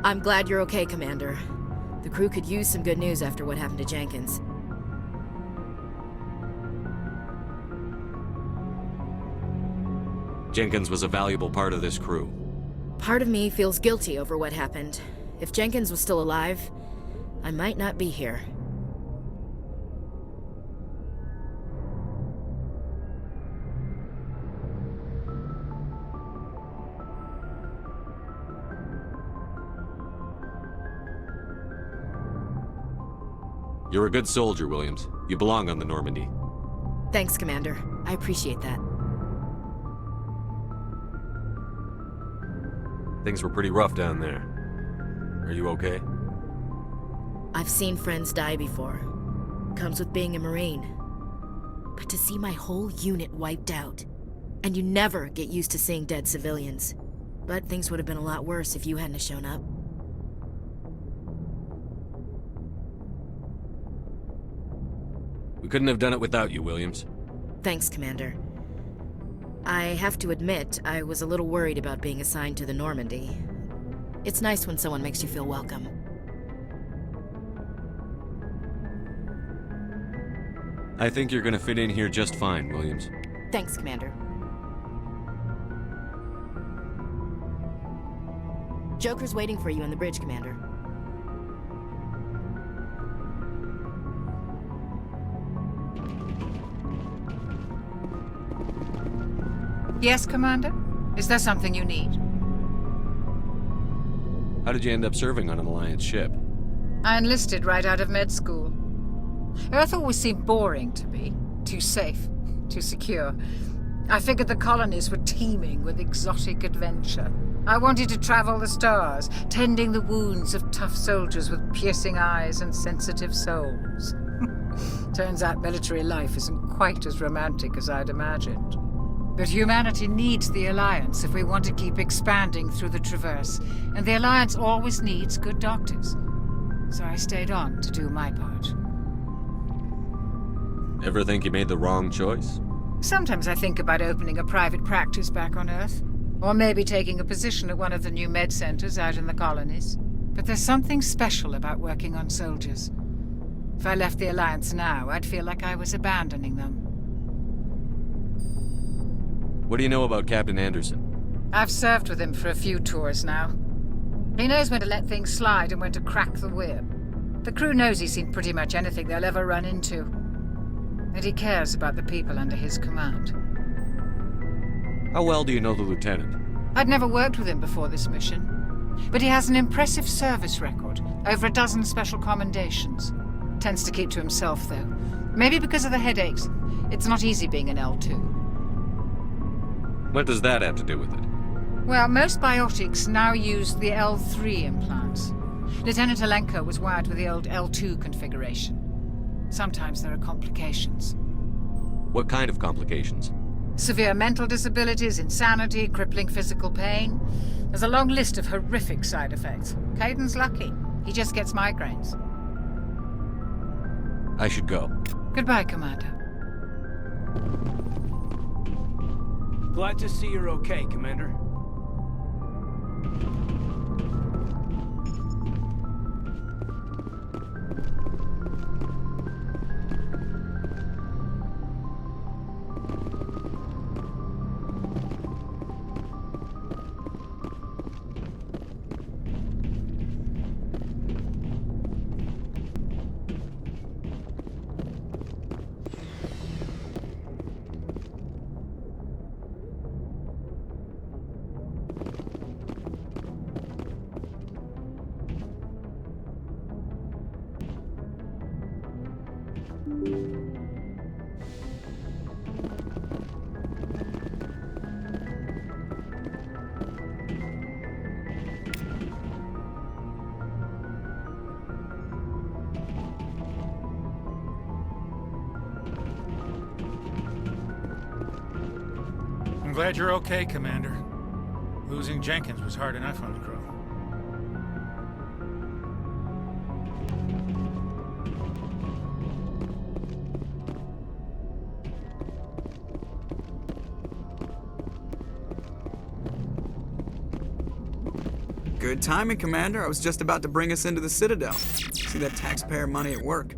I'm glad you're okay, Commander. The crew could use some good news after what happened to Jenkins. Jenkins was a valuable part of this crew. Part of me feels guilty over what happened. If Jenkins was still alive, I might not be here. You're a good soldier, Williams. You belong on the Normandy. Thanks, Commander. I appreciate that. Things were pretty rough down there. Are you okay? I've seen friends die before. Comes with being a Marine. But to see my whole unit wiped out, and you never get used to seeing dead civilians. But things would have been a lot worse if you hadn't shown up. We couldn't have done it without you, Williams. Thanks, Commander. I have to admit, I was a little worried about being assigned to the Normandy. It's nice when someone makes you feel welcome. I think you're gonna fit in here just fine, Williams. Thanks, Commander. Joker's waiting for you on the bridge, Commander. Yes, Commander? Is there something you need? How did you end up serving on an Alliance ship? I enlisted right out of med school. Earth always seemed boring to me. Too safe, too secure. I figured the colonies were teeming with exotic adventure. I wanted to travel the stars, tending the wounds of tough soldiers with piercing eyes and sensitive souls. Turns out military life isn't quite as romantic as I'd imagined. But humanity needs the Alliance if we want to keep expanding through the Traverse, and the Alliance always needs good doctors. So I stayed on to do my part. Ever think you made the wrong choice? Sometimes I think about opening a private practice back on Earth, or maybe taking a position at one of the new med centers out in the colonies. But there's something special about working on soldiers. If I left the Alliance now, I'd feel like I was abandoning them. What do you know about Captain Anderson? I've served with him for a few tours now. He knows when to let things slide and when to crack the whip. The crew knows he's seen pretty much anything they'll ever run into. And he cares about the people under his command. How well do you know the lieutenant? I'd never worked with him before this mission. But he has an impressive service record, over a dozen special commendations. Tends to keep to himself, though. Maybe because of the headaches. It's not easy being an L2. What does that have to do with it? Well, most biotics now use the L3 implants. Lieutenant Alenko was wired with the old L2 configuration. Sometimes there are complications. What kind of complications? Severe mental disabilities, insanity, crippling physical pain. There's a long list of horrific side effects. Caden's lucky. He just gets migraines. I should go. Goodbye, Commander. Glad to see you're okay, Commander. I'm glad you're okay, Commander. Losing Jenkins was hard enough on the crew. Good timing, Commander. I was just about to bring us into the Citadel. See that taxpayer money at work.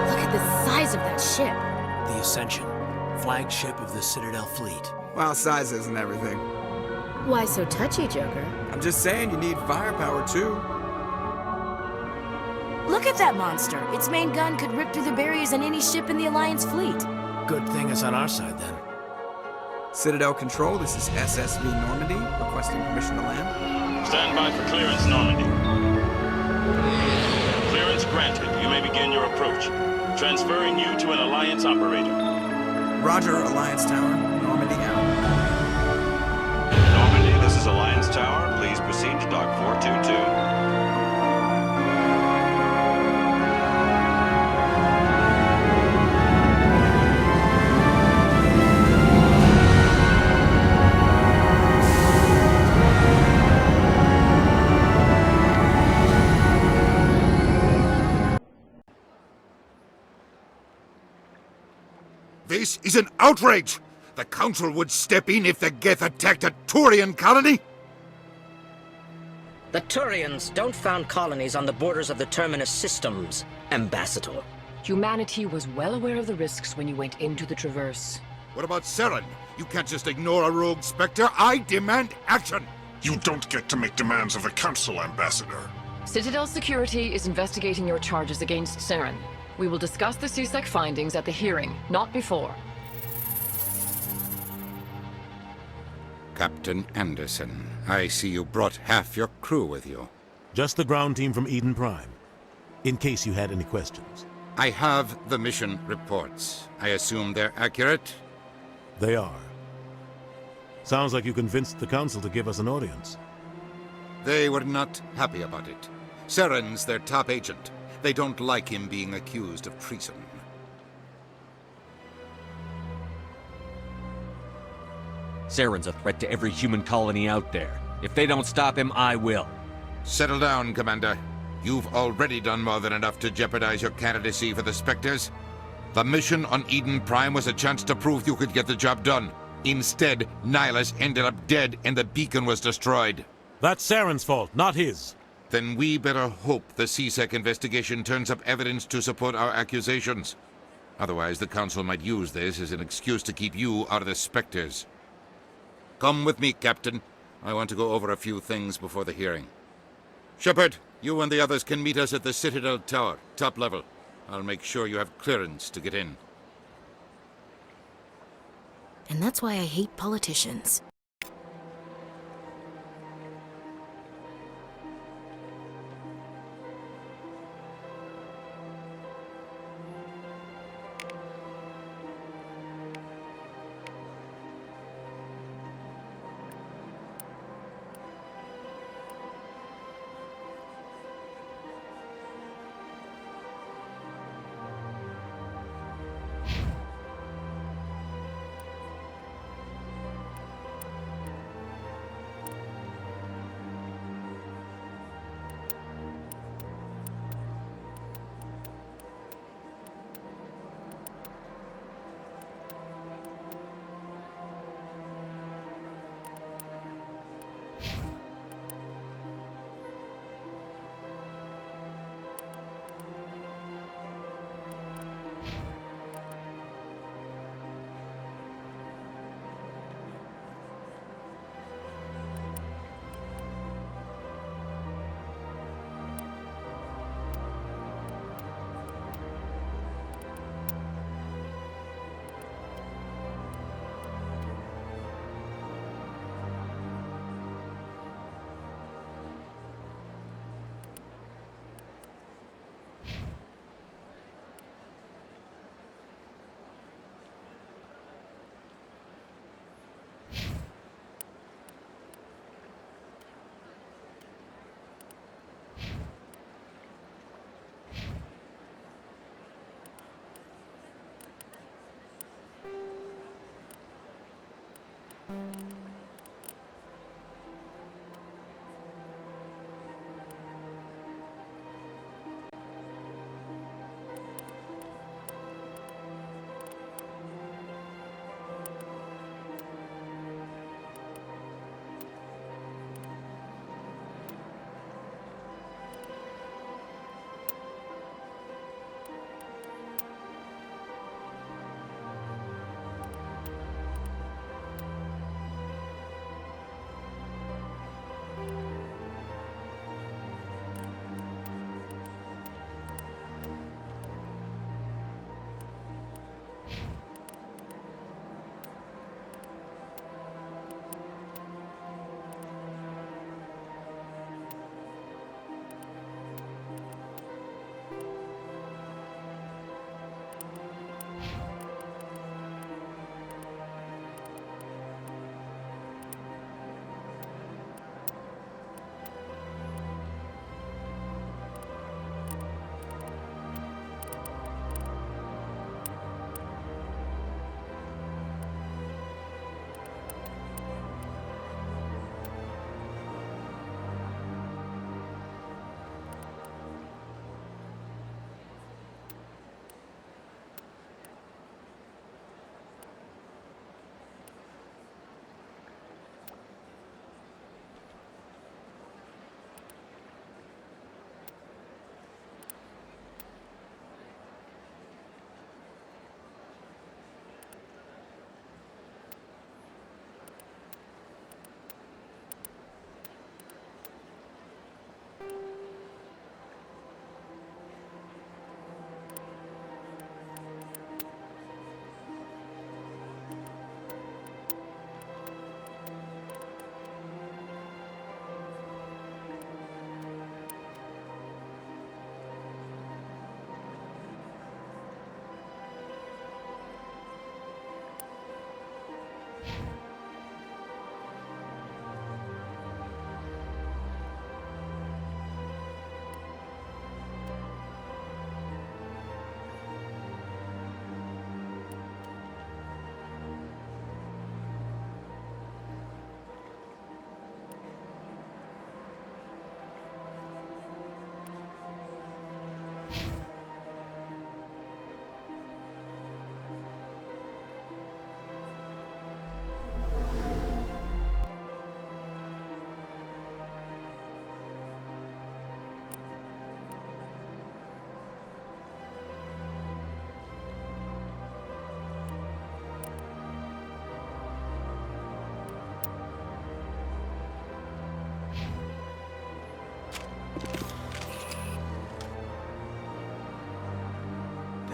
Look at the size of that ship. The Ascension, flagship of the Citadel fleet. Well, size isn't everything. Why so touchy, Joker? I'm just saying you need firepower, too. Look at that monster. Its main gun could rip through the barriers in any ship in the Alliance fleet. Good thing it's on our side, then. Citadel Control, this is SSV Normandy, requesting permission to land. Stand by for clearance, Normandy. Clearance granted. You may begin your approach. Transferring you to an Alliance operator. Roger, Alliance Tower. Normandy out. Normandy, this is Alliance Tower. Please proceed to Dock 422. This is an outrage! The Council would step in if the Geth attacked a Turian colony? The Turians don't found colonies on the borders of the Terminus systems, Ambassador. Humanity was well aware of the risks when you went into the Traverse. What about Saren? You can't just ignore a rogue Spectre. I demand action! You don't get to make demands of the Council, Ambassador. Citadel Security is investigating your charges against Saren. We will discuss the CSEC findings at the hearing, not before. Captain Anderson, I see you brought half your crew with you. Just the ground team from Eden Prime, in case you had any questions. I have the mission reports. I assume they're accurate? They are. Sounds like you convinced the Council to give us an audience. They were not happy about it. Saren's their top agent. They don't like him being accused of treason. Saren's a threat to every human colony out there. If they don't stop him, I will. Settle down, Commander. You've already done more than enough to jeopardize your candidacy for the Spectres. The mission on Eden Prime was a chance to prove you could get the job done. Instead, Nihilus ended up dead and the beacon was destroyed. That's Saren's fault, not his. Then we better hope the CSEC investigation turns up evidence to support our accusations. Otherwise, the Council might use this as an excuse to keep you out of the Spectres. Come with me, Captain. I want to go over a few things before the hearing. Shepard, you and the others can meet us at the Citadel Tower, top level. I'll make sure you have clearance to get in. And that's why I hate politicians.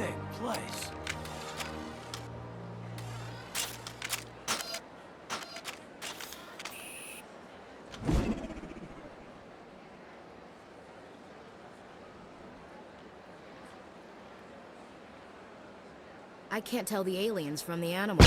big place. I can't tell the aliens from the animals.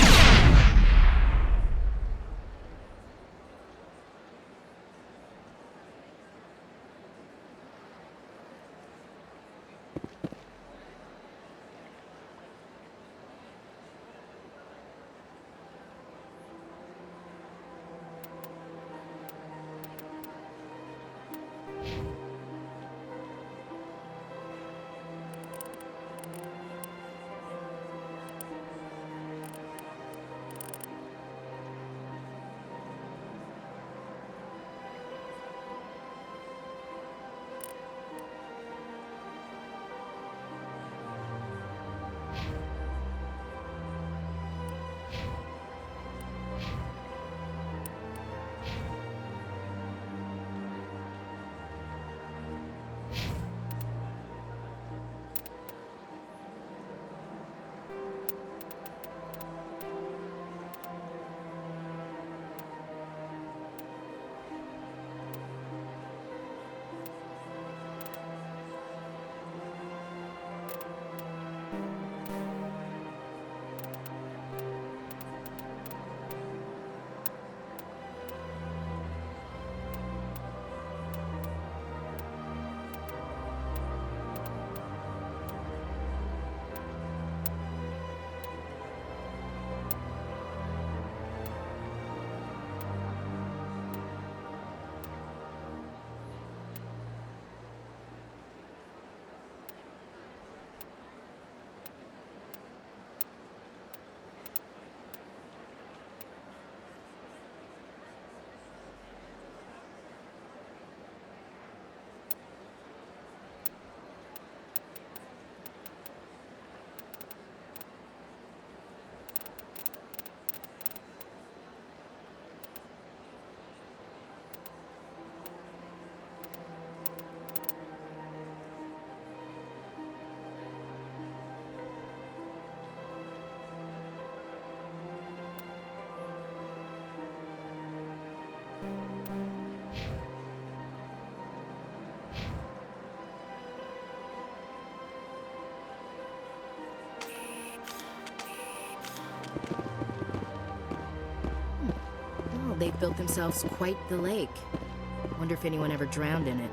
Oh, they've built themselves quite the lake. Wonder if anyone ever drowned in it.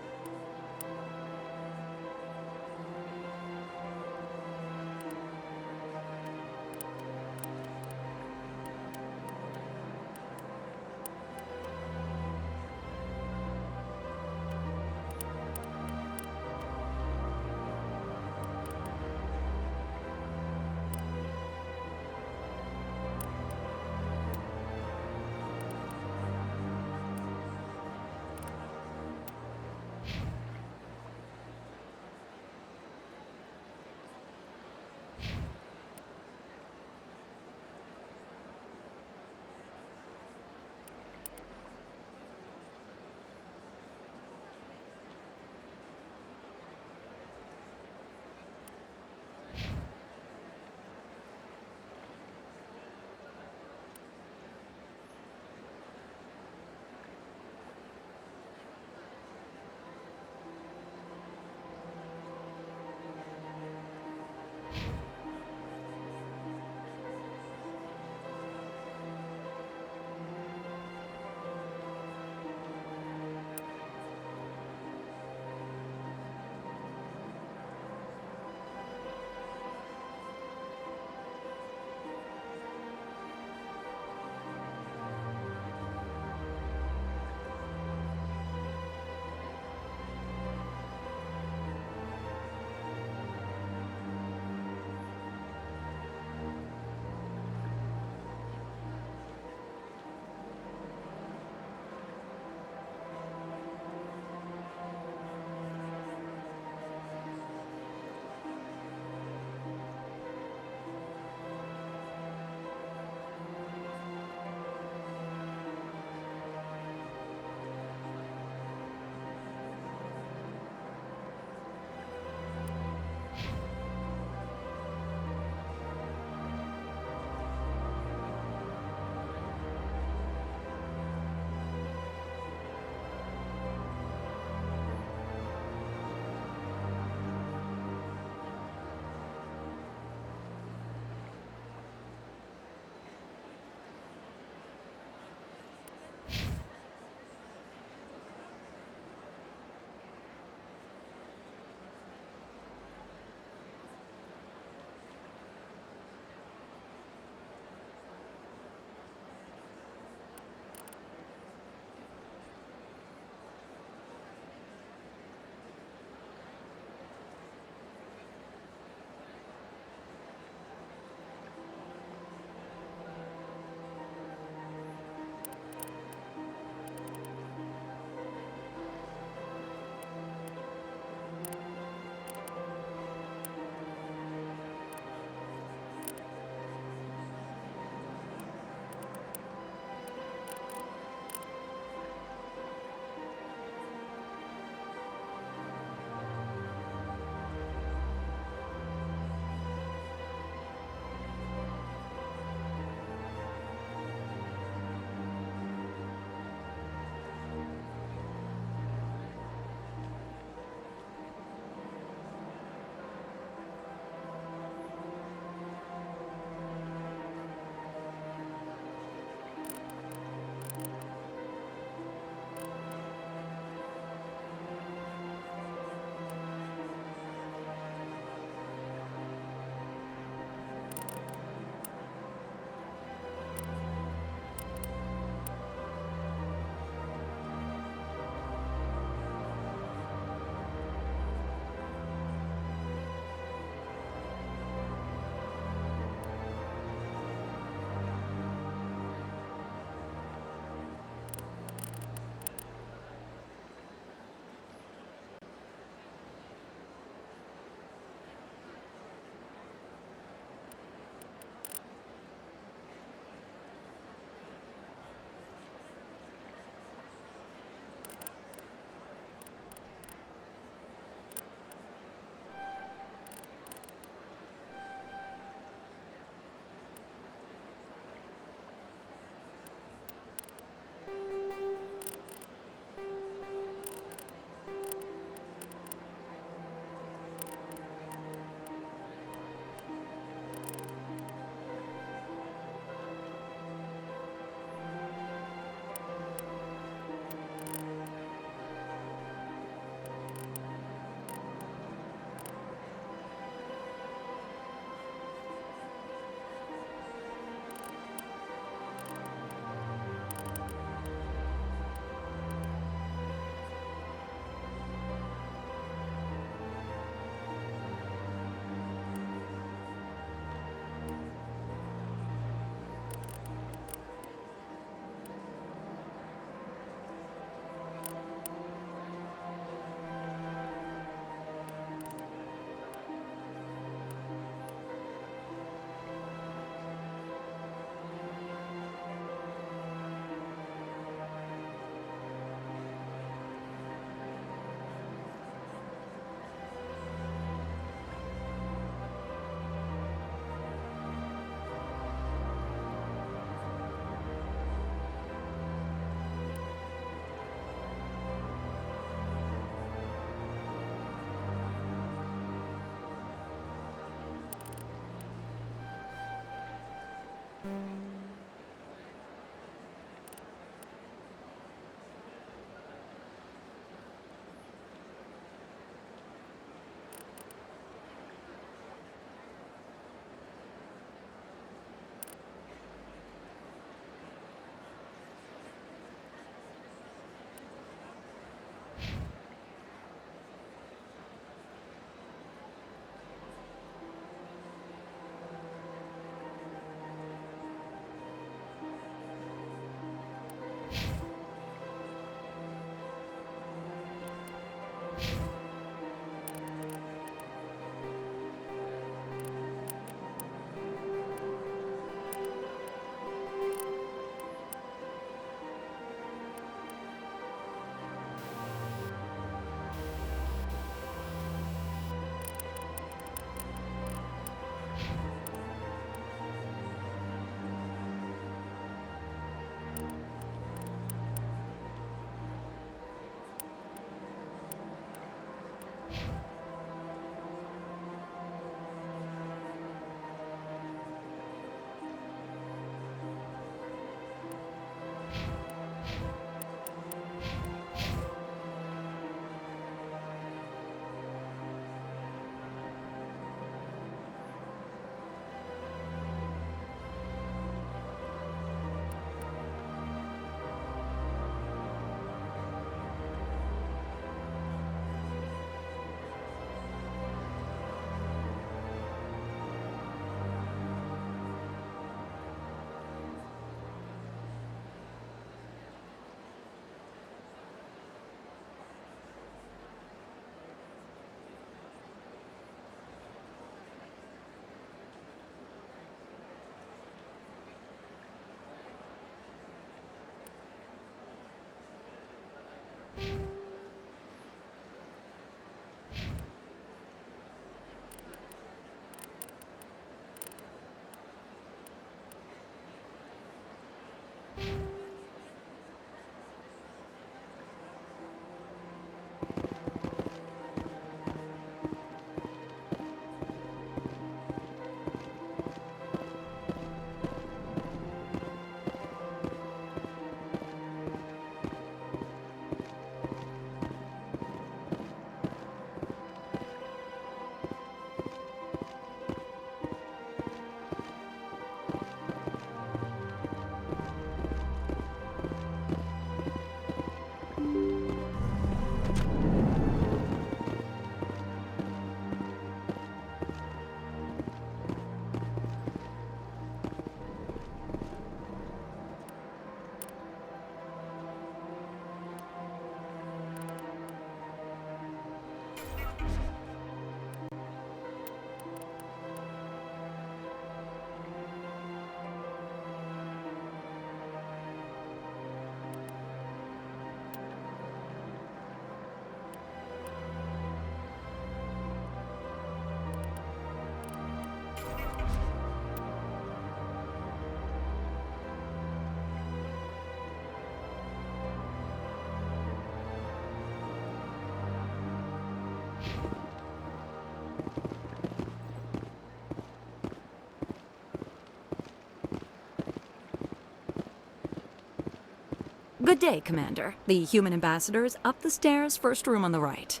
Good day, Commander. The human ambassador is up the stairs, first room on the right.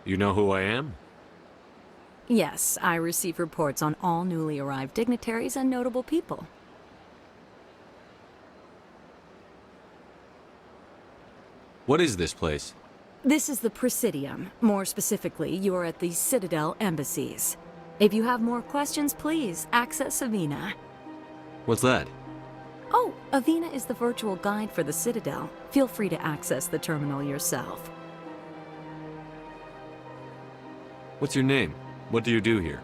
You know who I am? Yes, I receive reports on all newly arrived dignitaries and notable people. What is this place? This is the Presidium. More specifically, you are at the Citadel embassies. If you have more questions, please access Avina. What's that? Oh, Avina is the virtual guide for the Citadel. Feel free to access the terminal yourself. What's your name? What do you do here?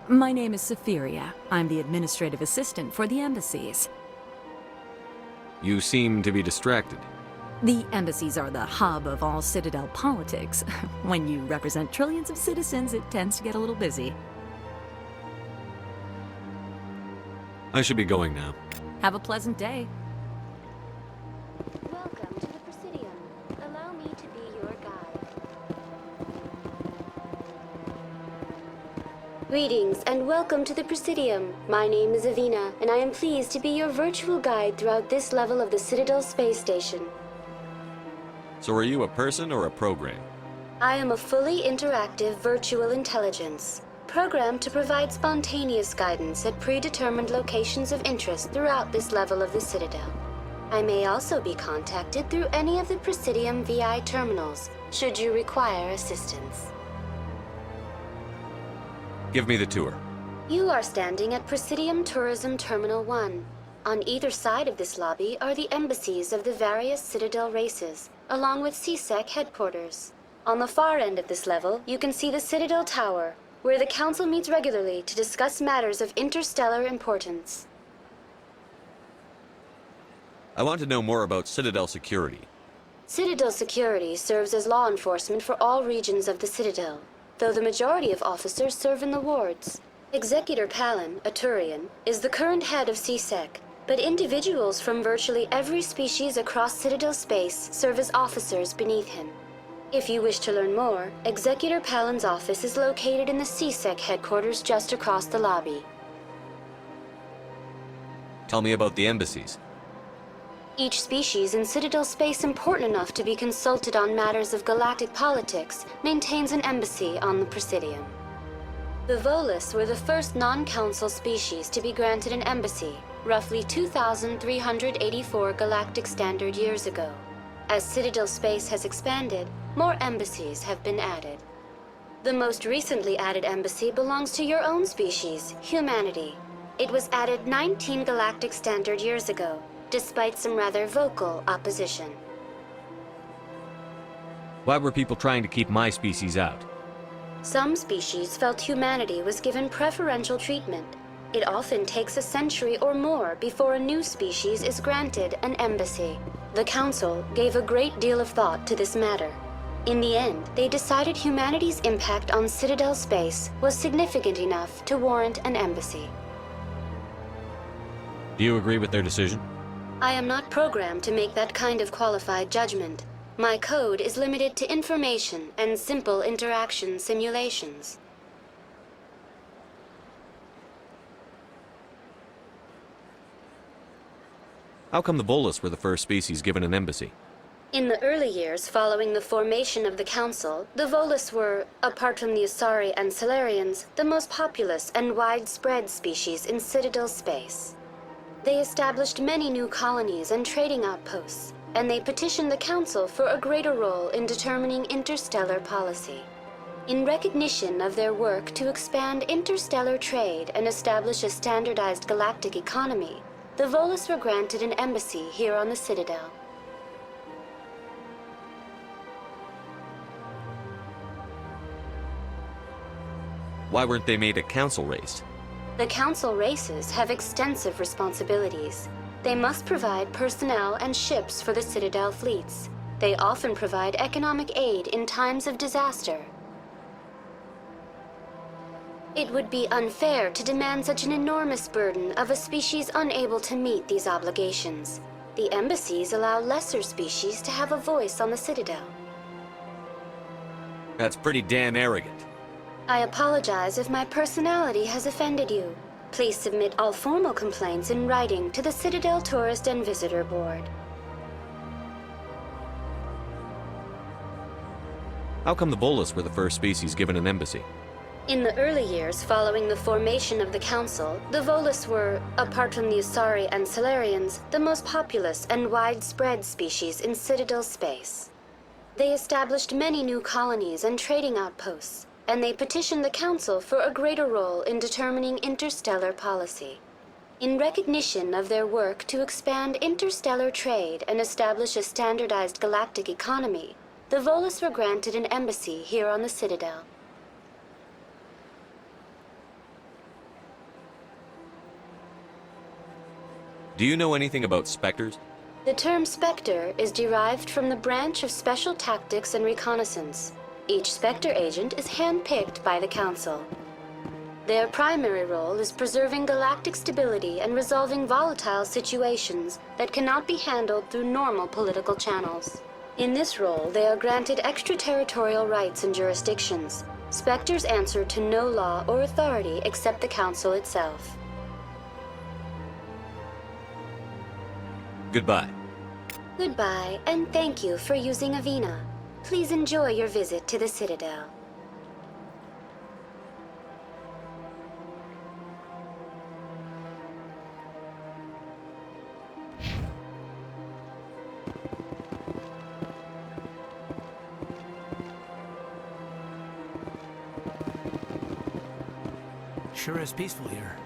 My name is Safiria. I'm the administrative assistant for the embassies. You seem to be distracted. The embassies are the hub of all Citadel politics. When you represent trillions of citizens, it tends to get a little busy. I should be going now. Have a pleasant day. Welcome to the Presidium. Allow me to be your guide. Greetings and welcome to the Presidium. My name is Avina, and I am pleased to be your virtual guide throughout this level of the Citadel space station. So are you a person or a program? I am a fully interactive virtual intelligence, programmed to provide spontaneous guidance at predetermined locations of interest throughout this level of the Citadel. I may also be contacted through any of the Presidium VI terminals, should you require assistance. Give me the tour. You are standing at Presidium Tourism Terminal 1. On either side of this lobby are the embassies of the various Citadel races, along with CSEC headquarters. On the far end of this level, you can see the Citadel Tower, where the Council meets regularly to discuss matters of interstellar importance. I want to know more about Citadel security. Citadel security serves as law enforcement for all regions of the Citadel, though the majority of officers serve in the wards. Executor Palin, a Turian, is the current head of CSEC, but individuals from virtually every species across Citadel space serve as officers beneath him. If you wish to learn more, Executor Palin's office is located in the CSEC headquarters just across the lobby. Tell me about the embassies. Each species in Citadel space important enough to be consulted on matters of galactic politics maintains an embassy on the Presidium. The Volus were the first non-council species to be granted an embassy, roughly 2,384 galactic standard years ago. As Citadel space has expanded, more embassies have been added. The most recently added embassy belongs to your own species, humanity. It was added 19 galactic standard years ago, despite some rather vocal opposition. Why were people trying to keep my species out? Some species felt humanity was given preferential treatment. It often takes a century or more before a new species is granted an embassy. The Council gave a great deal of thought to this matter. In the end, they decided humanity's impact on Citadel space was significant enough to warrant an embassy. Do you agree with their decision? I am not programmed to make that kind of qualified judgment. My code is limited to information and simple interaction simulations. How come the Volus were the first species given an embassy? In the early years following the formation of the Council, the Volus were, apart from the Asari and Solarians, the most populous and widespread species in Citadel space. They established many new colonies and trading outposts, and they petitioned the Council for a greater role in determining interstellar policy. In recognition of their work to expand interstellar trade and establish a standardized galactic economy, the Volus were granted an embassy here on the Citadel. Why weren't they made a council race? The Council races have extensive responsibilities. They must provide personnel and ships for the Citadel fleets. They often provide economic aid in times of disaster. It would be unfair to demand such an enormous burden of a species unable to meet these obligations. The embassies allow lesser species to have a voice on the Citadel. That's pretty damn arrogant. I apologize if my personality has offended you. Please submit all formal complaints in writing to the Citadel Tourist and Visitor Board. How come the Volus were the first species given an embassy? In the early years following the formation of the Council, the Volus were, apart from the Asari and Solarians, the most populous and widespread species in Citadel space. They established many new colonies and trading outposts, and they petitioned the Council for a greater role in determining interstellar policy. In recognition of their work to expand interstellar trade and establish a standardized galactic economy, the Volus were granted an embassy here on the Citadel. Do you know anything about specters? The term Spectre is derived from the branch of Special Tactics and Reconnaissance. Each Spectre agent is handpicked by the Council. Their primary role is preserving galactic stability and resolving volatile situations that cannot be handled through normal political channels. In this role, they are granted extraterritorial rights and jurisdictions. Spectres answer to no law or authority except the Council itself. Goodbye. Goodbye, and thank you for using Avina. Please enjoy your visit to the Citadel. Sure is peaceful here.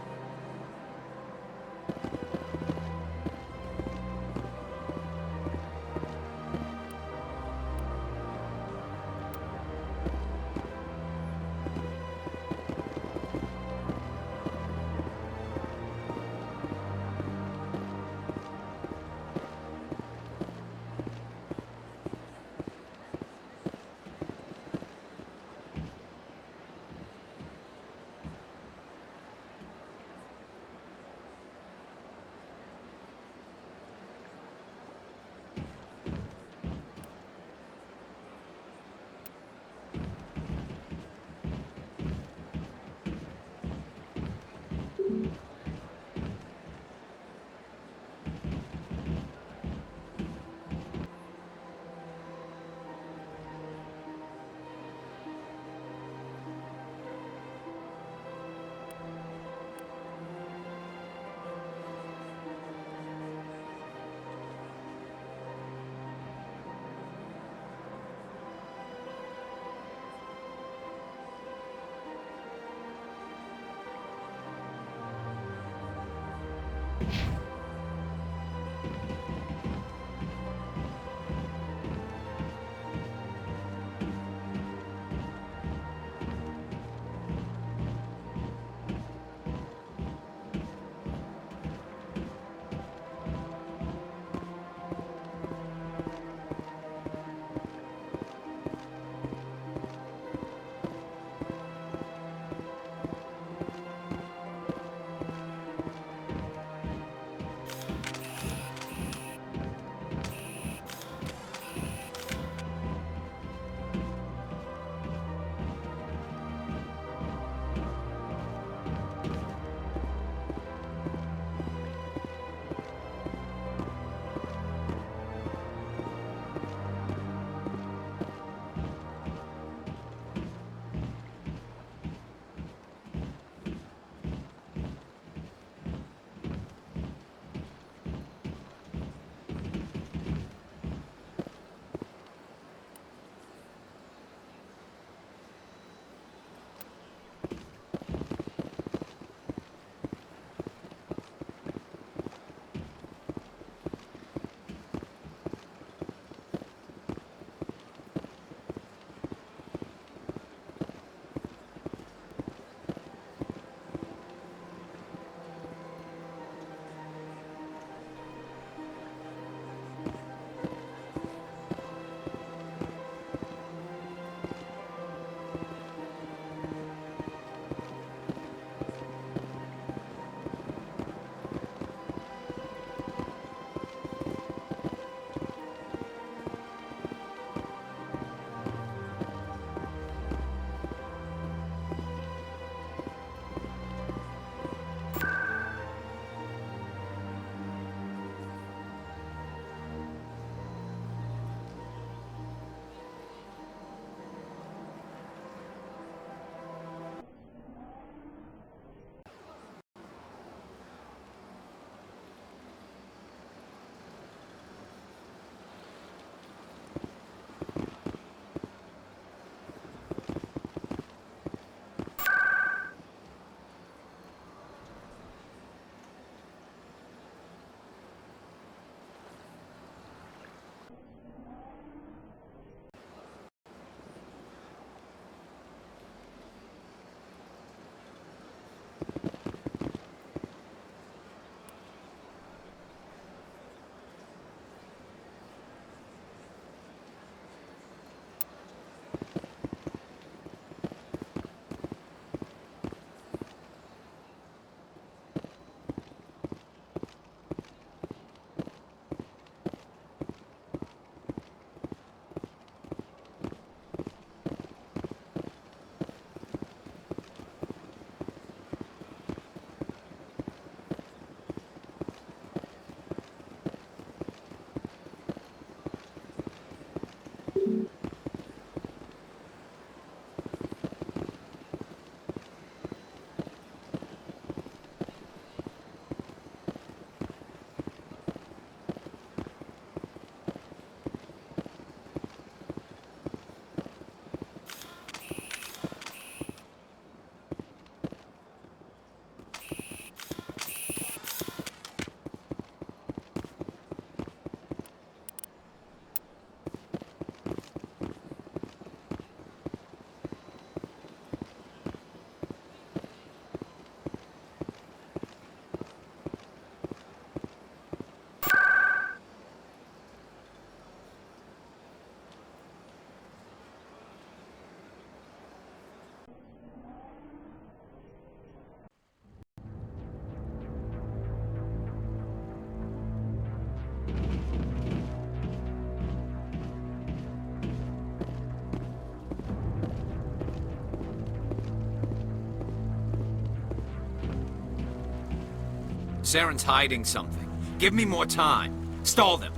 Saren's hiding something. Give me more time. Stall them.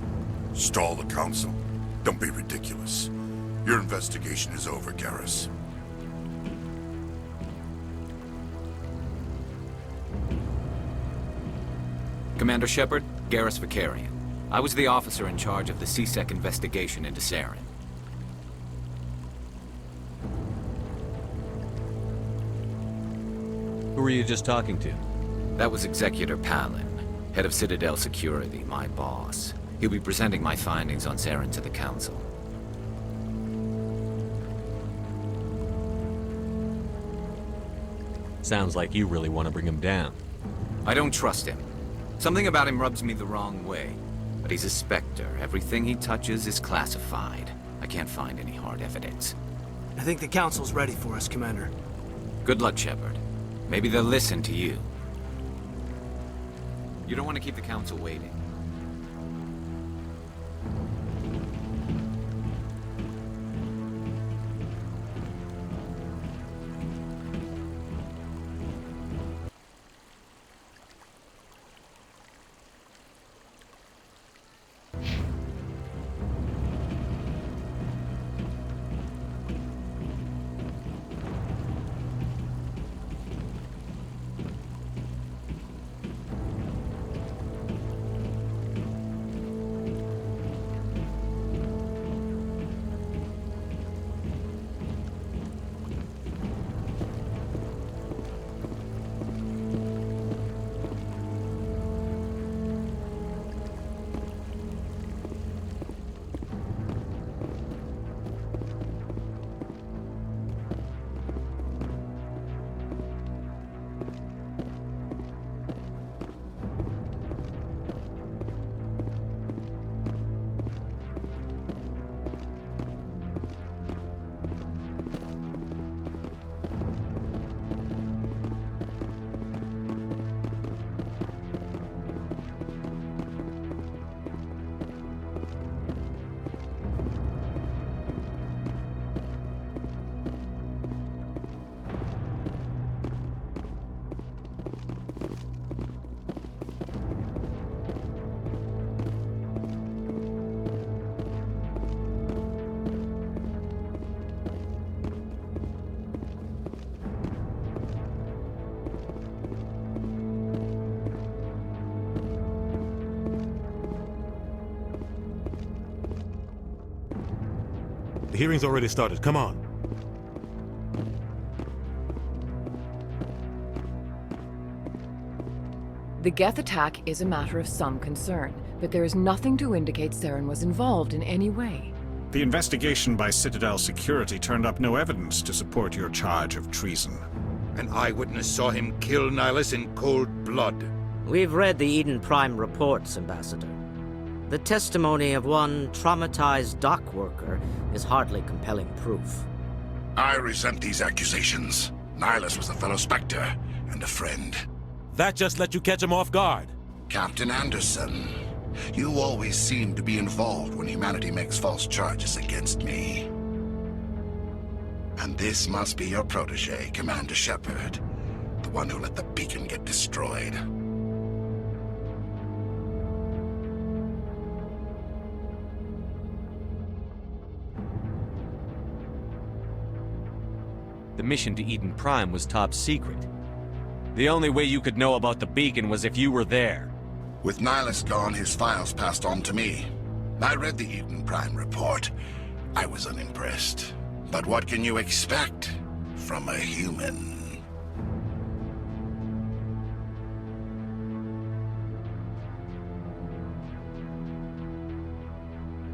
Stall the Council? Don't be ridiculous. Your investigation is over, Garrus. Commander Shepard, Garrus Vicarian. I was the officer in charge of the CSEC investigation into Saren. Who were you just talking to? That was Executor Palin, head of Citadel Security, my boss. He'll be presenting my findings on Saren to the Council. Sounds like you really want to bring him down. I don't trust him. Something about him rubs me the wrong way. But he's a Spectre. Everything he touches is classified. I can't find any hard evidence. I think the Council's ready for us, Commander. Good luck, Shepard. Maybe they'll listen to you. You don't want to keep the Council waiting. The hearing's already started. Come on. The Geth attack is a matter of some concern, but there is nothing to indicate Saren was involved in any way. The investigation by Citadel Security turned up no evidence to support your charge of treason. An eyewitness saw him kill Nihilus in cold blood. We've read the Eden Prime reports, Ambassador. The testimony of one traumatized dock worker is hardly compelling proof. I resent these accusations. Nihilus was a fellow Spectre and a friend. That just let you catch him off guard. Captain Anderson, you always seem to be involved when humanity makes false charges against me. And this must be your protege, Commander Shepard, the one who let the beacon get destroyed. The mission to Eden Prime was top secret. The only way you could know about the beacon was if you were there. With Nihilus gone, his files passed on to me. I read the Eden Prime report. I was unimpressed. But what can you expect from a human?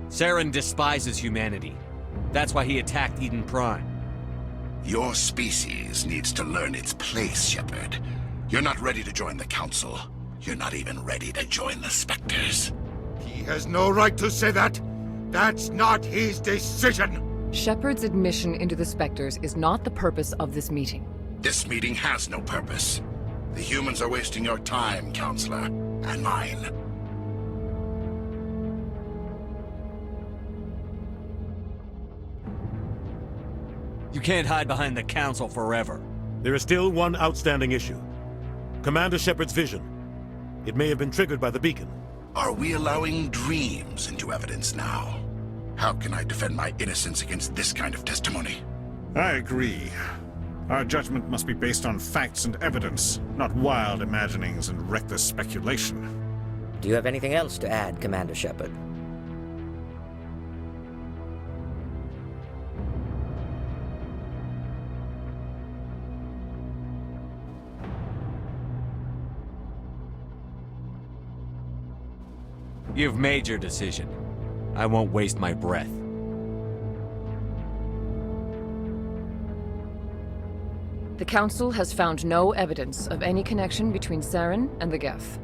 Saren despises humanity. That's why he attacked Eden Prime. Your species needs to learn its place, Shepard. You're not ready to join the Council. You're not even ready to join the Spectres. He has no right to say that. That's not his decision. Shepard's admission into the Spectres is not the purpose of this meeting. This meeting has no purpose. The humans are wasting your time, Counselor, and mine. We can't hide behind the Council forever. There is still one outstanding issue. Commander Shepard's vision. It may have been triggered by the beacon. Are we allowing dreams into evidence now? How can I defend my innocence against this kind of testimony? I agree. Our judgment must be based on facts and evidence, not wild imaginings and reckless speculation. Do you have anything else to add, Commander Shepard? You've made your decision. I won't waste my breath. The Council has found no evidence of any connection between Saren and the Geth.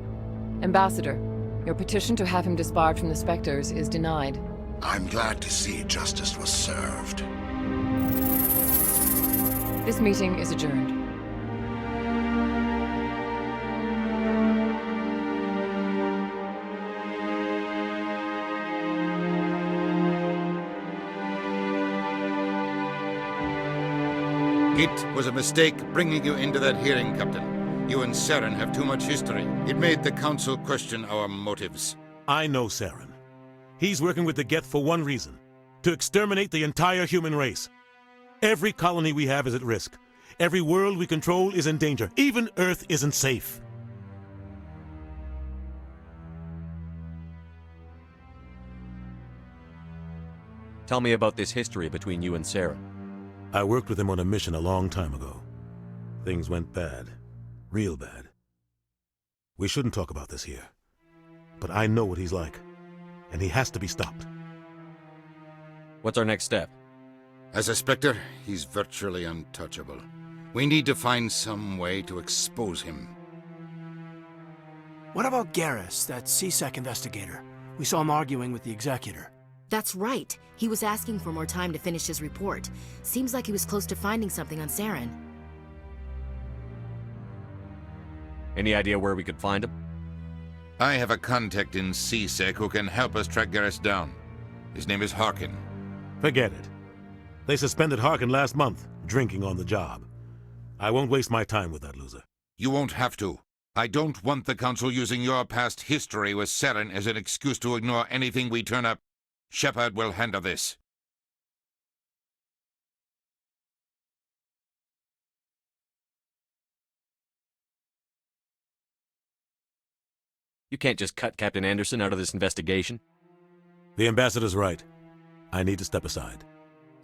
Ambassador, your petition to have him disbarred from the Spectres is denied. I'm glad to see justice was served. This meeting is adjourned. It was a mistake bringing you into that hearing, Captain. You and Saren have too much history. It made the Council question our motives. I know Saren. He's working with the Geth for one reason. To exterminate the entire human race. Every colony we have is at risk. Every world we control is in danger. Even Earth isn't safe. Tell me about this history between you and Saren. I worked with him on a mission a long time ago. Things went bad. Real bad. We shouldn't talk about this here. But I know what he's like. And he has to be stopped. What's our next step? As a Spectre, he's virtually untouchable. We need to find some way to expose him. What about Garrus, that CSEC investigator? We saw him arguing with the Executor. That's right. He was asking for more time to finish his report. Seems like he was close to finding something on Saren. Any idea where we could find him? I have a contact in CSEC who can help us track Garrus down. His name is Harkin. Forget it. They suspended Harkin last month, drinking on the job. I won't waste my time with that loser. You won't have to. I don't want the Council using your past history with Saren as an excuse to ignore anything we turn up. Shepard will handle this. You can't just cut Captain Anderson out of this investigation. The Ambassador's right. I need to step aside.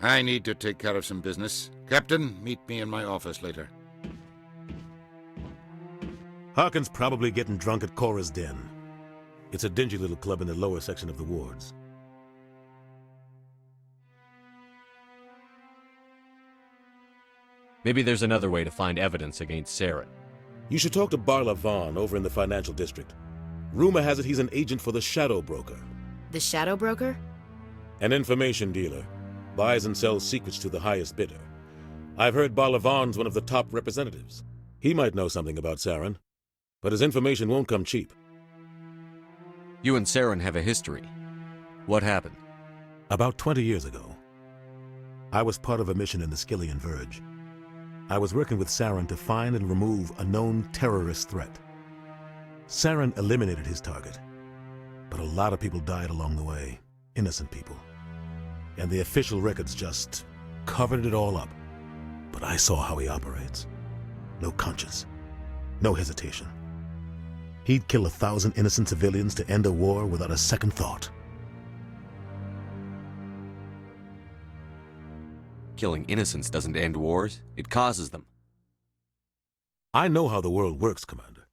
I need to take care of some business. Captain, meet me in my office later. Harkin's probably getting drunk at Cora's Den. It's a dingy little club in the lower section of the wards. Maybe there's another way to find evidence against Saren. You should talk to Barla Vaughn over in the financial district. Rumor has it he's an agent for the Shadow Broker. The Shadow Broker? An information dealer. Buys and sells secrets to the highest bidder. I've heard Barla Vaughn's one of the top representatives. He might know something about Saren, but his information won't come cheap. You and Saren have a history. What happened? About 20 years ago, I was part of a mission in the Skillian Verge. I was working with Saren to find and remove a known terrorist threat. Saren eliminated his target, but a lot of people died along the way, innocent people. And the official records just covered it all up. But I saw how he operates. No conscience, no hesitation. He'd kill 1,000 innocent civilians to end a war without a second thought. Killing innocents doesn't end wars, it causes them. I know how the world works, Commander.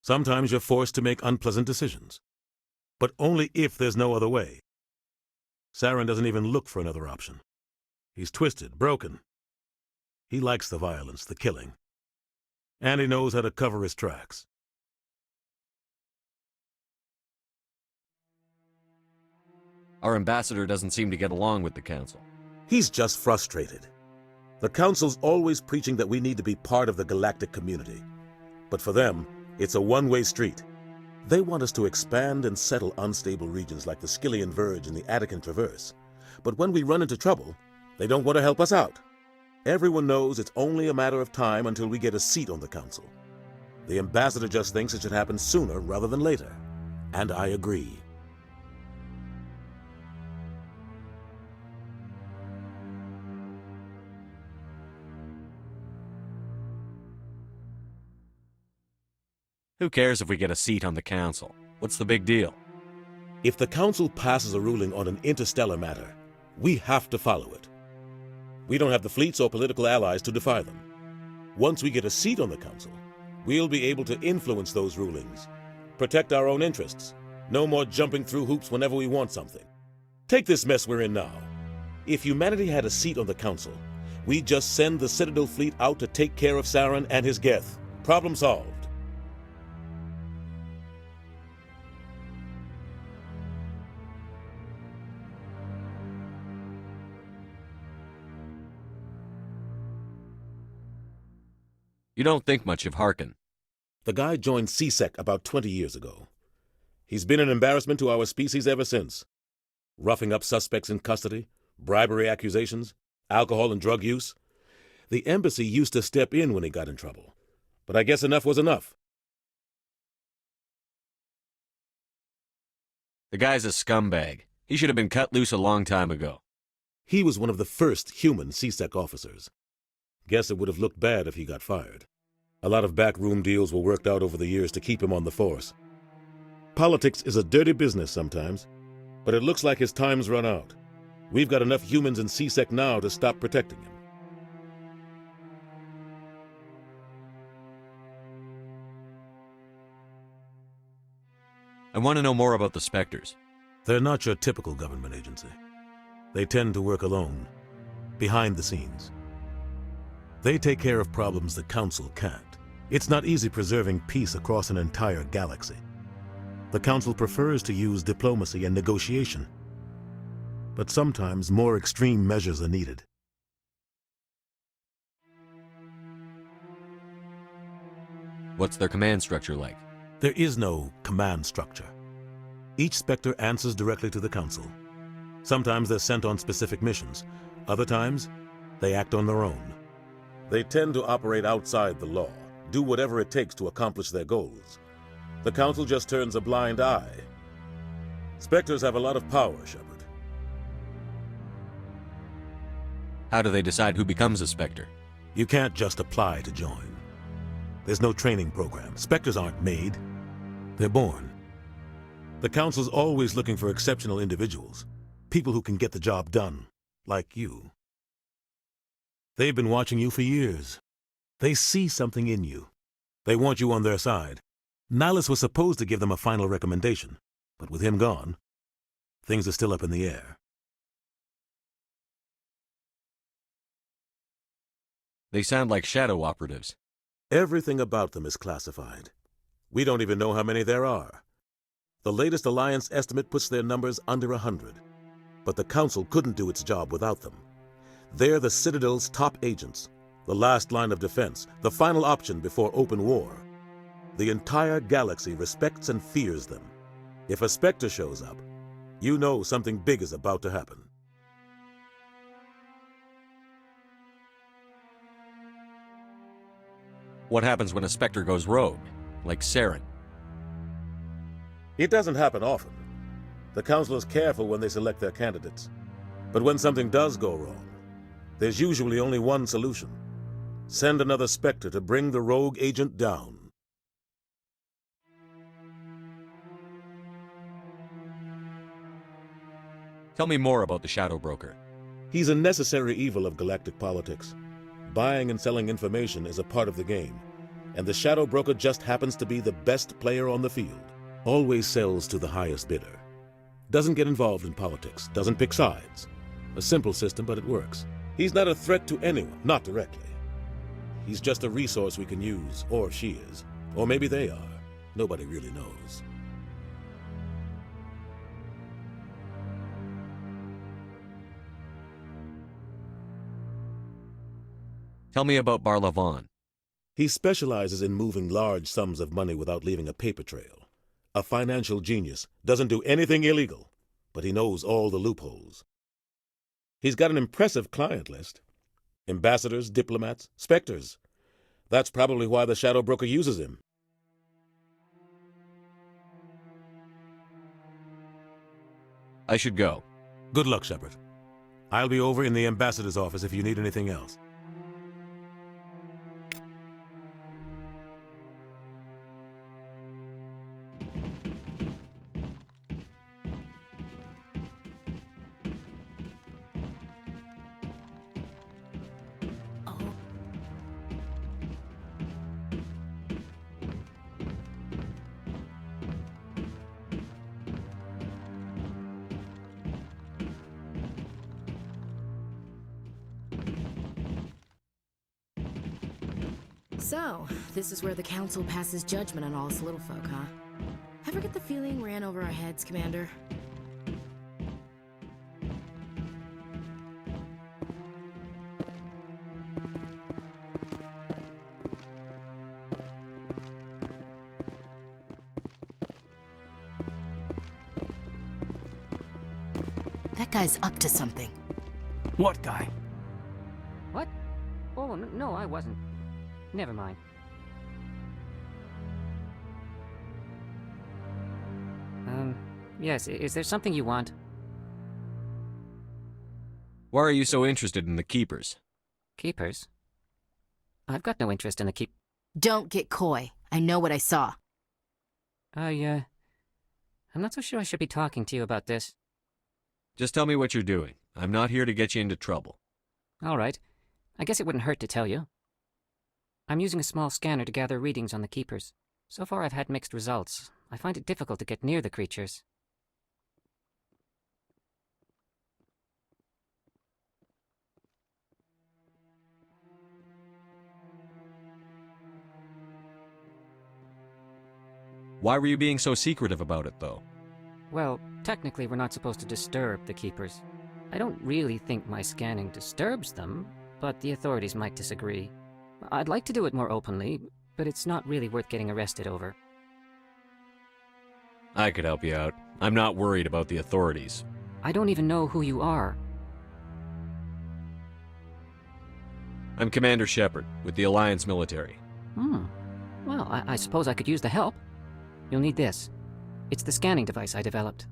Sometimes you're forced to make unpleasant decisions. But only if there's no other way. Saren doesn't even look for another option. He's twisted, broken. He likes the violence, the killing. And he knows how to cover his tracks. Our ambassador doesn't seem to get along with the Council. He's just frustrated. The Council's always preaching that we need to be part of the galactic community. But for them, it's a one-way street. They want us to expand and settle unstable regions like the Skillian Verge and the Attican Traverse. But when we run into trouble, they don't want to help us out. Everyone knows it's only a matter of time until we get a seat on the council. The ambassador just thinks it should happen sooner rather than later. And I agree. Who cares if we get a seat on the council? What's the big deal? If the council passes a ruling on an interstellar matter, we have to follow it. We don't have the fleets or political allies to defy them. Once we get a seat on the council, we'll be able to influence those rulings, protect our own interests. No more jumping through hoops whenever we want something. Take this mess we're in now. If humanity had a seat on the council, we'd just send the Citadel fleet out to take care of Saren and his Geth. Problem solved. You don't think much of Harkin. The guy joined CSEC about 20 years ago. He's been an embarrassment to our species ever since. Roughing up suspects in custody, bribery accusations, alcohol and drug use. The embassy used to step in when he got in trouble. But I guess enough was enough. The guy's a scumbag. He should have been cut loose a long time ago. He was one of the first human CSEC officers. Guess it would have looked bad if he got fired. A lot of backroom deals were worked out over the years to keep him on the force. Politics is a dirty business sometimes, but it looks like his time's run out. We've got enough humans in CSEC now to stop protecting him. I want to know more about the Spectres. They're not your typical government agency. They tend to work alone, behind the scenes. They take care of problems the Council can't. It's not easy preserving peace across an entire galaxy. The Council prefers to use diplomacy and negotiation. But sometimes more extreme measures are needed. What's their command structure like? There is no command structure. Each Spectre answers directly to the Council. Sometimes they're sent on specific missions. Other times, they act on their own. They tend to operate outside the law, do whatever it takes to accomplish their goals. The Council just turns a blind eye. Spectres have a lot of power, Shepard. How do they decide who becomes a Spectre? You can't just apply to join. There's no training program. Spectres aren't made. They're born. The Council's always looking for exceptional individuals. People who can get the job done, like you. They've been watching you for years. They see something in you. They want you on their side. Nihilus was supposed to give them a final recommendation, but with him gone, things are still up in the air. They sound like shadow operatives. Everything about them is classified. We don't even know how many there are. The latest Alliance estimate puts their numbers under 100. But the Council couldn't do its job without them. They're the Citadel's top agents, the last line of defense, the final option before open war. The entire galaxy respects and fears them. If a Spectre shows up, you know something big is about to happen. What happens when a Spectre goes rogue, like Saren? It doesn't happen often. The Council is careful when they select their candidates. But when something does go wrong, there's usually only one solution. Send another Spectre to bring the rogue agent down. Tell me more about the Shadow Broker. He's a necessary evil of galactic politics. Buying and selling information is a part of the game, and the Shadow Broker just happens to be the best player on the field. Always sells to the highest bidder. Doesn't get involved in politics, doesn't pick sides. A simple system, but it works. He's not a threat to anyone, not directly. He's just a resource we can use, or she is. Or maybe they are. Nobody really knows. Tell me about Barlavon. He specializes in moving large sums of money without leaving a paper trail. A financial genius, doesn't do anything illegal, but he knows all the loopholes. He's got an impressive client list. Ambassadors, diplomats, specters. That's probably why the Shadow Broker uses him. I should go. Good luck, Shepard. I'll be over in the ambassador's office if you need anything else. So, this is where the Council passes judgment on all us little folk, huh? Ever get the feeling ran over our heads, Commander? That guy's up to something. What guy? What? Oh, no, I wasn't. Never mind. Yes, is there something you want? Why are you so interested in the Keepers? Keepers? I've got no interest in the Don't get coy. I know what I saw. I'm not so sure I should be talking to you about this. Just tell me what you're doing. I'm not here to get you into trouble. All right. I guess it wouldn't hurt to tell you. I'm using a small scanner to gather readings on the Keepers. So far I've had mixed results. I find it difficult to get near the creatures. Why were you being so secretive about it, though? Well, technically we're not supposed to disturb the Keepers. I don't really think my scanning disturbs them, but the authorities might disagree. I'd like to do it more openly, but it's not really worth getting arrested over. I could help you out. I'm not worried about the authorities. I don't even know who you are. I'm Commander Shepard, with the Alliance military. Well, I suppose I could use the help. You'll need this. It's the scanning device I developed.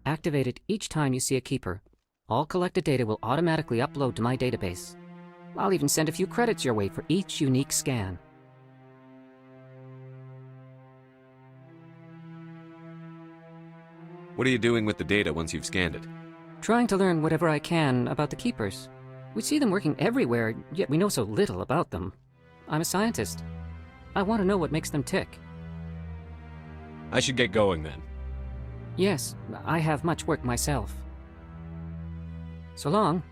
Activate it each time you see a Keeper. All collected data will automatically upload to my database. I'll even send a few credits your way for each unique scan. What are you doing with the data once you've scanned it? Trying to learn whatever I can about the Keepers. We see them working everywhere, yet we know so little about them. I'm a scientist. I want to know what makes them tick. I should get going then. Yes, I have much work myself. So long,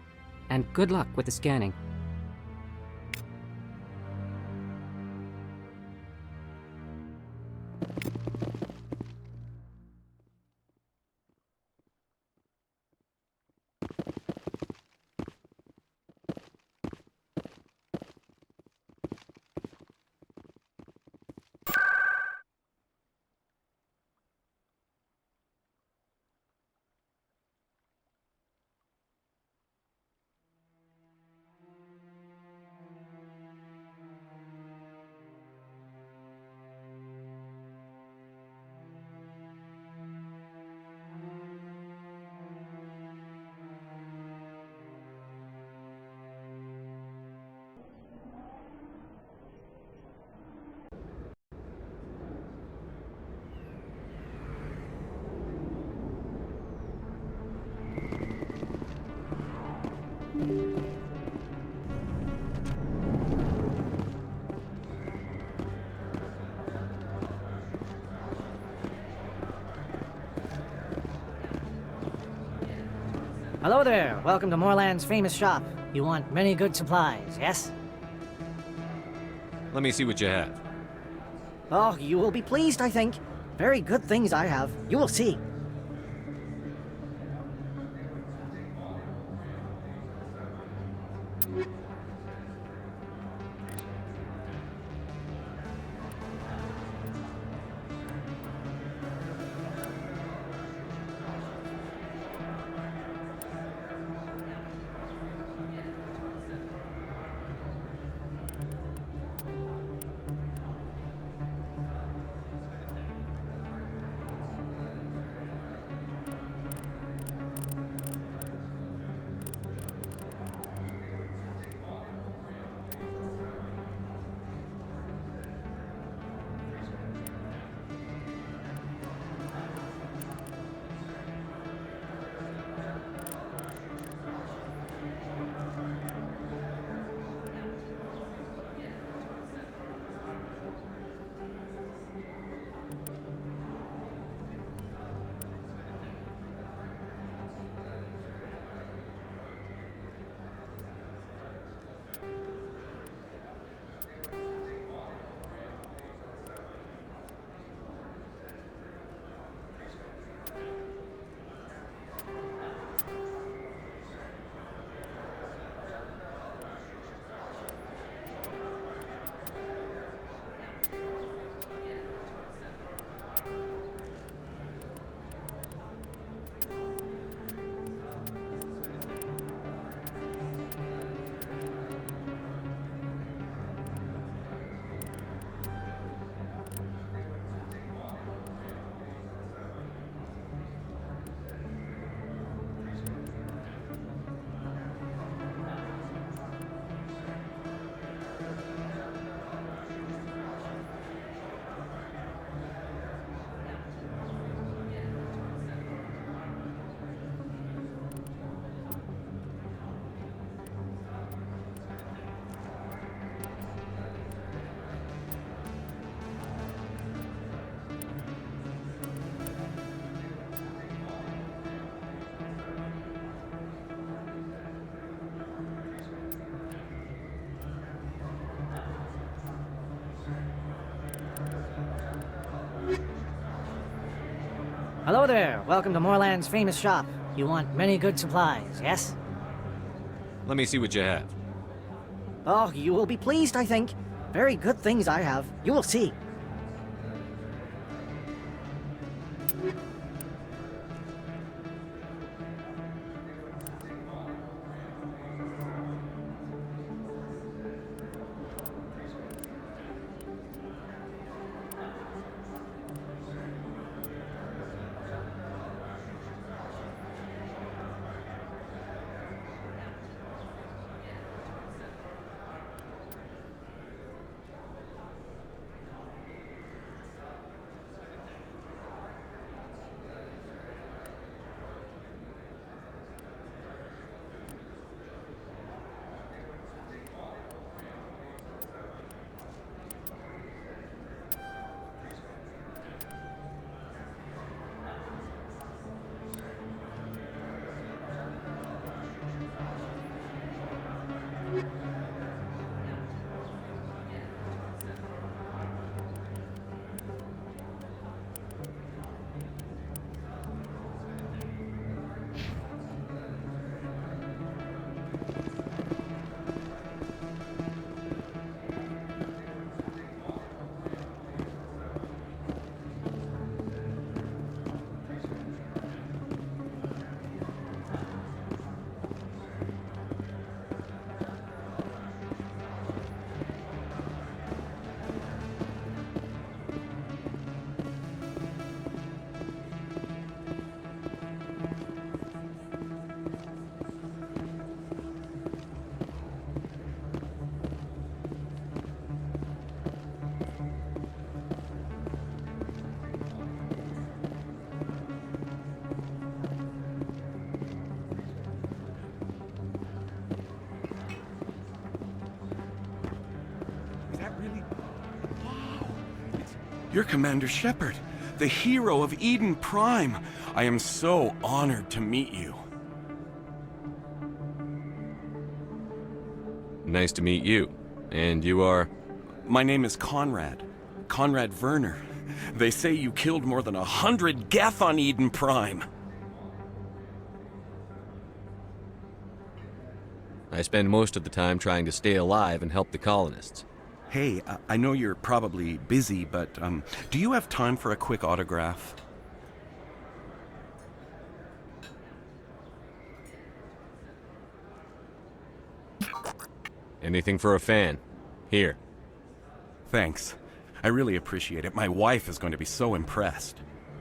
and good luck with the scanning. Hello there. Welcome to Moorland's famous shop. You want many good supplies, yes? Let me see what you have. Oh, you will be pleased, I think. Very good things I have. You will see. Hello there. Welcome to Moorland's famous shop. You want many good supplies, yes? Let me see what you have. Oh, you will be pleased, I think. Very good things I have. You will see. You're Commander Shepard, the hero of Eden Prime. I am so honored to meet you. Nice to meet you. And you are? My name is Conrad. Conrad Werner. They say you killed more than 100 Geth on Eden Prime. I spend most of the time trying to stay alive and help the colonists. Hey, I know you're probably busy, but do you have time for a quick autograph? Anything for a fan. Here. Thanks. I really appreciate it. My wife is going to be so impressed.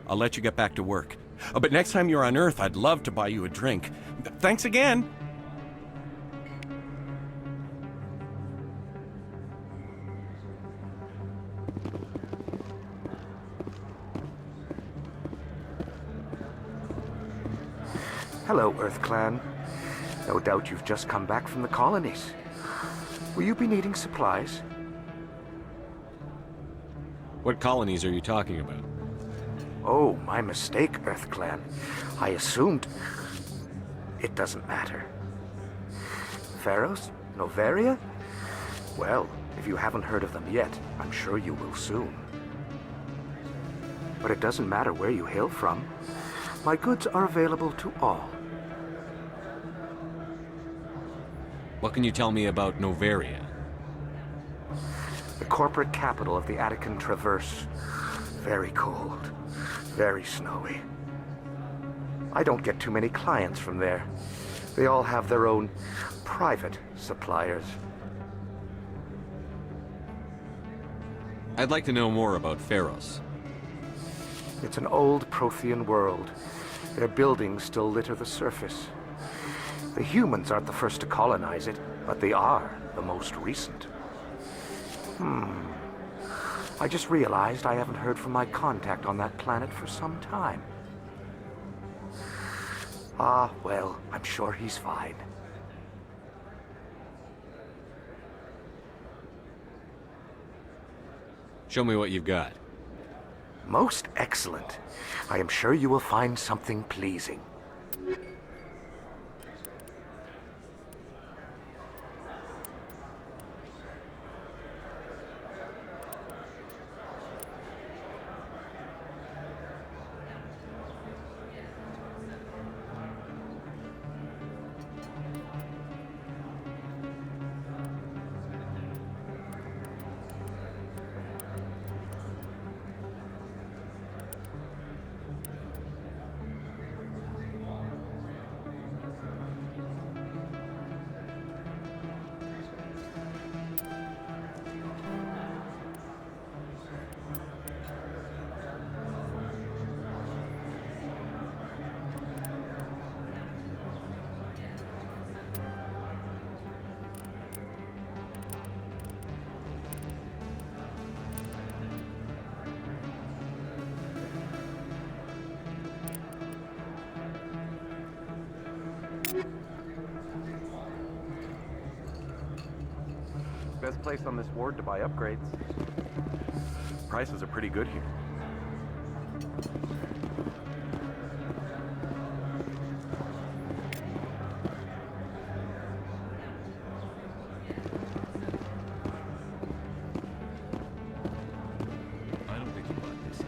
I'll let you get back to work. But next time you're on Earth, I'd love to buy you a drink. Thanks again! Hello, Earth Clan. No doubt you've just come back from the colonies. Will you be needing supplies? What colonies are you talking about? Oh, my mistake, Earth Clan. I assumed... It doesn't matter. Pharos? Noveria? Well, if you haven't heard of them yet, I'm sure you will soon. But it doesn't matter where you hail from. My goods are available to all. What can you tell me about Noveria? The corporate capital of the Attican Traverse. Very cold. Very snowy. I don't get too many clients from there. They all have their own private suppliers. I'd like to know more about Pharos. It's an old Prothean world. Their buildings still litter the surface. The humans aren't the first to colonize it, but they are the most recent. I just realized I haven't heard from my contact on that planet for some time. Ah, well, I'm sure he's fine. Show me what you've got. Most excellent. I am sure you will find something pleasing. Best place on this ward to buy upgrades. Prices are pretty good here. I don't think you bought this.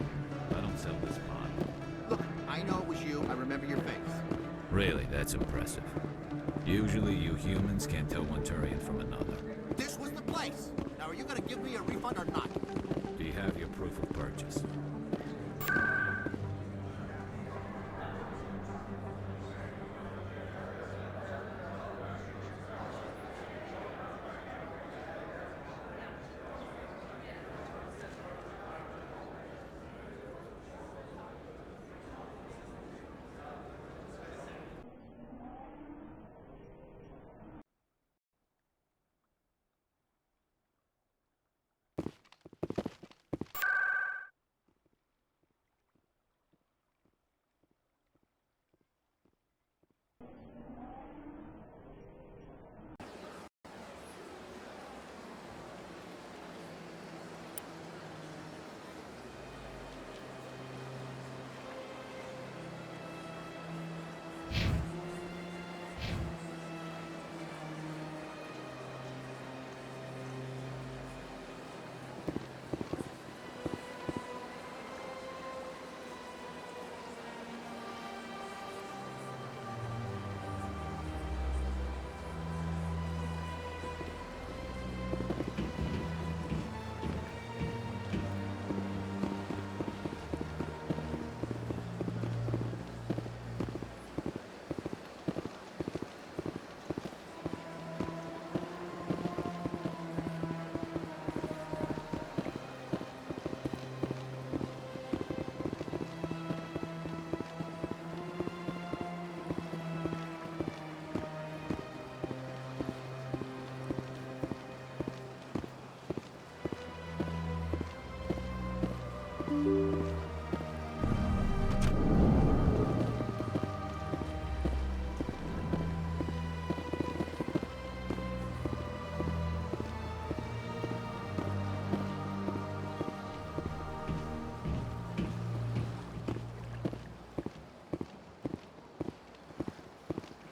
I don't sell this pot. Look, I know it was you. I remember your face. Really, that's impressive. Usually you humans can't tell one Turian from another. This was the place. Now, are you gonna give me a refund or not? Do you have your proof of purchase?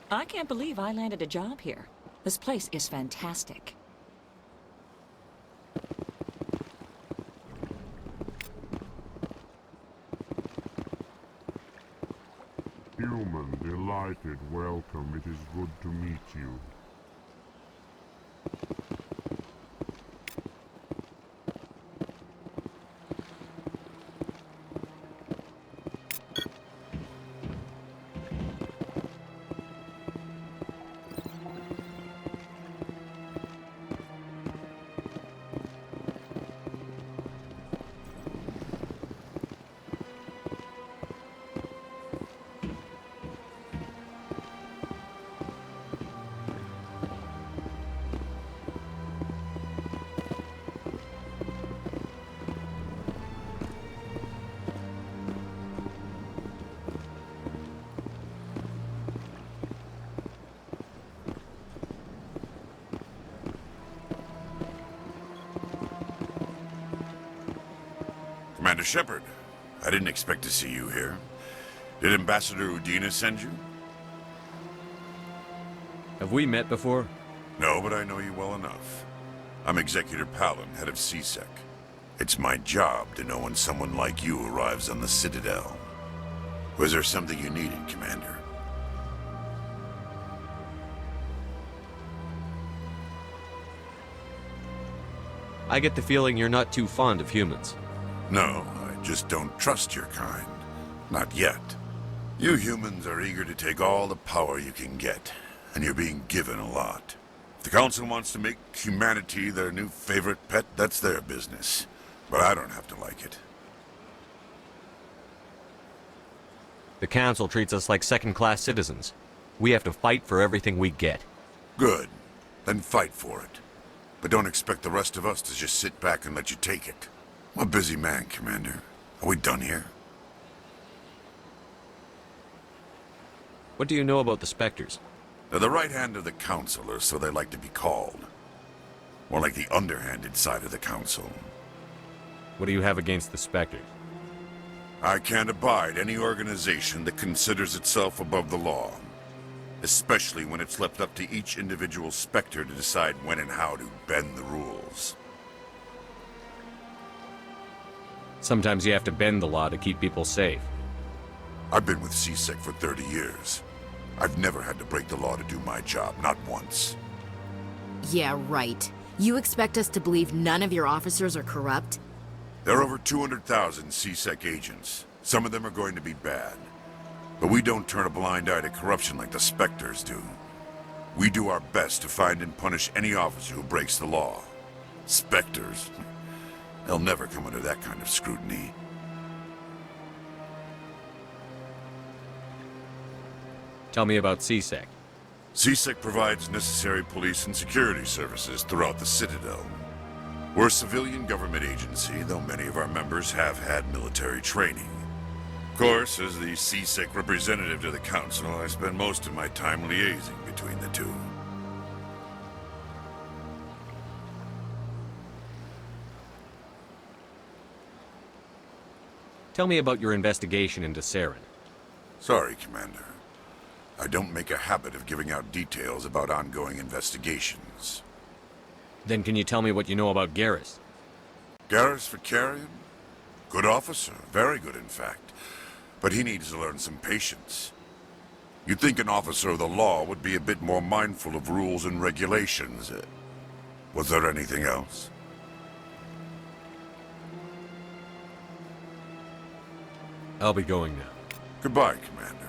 I can't believe I landed a job here. This place is fantastic. Human, delighted, welcome. It is good to meet you. Commander Shepard, I didn't expect to see you here. Did Ambassador Udina send you? Have we met before? No, but I know you well enough. I'm Executor Palin, head of CSEC. It's my job to know when someone like you arrives on the Citadel. Was there something you needed, Commander? I get the feeling you're not too fond of humans. No, I just don't trust your kind. Not yet. You humans are eager to take all the power you can get, and you're being given a lot. If the Council wants to make humanity their new favorite pet, that's their business. But I don't have to like it. The Council treats us like second-class citizens. We have to fight for everything we get. Good. Then fight for it. But don't expect the rest of us to just sit back and let you take it. I'm a busy man, Commander. Are we done here? What do you know about the Spectres? They're the right hand of the Council, or so they like to be called. More like the underhanded side of the Council. What do you have against the Spectres? I can't abide any organization that considers itself above the law. Especially when it's left up to each individual Spectre to decide when and how to bend the rules. Sometimes you have to bend the law to keep people safe. I've been with CSEC for 30 years. I've never had to break the law to do my job, not once. Yeah, right. You expect us to believe none of your officers are corrupt? There are over 200,000 CSEC agents. Some of them are going to be bad. But we don't turn a blind eye to corruption like the Spectres do. We do our best to find and punish any officer who breaks the law. Spectres? They'll never come under that kind of scrutiny. Tell me about CSEC. CSEC provides necessary police and security services throughout the Citadel. We're a civilian government agency, though many of our members have had military training. Of course, as the CSEC representative to the Council, I spend most of my time liaising between the two. Tell me about your investigation into Saren. Sorry, Commander. I don't make a habit of giving out details about ongoing investigations. Then can you tell me what you know about Garrus? Garrus Vicarian? Good officer, very good in fact. But he needs to learn some patience. You'd think an officer of the law would be a bit more mindful of rules and regulations. Was there anything else? I'll be going now. Goodbye, Commander.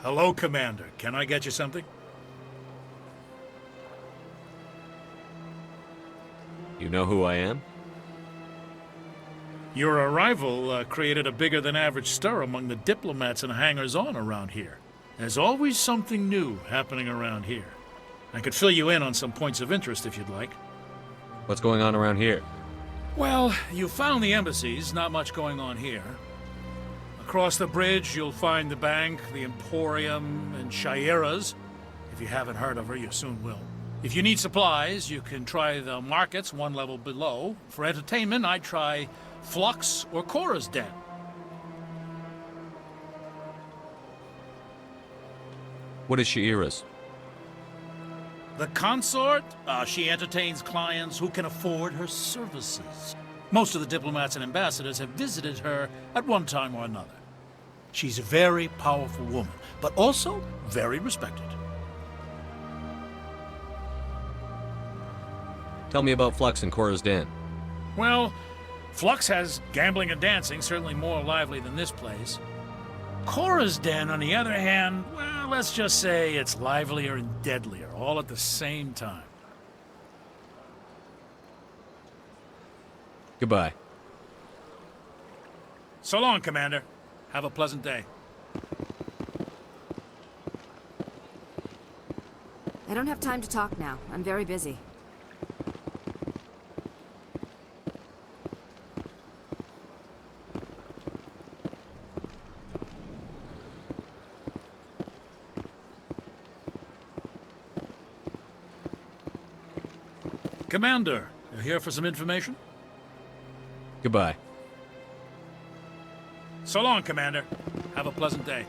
Hello, Commander. Can I get you something? You know who I am? Your arrival created a bigger-than-average stir among the diplomats and hangers-on around here. There's always something new happening around here. I could fill you in on some points of interest if you'd like. What's going on around here? Well, you found the embassies, not much going on here. Across the bridge, you'll find the bank, the Emporium, and Shaira's. If you haven't heard of her, you soon will. If you need supplies, you can try the markets one level below. For entertainment, I'd try Flux or Cora's Den. What is Shaira's? The consort? She entertains clients who can afford her services. Most of the diplomats and ambassadors have visited her at one time or another. She's a very powerful woman, but also very respected. Tell me about Flux and Cora's Den. Well, Flux has gambling and dancing, certainly more lively than this place. Cora's Den, on the other hand, well, let's just say it's livelier and deadlier, all at the same time. Goodbye. So long, Commander. Have a pleasant day. I don't have time to talk now. I'm very busy. Commander, you're here for some information? Goodbye. So long, Commander. Have a pleasant day.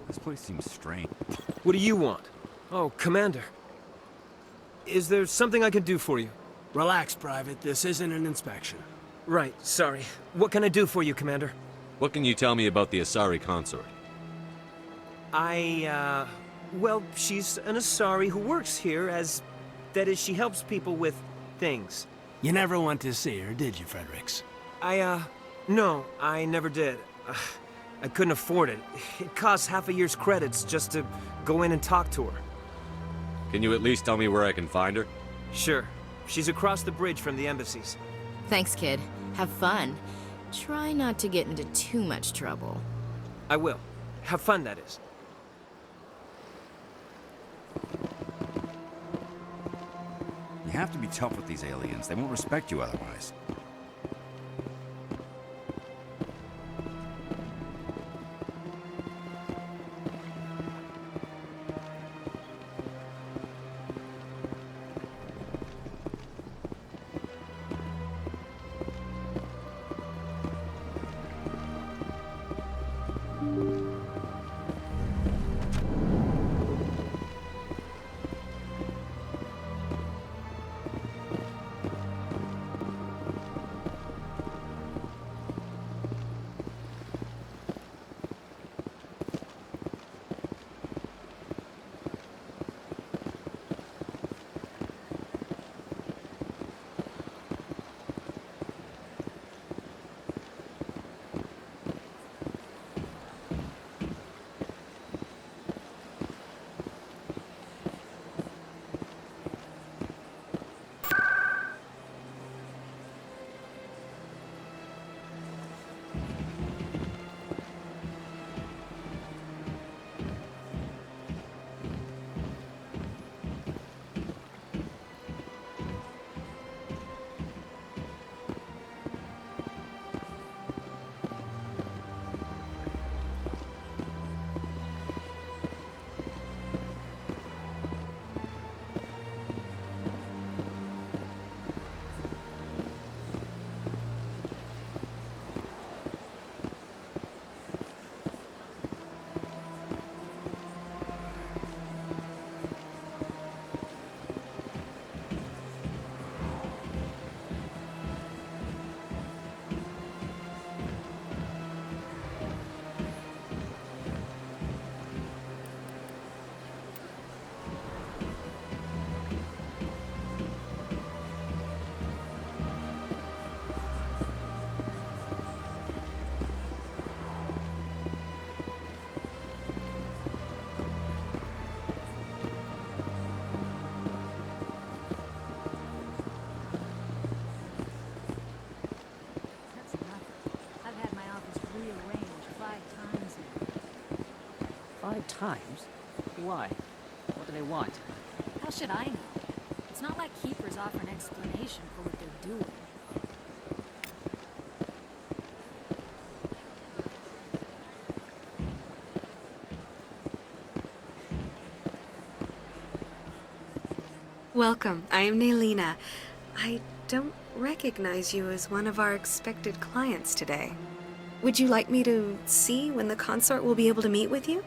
This place seems strange. What do you want? Oh, Commander. Is there something I can do for you? Relax, Private. This isn't an inspection. Right, sorry. What can I do for you, Commander? What can you tell me about the Asari consort? Well, she's an Asari who works here as... That is, she helps people with things. You never went to see her, did you, Fredericks? No, I never did. I couldn't afford it. It costs half a year's credits just to go in and talk to her. Can you at least tell me where I can find her? Sure. She's across the bridge from the embassies. Thanks, kid. Have fun. Try not to get into too much trouble. I will. Have fun, that is. You have to be tough with these aliens. They won't respect you otherwise. Times? Why? What do they want? How should I know? It's not like Keepers offer an explanation for what they're doing. Welcome. I am Naylina. I don't recognize you as one of our expected clients today. Would you like me to see when the consort will be able to meet with you?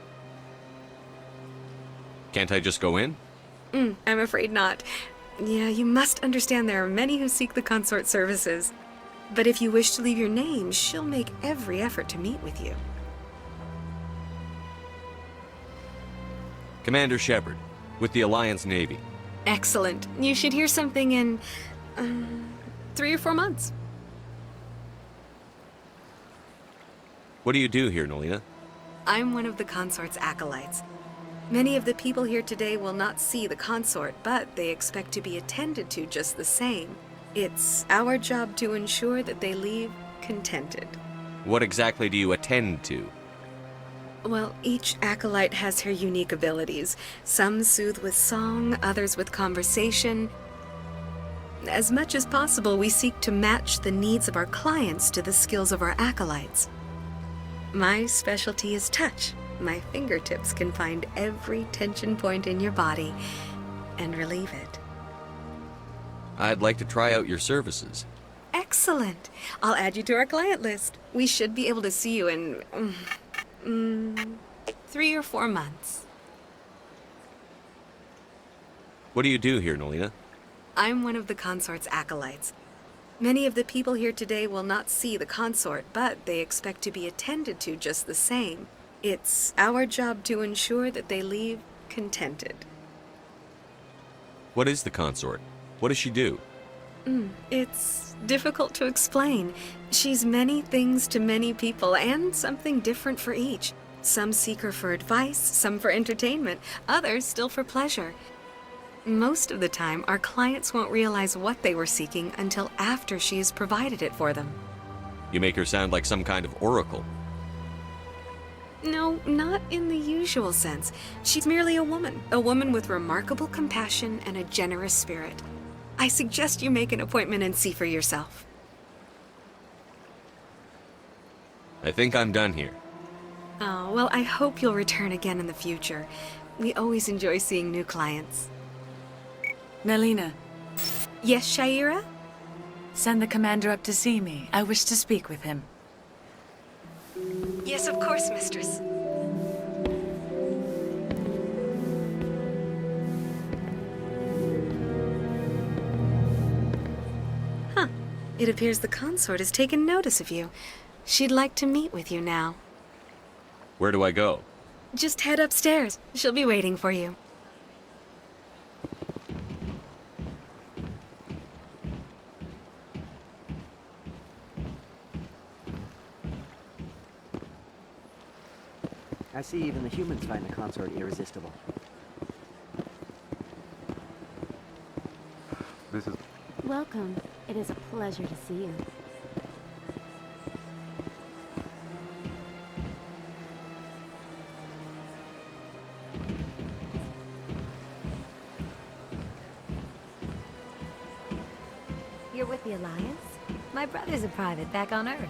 Can't I just go in? I'm afraid not. Yeah, you must understand there are many who seek the consort services. But if you wish to leave your name, she'll make every effort to meet with you. Commander Shepard, with the Alliance Navy. Excellent. You should hear something in 3 or 4 months. What do you do here, Nolina? I'm one of the consort's acolytes. Many of the people here today will not see the consort, but they expect to be attended to just the same. It's our job to ensure that they leave contented. What exactly do you attend to? Well, each acolyte has her unique abilities. Some soothe with song, others with conversation. As much as possible, we seek to match the needs of our clients to the skills of our acolytes. My specialty is touch. My fingertips can find every tension point in your body and relieve it. I'd like to try out your services. Excellent. I'll add you to our client list. We should be able to see you in 3 or 4 months. What do you do here, Nolina? I'm one of the consort's acolytes. Many of the people here today will not see the consort, but they expect to be attended to just the same. It's our job to ensure that they leave contented. What is the consort? What does she do? It's difficult to explain. She's many things to many people, and something different for each. Some seek her for advice, some for entertainment, others still for pleasure. Most of the time, our clients won't realize what they were seeking until after she has provided it for them. You make her sound like some kind of oracle. No, not in the usual sense. She's merely a woman with remarkable compassion and a generous spirit. I suggest you make an appointment and see for yourself. I think I'm done here. Oh, well, I hope you'll return again in the future. We always enjoy seeing new clients. Naylina. Yes, Shaira? Send the commander up to see me. I wish to speak with him. Yes, of course, mistress. Huh. It appears the consort has taken notice of you. She'd like to meet with you now. Where do I go? Just head upstairs. She'll be waiting for you. I see even the humans find the consort irresistible. This is... Welcome. It is a pleasure to see you. You're with the Alliance? My brother's a private back on Earth.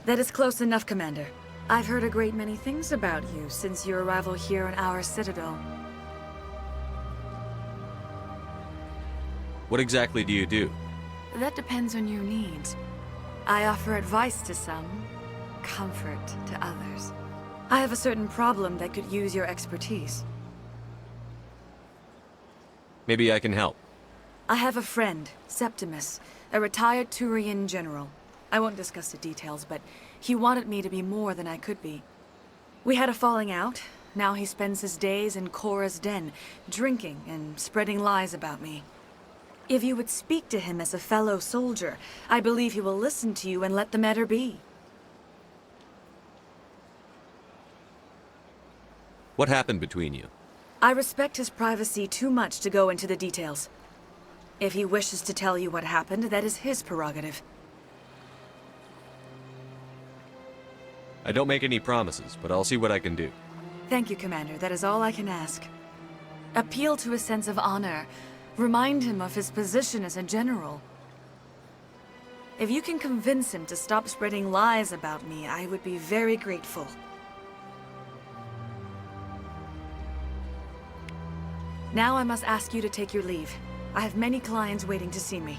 That is close enough, Commander. I've heard a great many things about you since your arrival here in our citadel. What exactly do you do? That depends on your needs. I offer advice to some, comfort to others. I have a certain problem that could use your expertise. Maybe I can help. I have a friend, Septimus, a retired Turian general. I won't discuss the details, but he wanted me to be more than I could be. We had a falling out. Now he spends his days in Cora's den, drinking and spreading lies about me. If you would speak to him as a fellow soldier, I believe he will listen to you and let the matter be. What happened between you? I respect his privacy too much to go into the details. If he wishes to tell you what happened, that is his prerogative. I don't make any promises, but I'll see what I can do. Thank you, Commander. That is all I can ask. Appeal to his sense of honor. Remind him of his position as a general. If you can convince him to stop spreading lies about me, I would be very grateful. Now I must ask you to take your leave. I have many clients waiting to see me.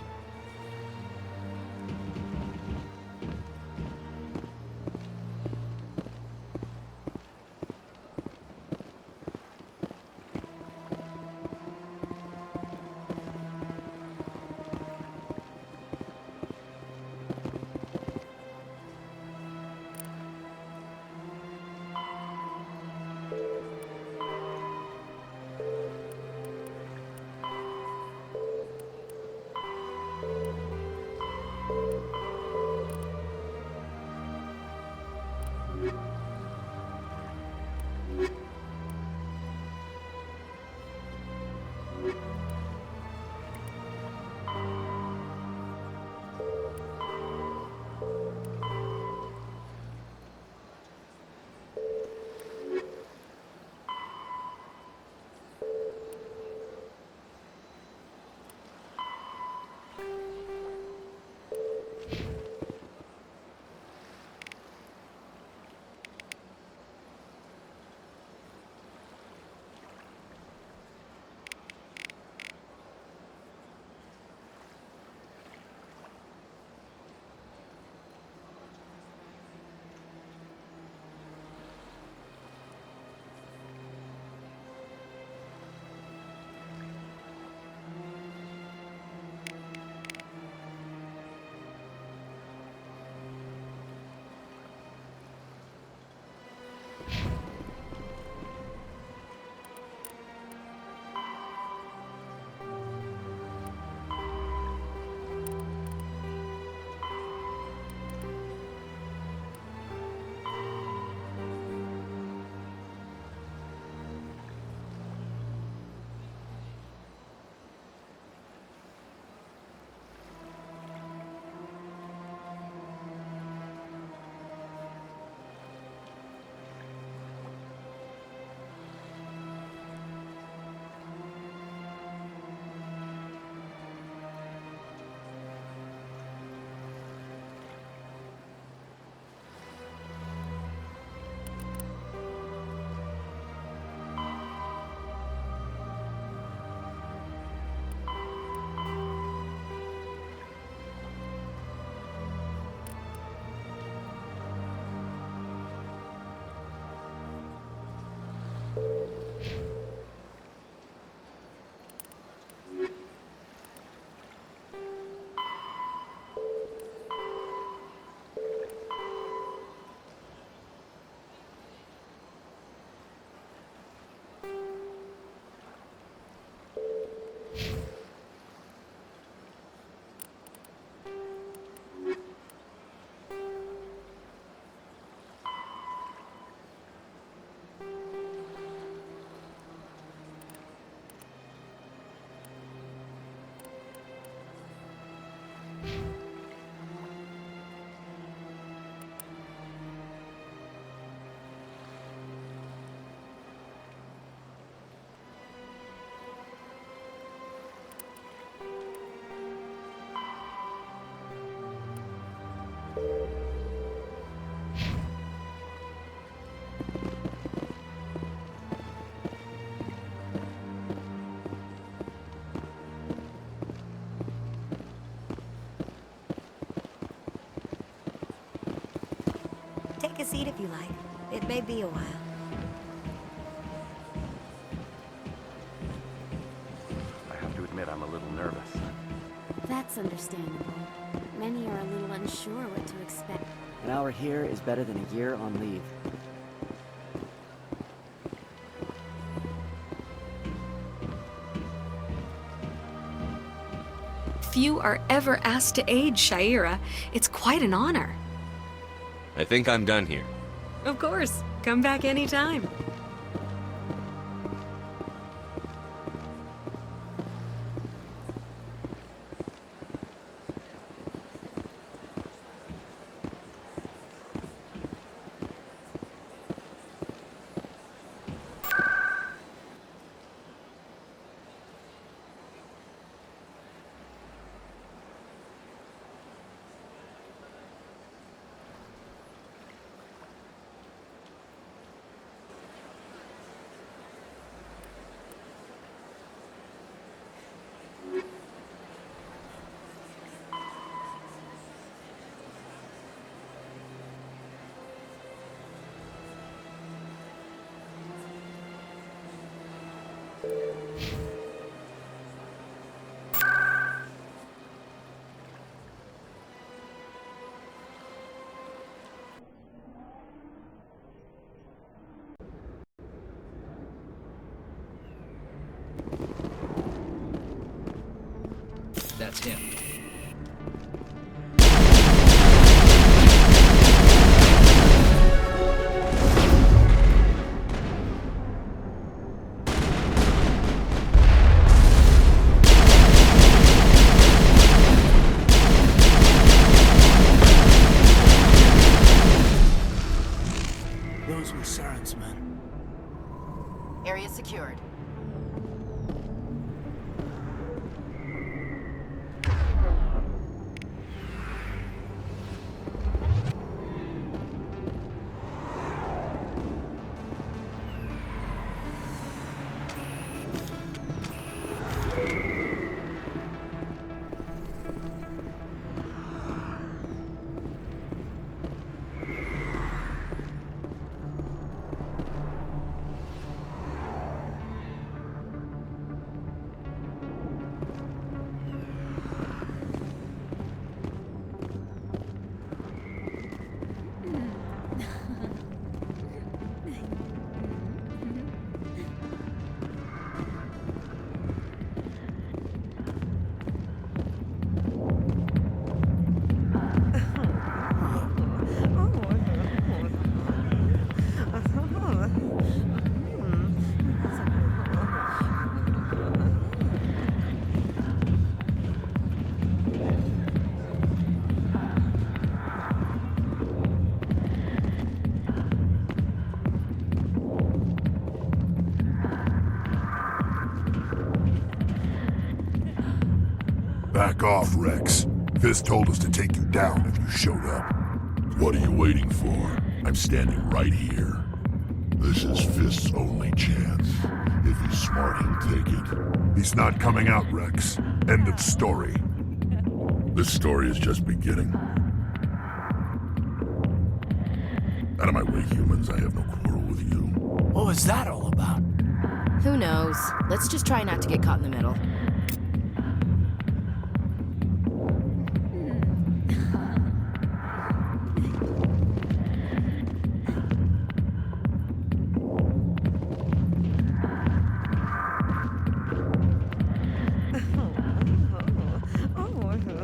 Take a seat if you like. It may be a while. I have to admit I'm a little nervous. That's understandable. Many are a little unsure what to expect. An hour here is better than a year on leave. Few are ever asked to aid Shaira. It's quite an honor. I think I'm done here. Of course. Come back anytime. that's him. Those were Saren's men. Area secured. Back off, Rex. Fist told us to take you down if you showed up. What are you waiting for? I'm standing right here. This is Fist's only chance. If he's smart, he'll take it. He's not coming out, Rex. End of story. This story is just beginning. Out of my way, humans. I have no quarrel with you. What was that all about? Who knows? Let's just try not to get caught in the middle.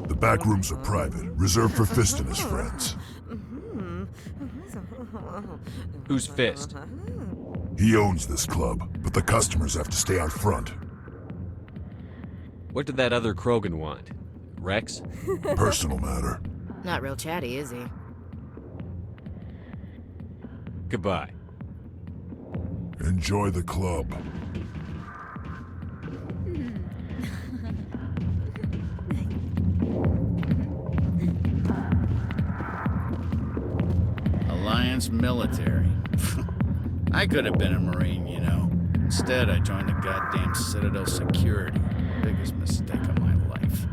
The back rooms are private, reserved for Fist and his friends. Who's Fist? He owns this club, but the customers have to stay out front. What did that other Krogan want? Rex? Personal matter. Not real chatty, is he? Goodbye. Enjoy the club. Alliance military. I could have been a Marine, you know. Instead, I joined the goddamn Citadel security. Biggest mistake of my life.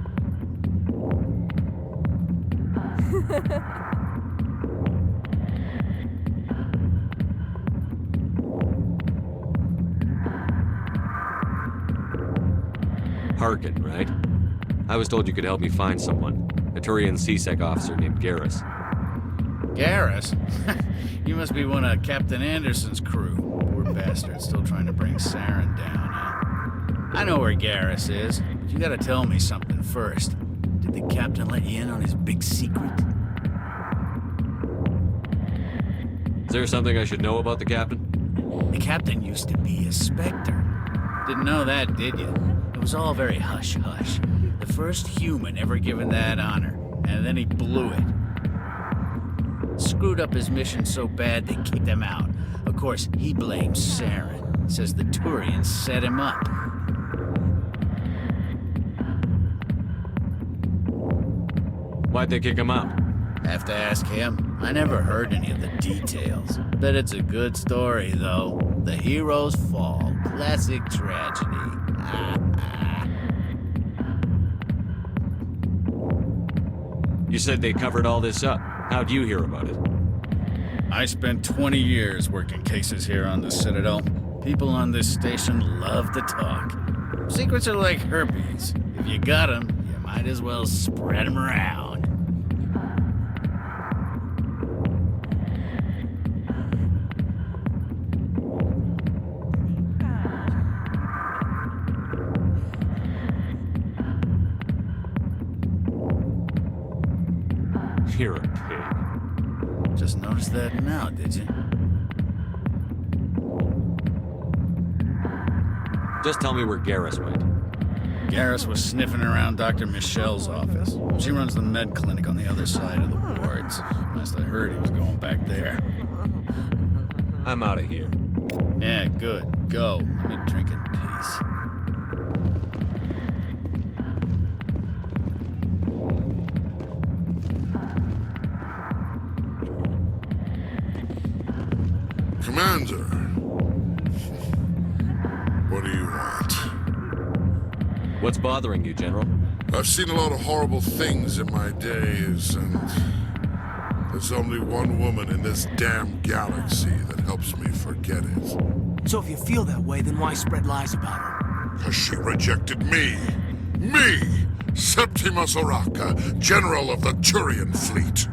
Harkin, right? I was told you could help me find someone. A Turian CSEC officer named Garrus. Garrus? You must be one of Captain Anderson's crew. Poor bastard, still trying to bring Saren down, huh? I know where Garrus is, but you gotta tell me something first. Did the captain let you in on his big secret? Is there something I should know about the captain? The captain used to be a Spectre. Didn't know that, did you? It was all very hush-hush. The first human ever given that honor, and then he blew it. Screwed up his mission so bad they kicked him out. Of course, he blames Saren. Says the Turians set him up. Why'd they kick him out? Have to ask him. I never heard any of the details. Bet it's a good story, though. The heroes fall. Classic tragedy. You said they covered all this up. How'd you hear about it? I spent 20 years working cases here on the Citadel. People on this station love to talk. Secrets are like herpes. If you got them, you might as well spread them around. You're a pig. Just noticed that now, did you? Just tell me where Garrus went. Garrus was sniffing around Dr. Michelle's office. She runs the med clinic on the other side of the wards. Last I heard, he was going back there. I'm out of here. Yeah, good. Go. Let me drink in peace. Commander, what do you want? What's bothering you, General? I've seen a lot of horrible things in my days, and there's only one woman in this damn galaxy that helps me forget it. So if you feel that way, then why spread lies about her? Because she rejected me! Me! Septimus Oraka, General of the Turian Fleet!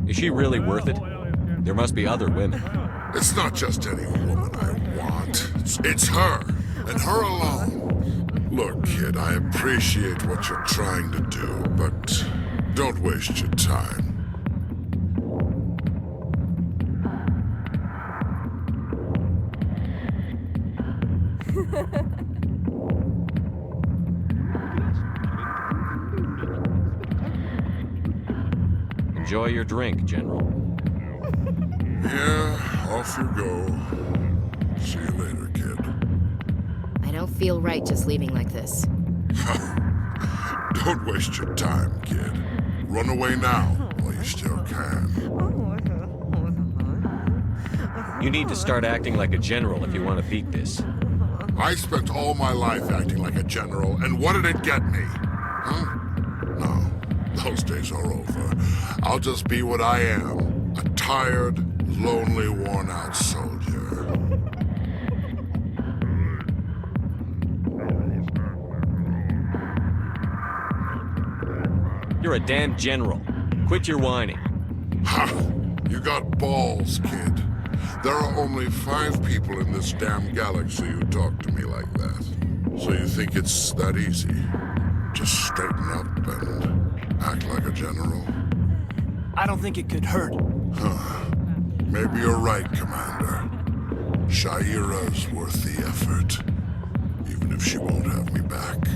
Is she really worth it? There must be other women. It's not just any woman I want. It's her, and her alone. Look, kid, I appreciate what you're trying to do, but don't waste your time. Enjoy your drink, General. Yeah, off you go. See you later, kid. I don't feel right just leaving like this. Don't waste your time, kid. Run away now, while you still can. You need to start acting like a general if you want to beat this. I spent all my life acting like a general, and what did it get me? Huh? No, those days are over. I'll just be what I am, a tired, lonely, worn-out soldier. You're a damn general. Quit your whining. Ha! You got balls, kid. There are only 5 people in this damn galaxy who talk to me like that. So you think it's that easy? Just straighten up and act like a general? I don't think it could hurt. Huh. Maybe you're right, Commander. Shaira's worth the effort, even if she won't have me back.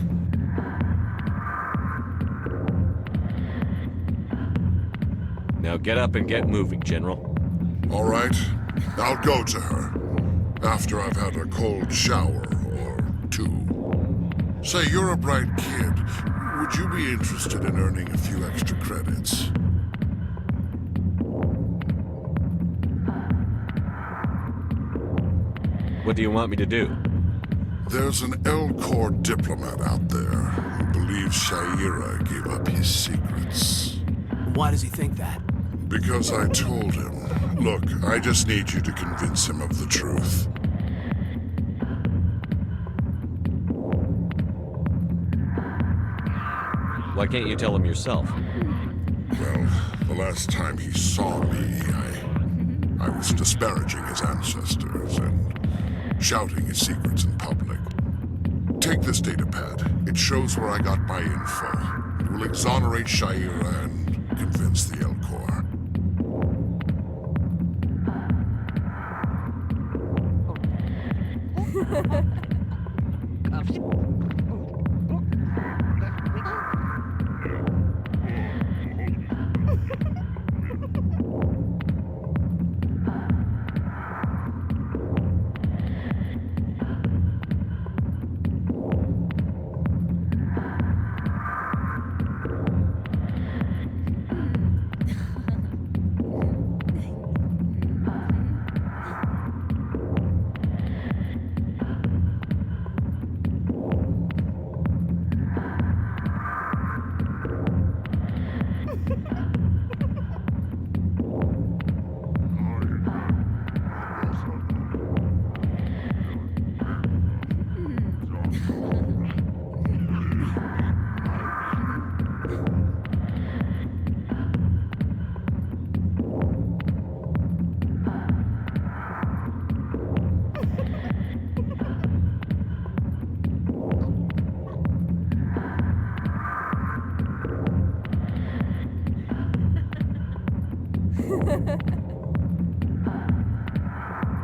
Now get up and get moving, General. All right. I'll go to her. After I've had a cold shower or 2. Say, you're a bright kid. Would you be interested in earning a few extra credits? What do you want me to do? There's an L-Corps diplomat out there who believes Shaira gave up his secrets. Why does he think that? Because I told him. Look, I just need you to convince him of the truth. Why can't you tell him yourself? Well, the last time he saw me, I was disparaging his ancestors and shouting his secrets in public. Take this datapad. It shows where I got my info. It will exonerate Shaira and convince the L-Corps.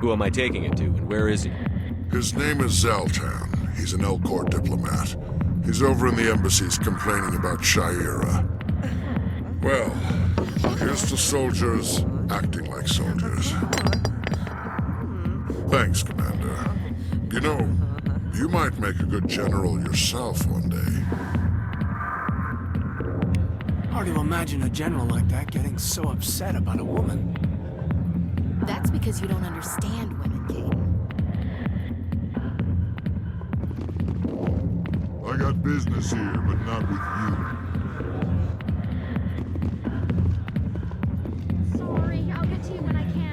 Who am I taking it to, and where is he? His name is Zaltan. He's an Elcor diplomat. He's over in the embassies complaining about Shaira. Well, here's to soldiers acting like soldiers. Thanks, Commander. You know, you might make a good general yourself one day. Hard to imagine a general like that getting so upset about a woman. That's because you don't understand women, Caden. I got business here, but not with you. Sorry, I'll get to you when I can.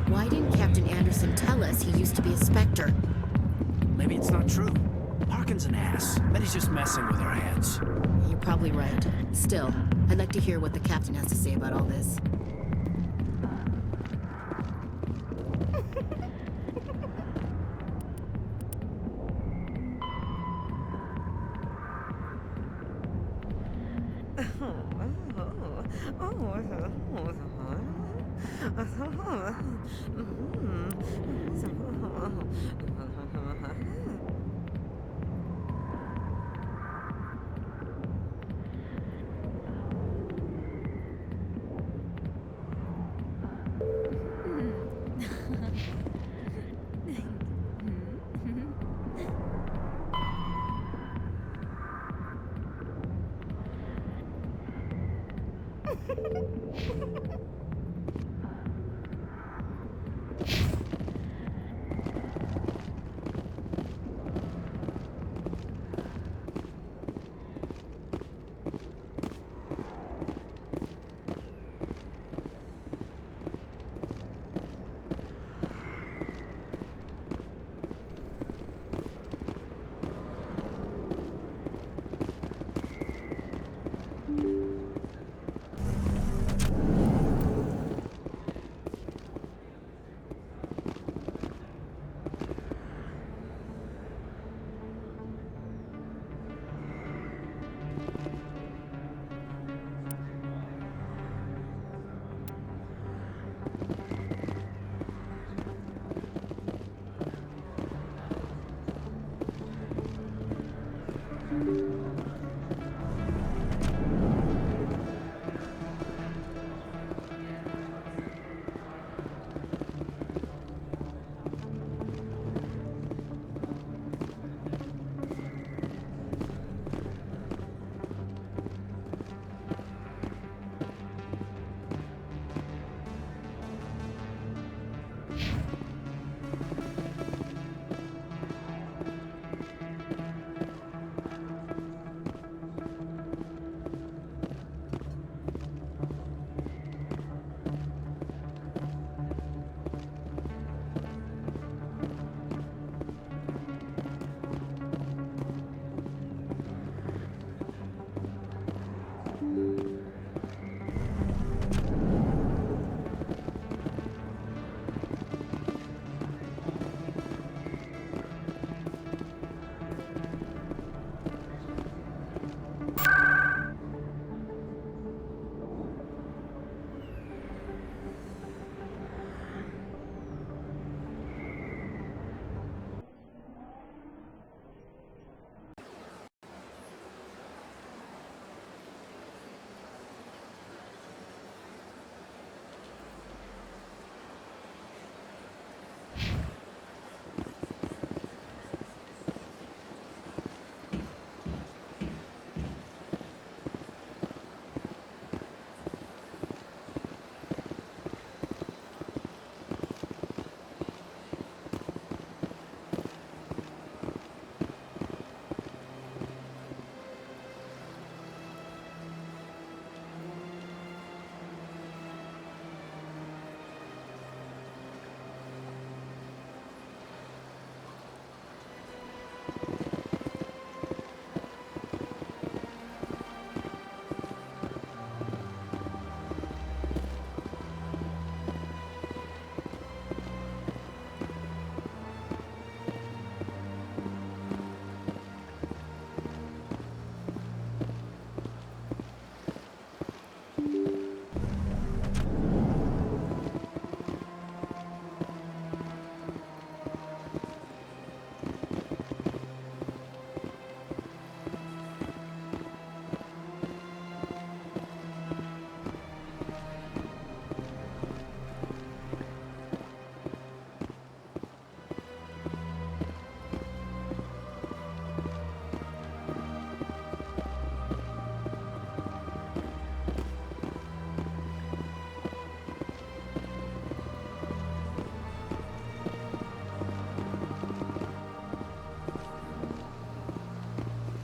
Why didn't Captain Anderson tell us he used to be a Spectre? Maybe it's not true. Parkin's an ass. Bet he's just messing with our heads. You're probably right. Still, I'd like to hear what the captain has to say about all this.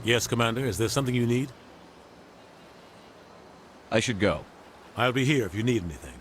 Yes, Commander. Is there something you need? I should go. I'll be here if you need anything.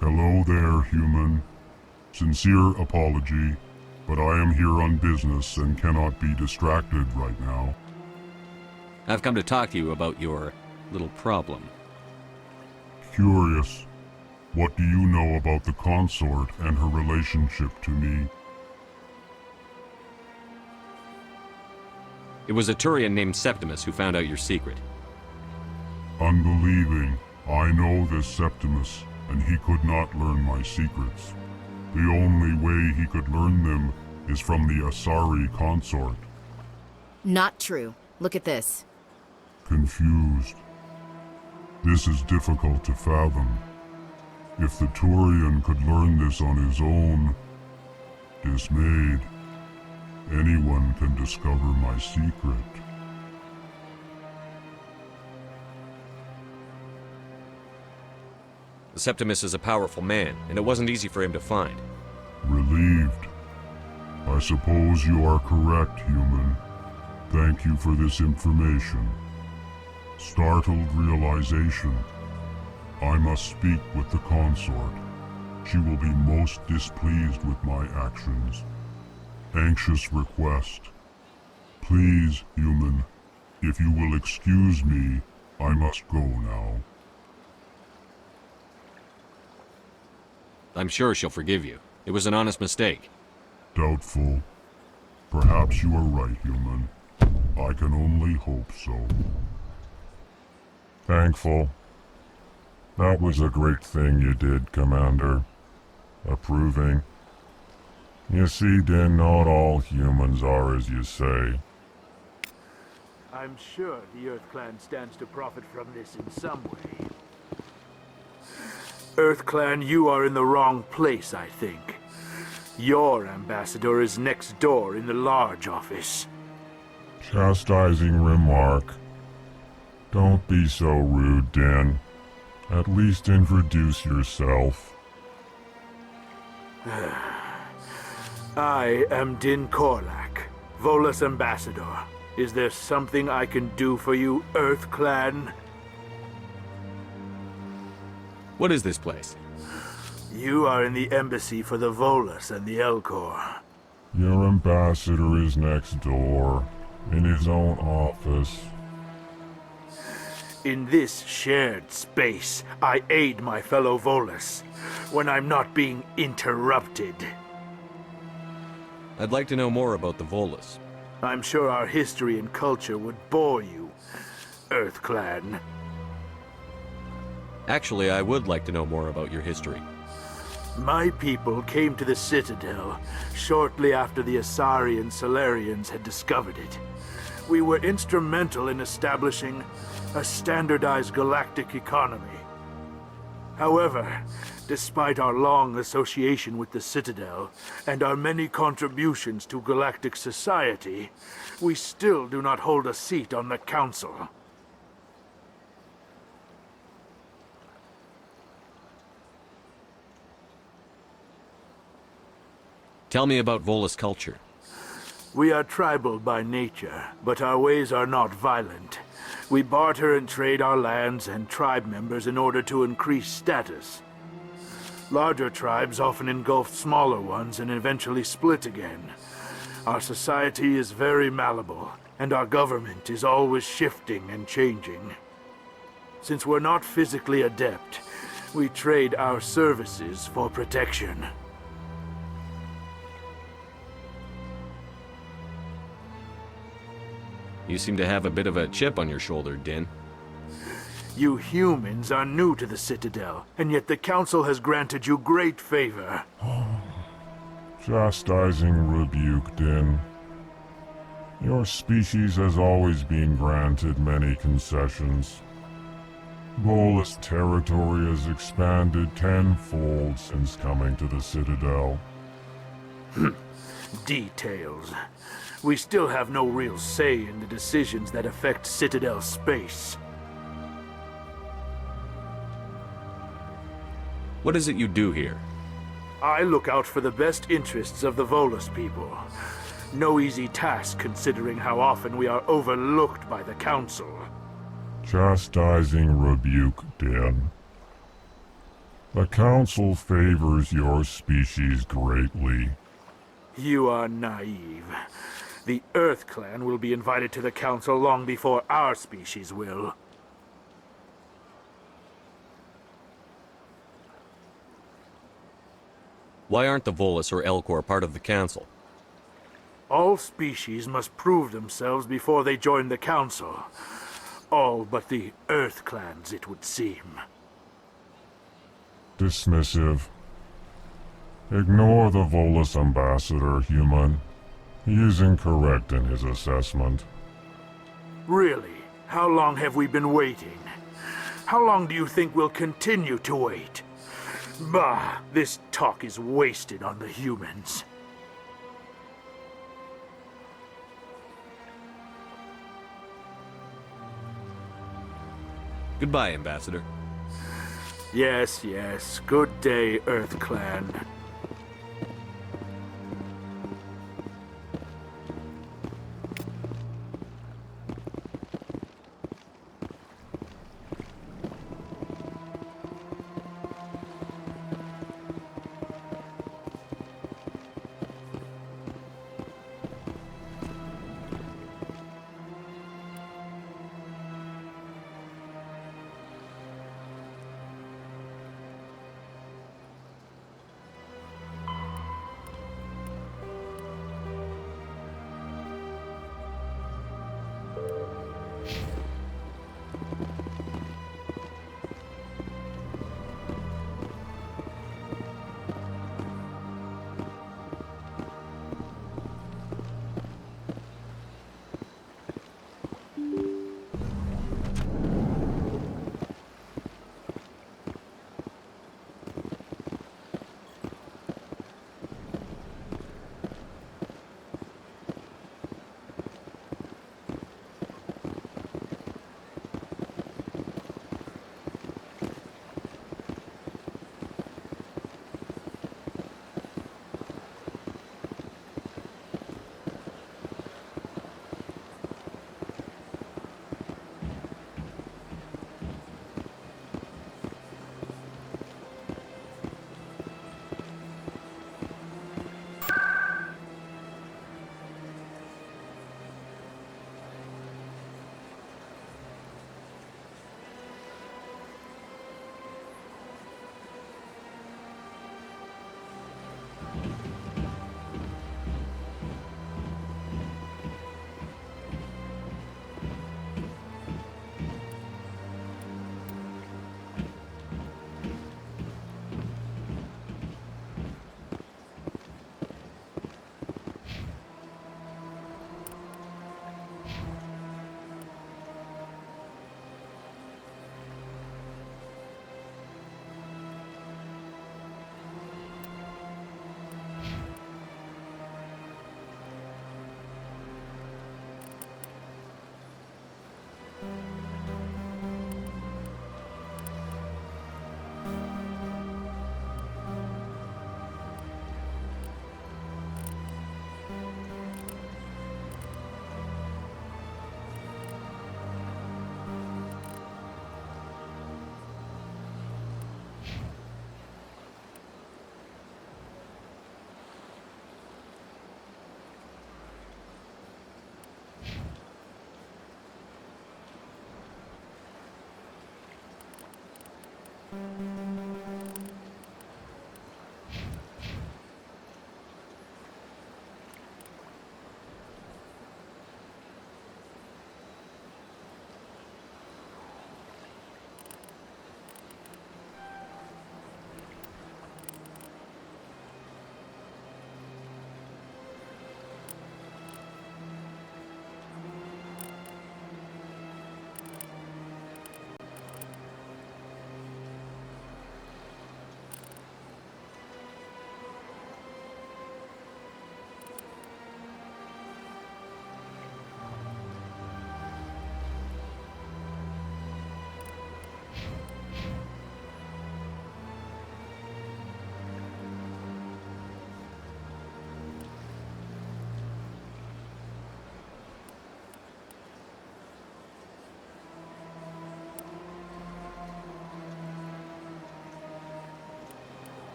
Hello there, human. Sincere apology, but I am here on business and cannot be distracted right now. I've come to talk to you about your little problem. Curious. What do you know about the consort and her relationship to me? It was a Turian named Septimus who found out your secret. Unbelieving. I know this Septimus, and he could not learn my secrets. The only way he could learn them is from the Asari consort. Not true. Look at this. Confused. This is difficult to fathom. If the Turian could learn this on his own, dismayed, anyone can discover my secret. Septimus is a powerful man, and it wasn't easy for him to find. Relieved. I suppose you are correct, human. Thank you for this information. Startled realization. I must speak with the consort. She will be most displeased with my actions. Anxious request. Please, human, if you will excuse me, I must go now. I'm sure she'll forgive you. It was an honest mistake. Doubtful. Perhaps you are right, human. I can only hope so. Thankful. That was a great thing you did, Commander. Approving. You see, Din, not all humans are as you say. I'm sure the Earth Clan stands to profit from this in some way. Earth Clan, you are in the wrong place, I think. Your ambassador is next door in the large office. Chastising remark. Don't be so rude, Din. At least introduce yourself. I am Din Korlak, Volus ambassador. Is there something I can do for you, Earth Clan? What is this place? You are in the embassy for the Volus and the Elcor. Your ambassador is next door, in his own office. In this shared space, I aid my fellow Volus when I'm not being interrupted. I'd like to know more about the Volus. I'm sure our history and culture would bore you, Earth Clan. Actually, I would like to know more about your history. My people came to the Citadel shortly after the Asari and Solarians had discovered it. We were instrumental in establishing a standardized galactic economy. However, despite our long association with the Citadel and our many contributions to galactic society, we still do not hold a seat on the Council. Tell me about Volus culture. We are tribal by nature, but our ways are not violent. We barter and trade our lands and tribe members in order to increase status. Larger tribes often engulf smaller ones and eventually split again. Our society is very malleable, and our government is always shifting and changing. Since we're not physically adept, we trade our services for protection. You seem to have a bit of a chip on your shoulder, Din. You humans are new to the Citadel, and yet the Council has granted you great favor. Chastising rebuke, Din. Your species has always been granted many concessions. Volus territory has expanded tenfold since coming to the Citadel. Details. We still have no real say in the decisions that affect Citadel space. What is it you do here? I look out for the best interests of the Volus people. No easy task considering how often we are overlooked by the Council. Chastising rebuke, Den. The Council favors your species greatly. You are naive. The Earth Clan will be invited to the Council long before our species will. Why aren't the Volus or Elcor part of the Council? All species must prove themselves before they join the Council. All but the Earth Clans, it would seem. Dismissive. Ignore the Volus ambassador, human. He is incorrect in his assessment. Really? How long have we been waiting? How long do you think we'll continue to wait? Bah, this talk is wasted on the humans. Goodbye, Ambassador. Yes, yes. Good day, Earth Clan.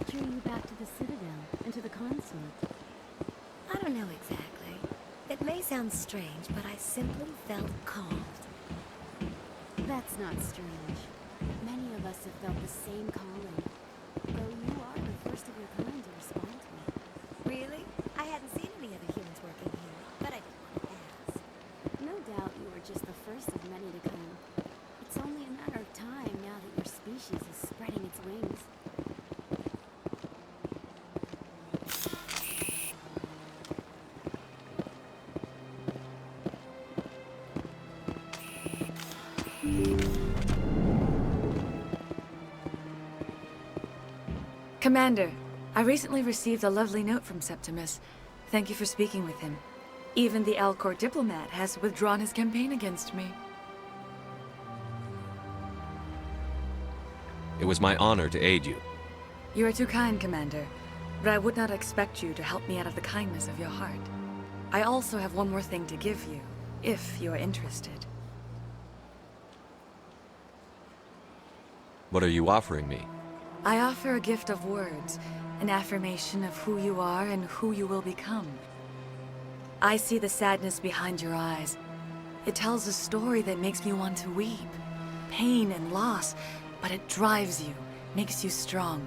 drew you back to the Citadel and to the Consulate? I don't know exactly. It may sound strange, but I simply felt called. That's not strange. Many of us have felt the same calling. Though you are the first of your kind to respond to it. Really? I hadn't seen any other humans working here, but I didn't want to ask. No doubt you were just the first of many to come. It's only a matter of time now that your species is spreading its wings. Commander, I recently received a lovely note from Septimus. Thank you for speaking with him. Even the Alcor diplomat has withdrawn his campaign against me. It was my honor to aid you. You are too kind, Commander, but I would not expect you to help me out of the kindness of your heart. I also have one more thing to give you, if you are interested. What are you offering me? I offer a gift of words, an affirmation of who you are and who you will become. I see the sadness behind your eyes. It tells a story that makes me want to weep. Pain and loss, but it drives you, makes you strong.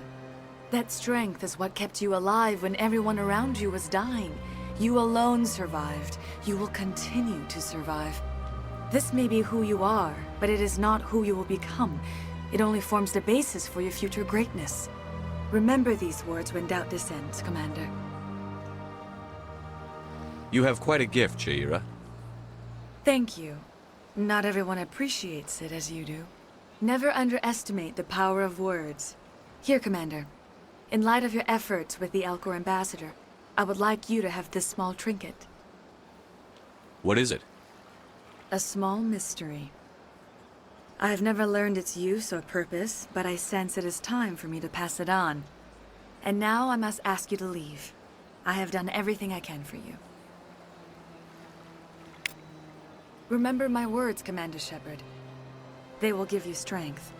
That strength is what kept you alive when everyone around you was dying. You alone survived. You will continue to survive. This may be who you are, but it is not who you will become. It only forms the basis for your future greatness. Remember these words when doubt descends, Commander. You have quite a gift, Shaira. Thank you. Not everyone appreciates it as you do. Never underestimate the power of words. Here, Commander. In light of your efforts with the Alcor ambassador, I would like you to have this small trinket. What is it? A small mystery. I have never learned its use or purpose, but I sense it is time for me to pass it on. And now I must ask you to leave. I have done everything I can for you. Remember my words, Commander Shepard. They will give you strength.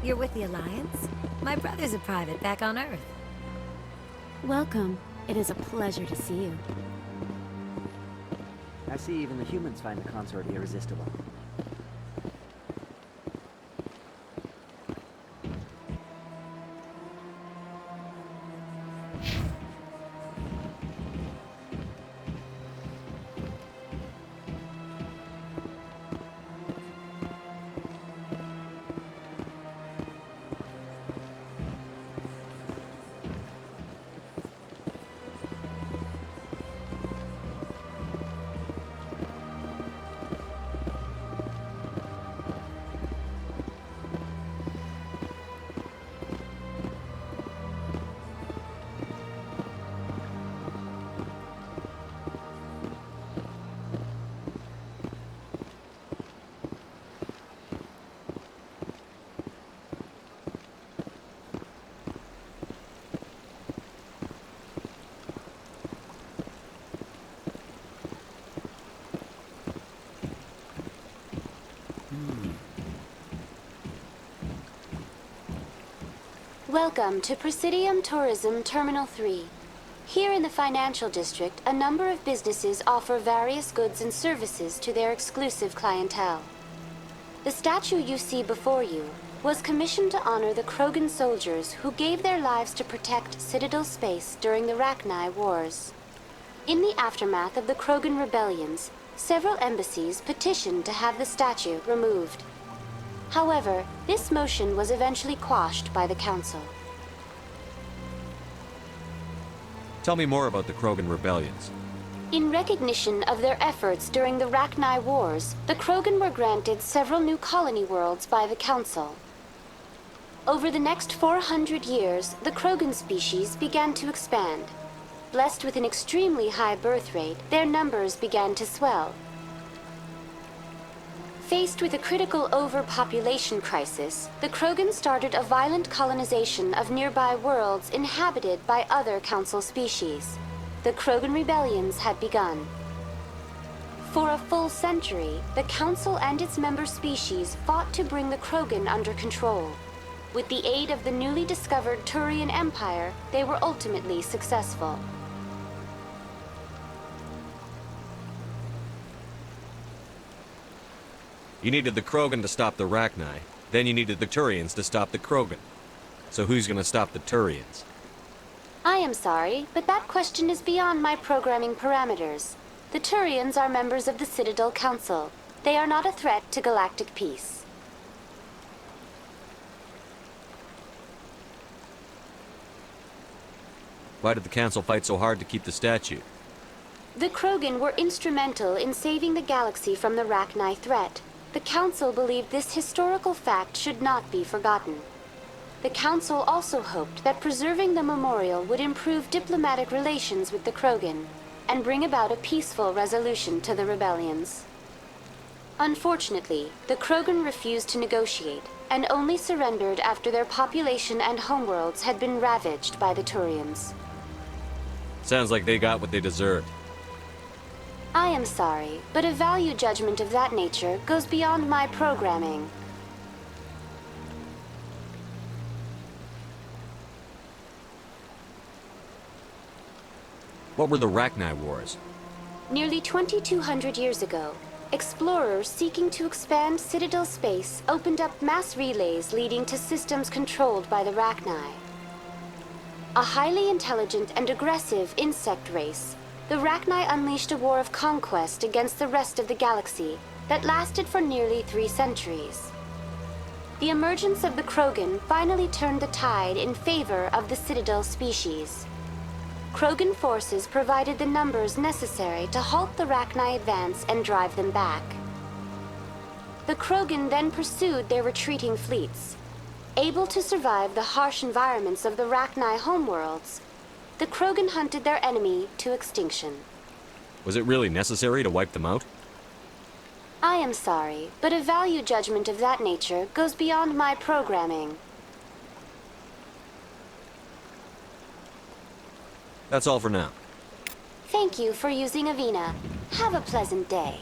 You're with the Alliance? My brother's a private back on Earth. Welcome. It is a pleasure to see you. I see even the humans find the consort irresistible. Welcome to Presidium Tourism Terminal 3. Here in the financial district, a number of businesses offer various goods and services to their exclusive clientele. The statue you see before you was commissioned to honor the Krogan soldiers who gave their lives to protect Citadel space during the Rachni Wars. In the aftermath of the Krogan rebellions, several embassies petitioned to have the statue removed. However, this motion was eventually quashed by the Council. Tell me more about the Krogan rebellions. In recognition of their efforts during the Rachni Wars, the Krogan were granted several new colony worlds by the Council. Over the next 400 years, the Krogan species began to expand. Blessed with an extremely high birth rate, their numbers began to swell. Faced with a critical overpopulation crisis, the Krogan started a violent colonization of nearby worlds inhabited by other Council species. The Krogan rebellions had begun. For a full century, the Council and its member species fought to bring the Krogan under control. With the aid of the newly discovered Turian Empire, they were ultimately successful. You needed the Krogan to stop the Rachni. Then you needed the Turians to stop the Krogan. So who's gonna stop the Turians? I am sorry, but that question is beyond my programming parameters. The Turians are members of the Citadel Council. They are not a threat to galactic peace. Why did the Council fight so hard to keep the statue? The Krogan were instrumental in saving the galaxy from the Rachni threat. The Council believed this historical fact should not be forgotten. The Council also hoped that preserving the memorial would improve diplomatic relations with the Krogan and bring about a peaceful resolution to the rebellions. Unfortunately, the Krogan refused to negotiate and only surrendered after their population and homeworlds had been ravaged by the Turians. Sounds like they got what they deserved. I am sorry, but a value judgment of that nature goes beyond my programming. What were the Rachni Wars? Nearly 2,200 years ago, explorers seeking to expand Citadel space opened up mass relays leading to systems controlled by the Rachni. A highly intelligent and aggressive insect race, the Rachni unleashed a war of conquest against the rest of the galaxy that lasted for nearly 3 centuries. The emergence of the Krogan finally turned the tide in favor of the Citadel species. Krogan forces provided the numbers necessary to halt the Rachni advance and drive them back. The Krogan then pursued their retreating fleets. Able to survive the harsh environments of the Rachni homeworlds, the Krogan hunted their enemy to extinction. Was it really necessary to wipe them out? I am sorry, but a value judgment of that nature goes beyond my programming. That's all for now. Thank you for using Avina. Have a pleasant day.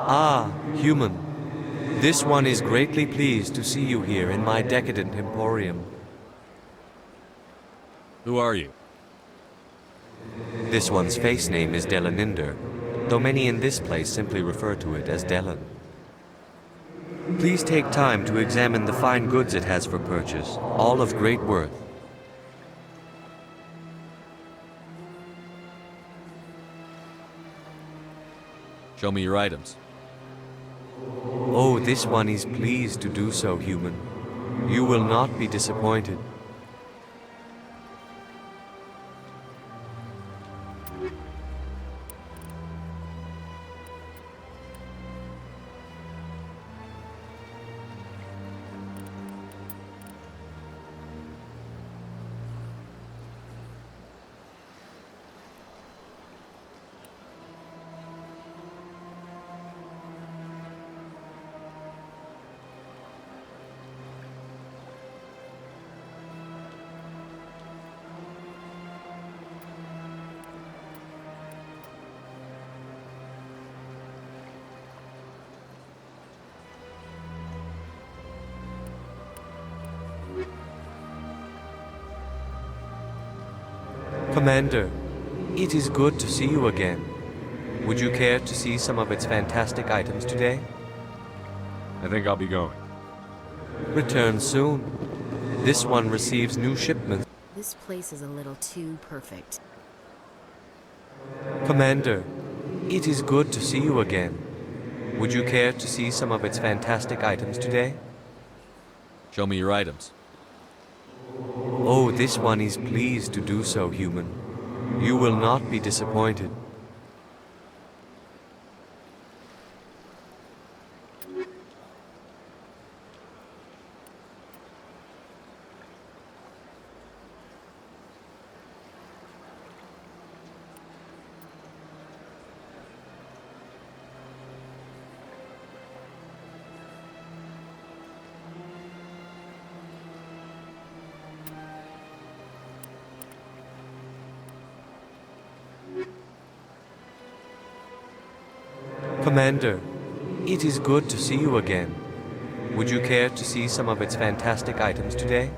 Ah, human. This one is greatly pleased to see you here in my decadent emporium. Who are you? This one's face name is Delaninder, though many in this place simply refer to it as Delan. Please take time to examine the fine goods it has for purchase, all of great worth. Show me your items. Oh, this one is pleased to do so, human. You will not be disappointed. Commander, it is good to see you again. Would you care to see some of its fantastic items today? I think I'll be going. Return soon. This one receives new shipments. This place is a little too perfect. Commander, it is good to see you again. Would you care to see some of its fantastic items today? Show me your items. Oh, this one is pleased to do so, human. You will not be disappointed. Commander, it is good to see you again. Would you care to see some of its fantastic items today?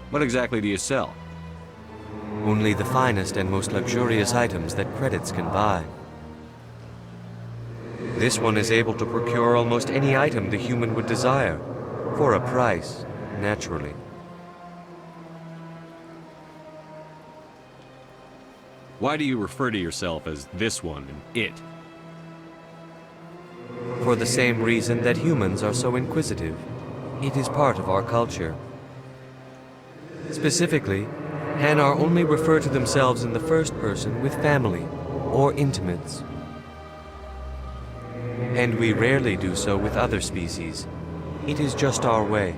What exactly do you sell? Only the finest and most luxurious items that credits can buy. This one is able to procure almost any item the human would desire, for a price, naturally. Why do you refer to yourself as this one and it? For the same reason that humans are so inquisitive. It is part of our culture. Specifically, Hanar only refer to themselves in the first person with family or intimates. And we rarely do so with other species. It is just our way.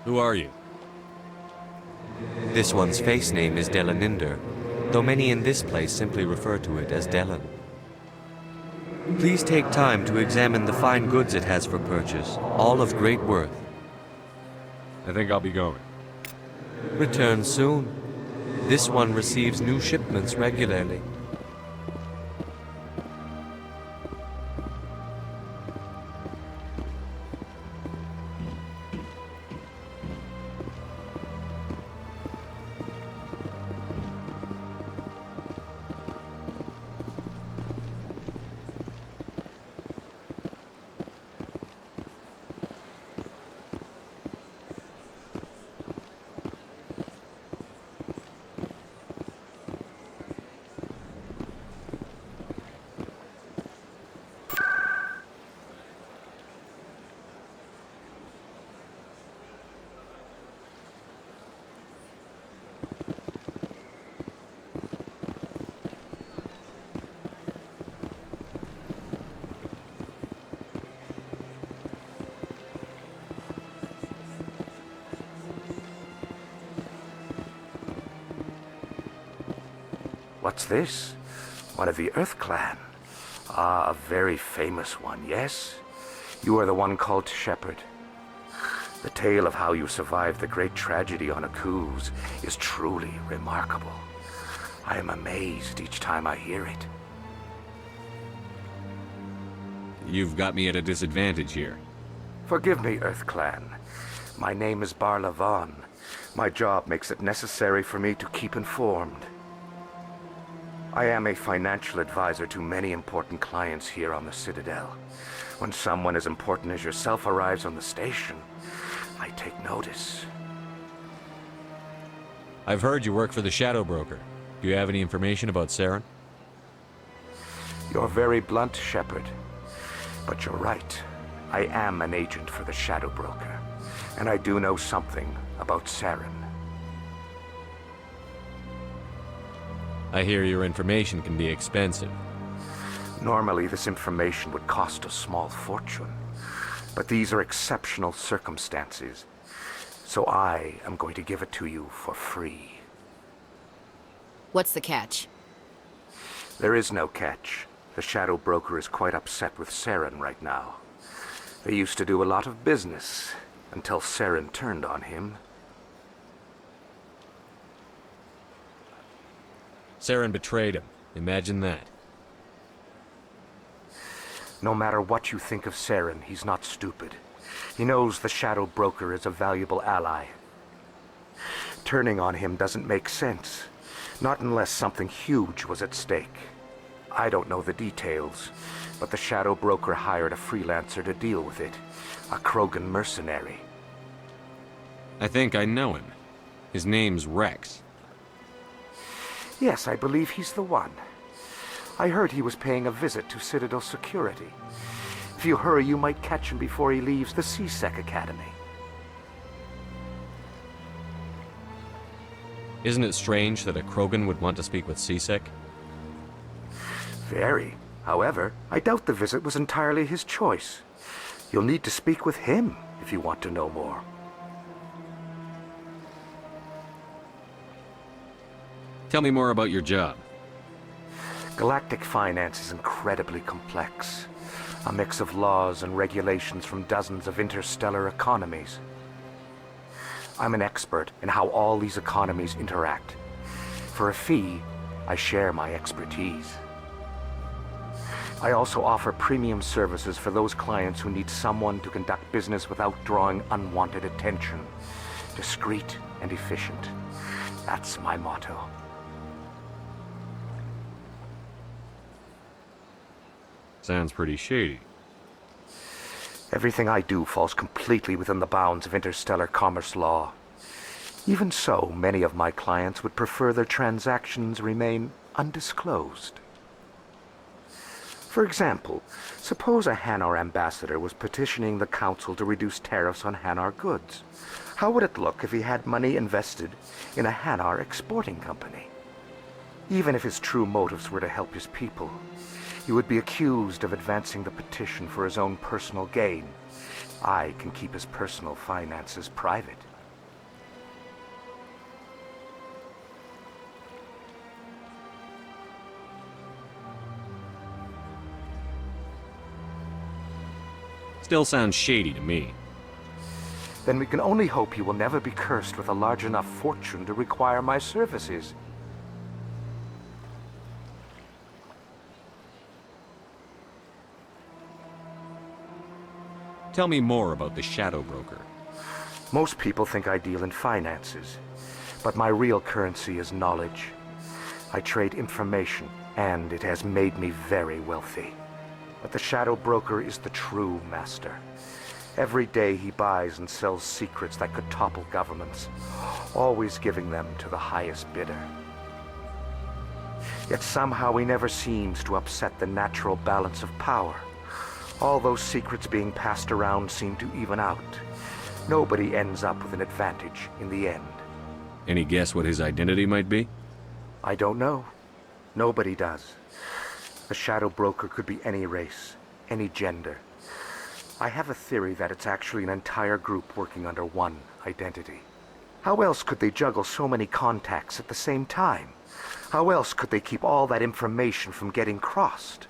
Who are you? This one's face name is Delaninder, though many in this place simply refer to it as Delan. Please take time to examine the fine goods it has for purchase, all of great worth. I think I'll be going. Return soon. This one receives new shipments regularly. What's this? One of the Earth Clan. Ah, a very famous one, yes? You are the one called Shepherd. The tale of how you survived the great tragedy on Akuz is truly remarkable. I am amazed each time I hear it. You've got me at a disadvantage here. Forgive me, Earth Clan. My name is Barla Vaughn. My job makes it necessary for me to keep informed. I am a financial advisor to many important clients here on the Citadel. When someone as important as yourself arrives on the station, I take notice. I've heard you work for the Shadow Broker. Do you have any information about Saren? You're very blunt, Shepard. But you're right. I am an agent for the Shadow Broker, and I do know something about Saren. I hear your information can be expensive. Normally, this information would cost a small fortune. But these are exceptional circumstances, so I am going to give it to you for free. What's the catch? There is no catch. The Shadow Broker is quite upset with Saren right now. They used to do a lot of business, until Saren turned on him. Saren betrayed him. Imagine that. No matter what you think of Saren, he's not stupid. He knows the Shadow Broker is a valuable ally. Turning on him doesn't make sense. Not unless something huge was at stake. I don't know the details, but the Shadow Broker hired a freelancer to deal with it. A Krogan mercenary. I think I know him. His name's Rex. Yes, I believe he's the one. I heard he was paying a visit to Citadel security. If you hurry, you might catch him before he leaves the C-Sec Academy. Isn't it strange that a Krogan would want to speak with C-Sec? Very. However, I doubt the visit was entirely his choice. You'll need to speak with him if you want to know more. Tell me more about your job. Galactic finance is incredibly complex. A mix of laws and regulations from dozens of interstellar economies. I'm an expert in how all these economies interact. For a fee, I share my expertise. I also offer premium services for those clients who need someone to conduct business without drawing unwanted attention. Discreet and efficient. That's my motto. Sounds pretty shady. Everything I do falls completely within the bounds of interstellar commerce law. Even so, many of my clients would prefer their transactions remain undisclosed. For example, suppose a Hanar ambassador was petitioning the council to reduce tariffs on Hanar goods. How would it look if he had money invested in a Hanar exporting company? Even if his true motives were to help his people, he would be accused of advancing the petition for his own personal gain. I can keep his personal finances private. Still sounds shady to me. then we can only hope you will never be cursed with a large enough fortune to require my services. Tell me more about the Shadow Broker. Most people think I deal in finances, but my real currency is knowledge. I trade information, and it has made me very wealthy. But the Shadow Broker is the true master. Every day he buys and sells secrets that could topple governments, always giving them to the highest bidder. Yet somehow he never seems to upset the natural balance of power. All those secrets being passed around seem to even out. Nobody ends up with an advantage in the end. Any guess what his identity might be? I don't know. Nobody does. The Shadow Broker could be any race, any gender. I have a theory that it's actually an entire group working under one identity. How else could they juggle so many contacts at the same time? How else could they keep all that information from getting crossed?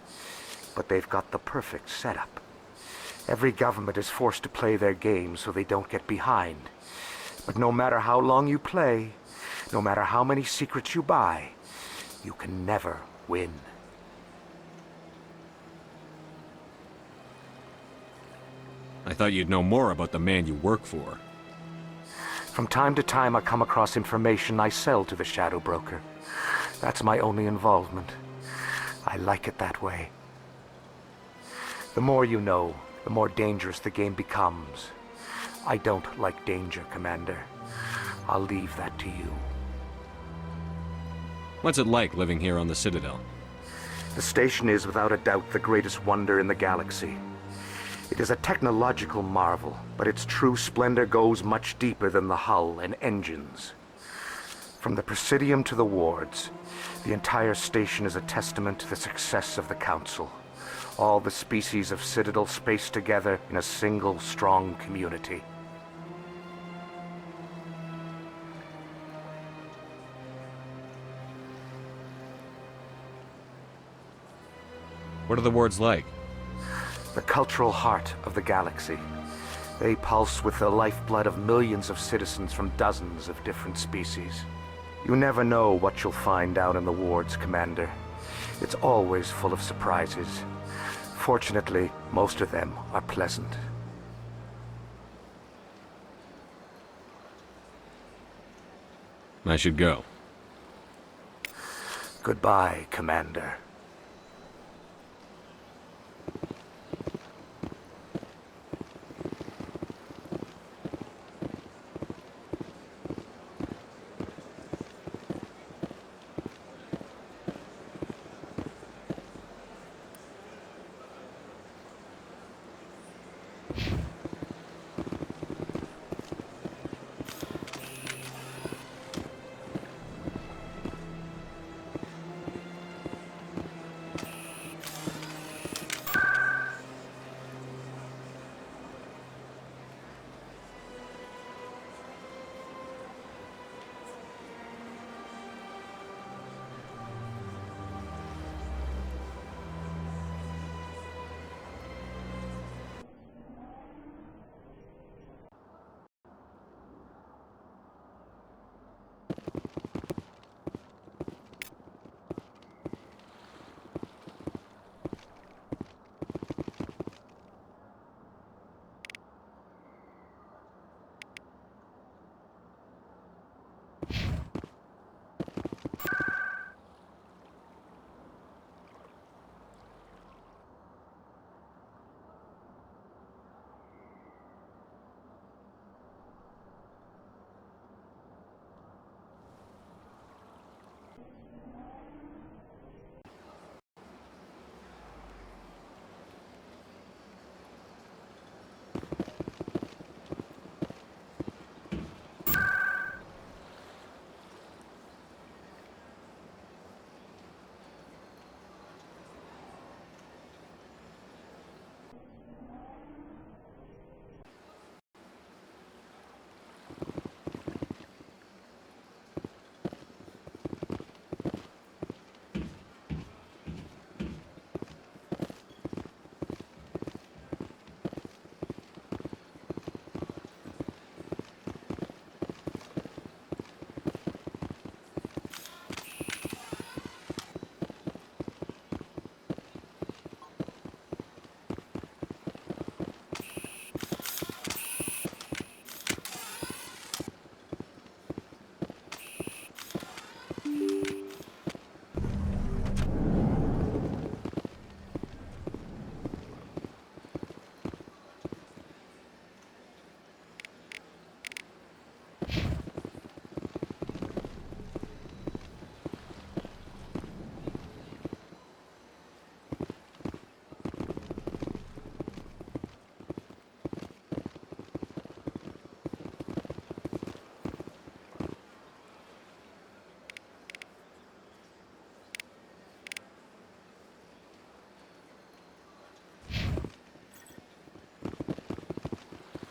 But they've got the perfect setup. Every government is forced to play their game so they don't get behind. But no matter how long you play, no matter how many secrets you buy, you can never win. I thought you'd know more about the man you work for. From time to time I come across information I sell to the Shadow Broker. That's my only involvement. I like it that way. The more you know, the more dangerous the game becomes. I don't like danger, Commander. I'll leave that to you. What's it like living here on the Citadel? The station is without a doubt the greatest wonder in the galaxy. It is a technological marvel, but its true splendor goes much deeper than the hull and engines. From the Presidium to the wards, the entire station is a testament to the success of the Council. All the species of Citadel spaced together in a single strong community. What are the wards like? The cultural heart of the galaxy. They pulse with the lifeblood of millions of citizens from dozens of different species. You never know what you'll find out in the wards, Commander. It's always full of surprises. Fortunately, most of them are pleasant. I should go. Goodbye, Commander.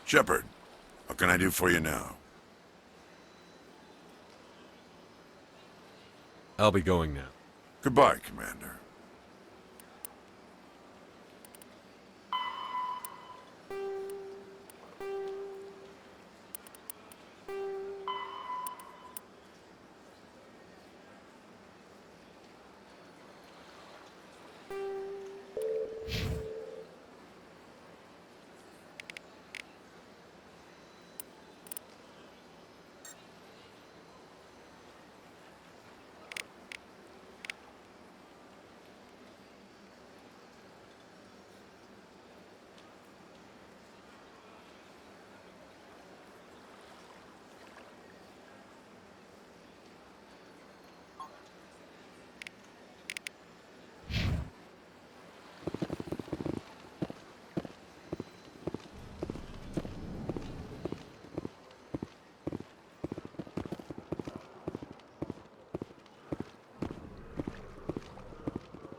Shepard, what can I do for you now? I'll be going now. Goodbye, Commander.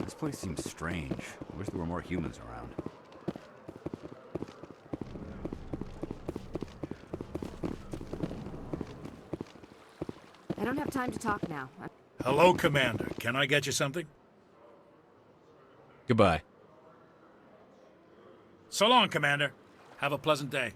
This place seems strange. I wish there were more humans around. I don't have time to talk now. Hello, Commander. Can I get you something? Goodbye. So long, Commander. Have a pleasant day.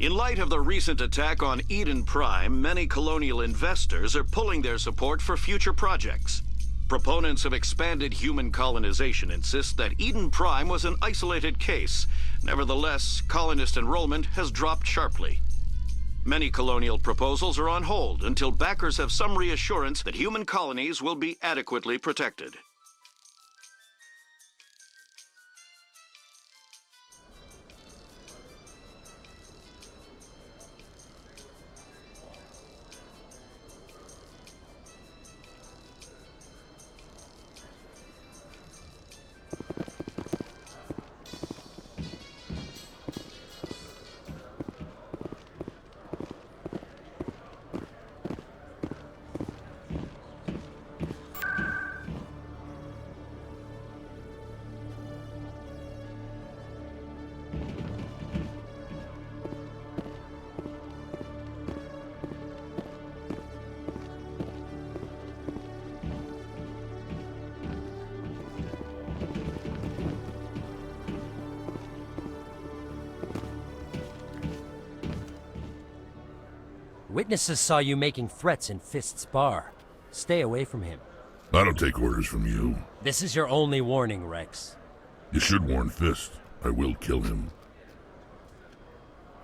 In light of the recent attack on Eden Prime, many colonial investors are pulling their support for future projects. Proponents of expanded human colonization insist that Eden Prime was an isolated case. Nevertheless, colonist enrollment has dropped sharply. Many colonial proposals are on hold until backers have some reassurance that human colonies will be adequately protected. Witnesses saw you making threats in Fist's bar. Stay away from him. I don't take orders from you. This is your only warning, Rex. You should warn Fist. I will kill him.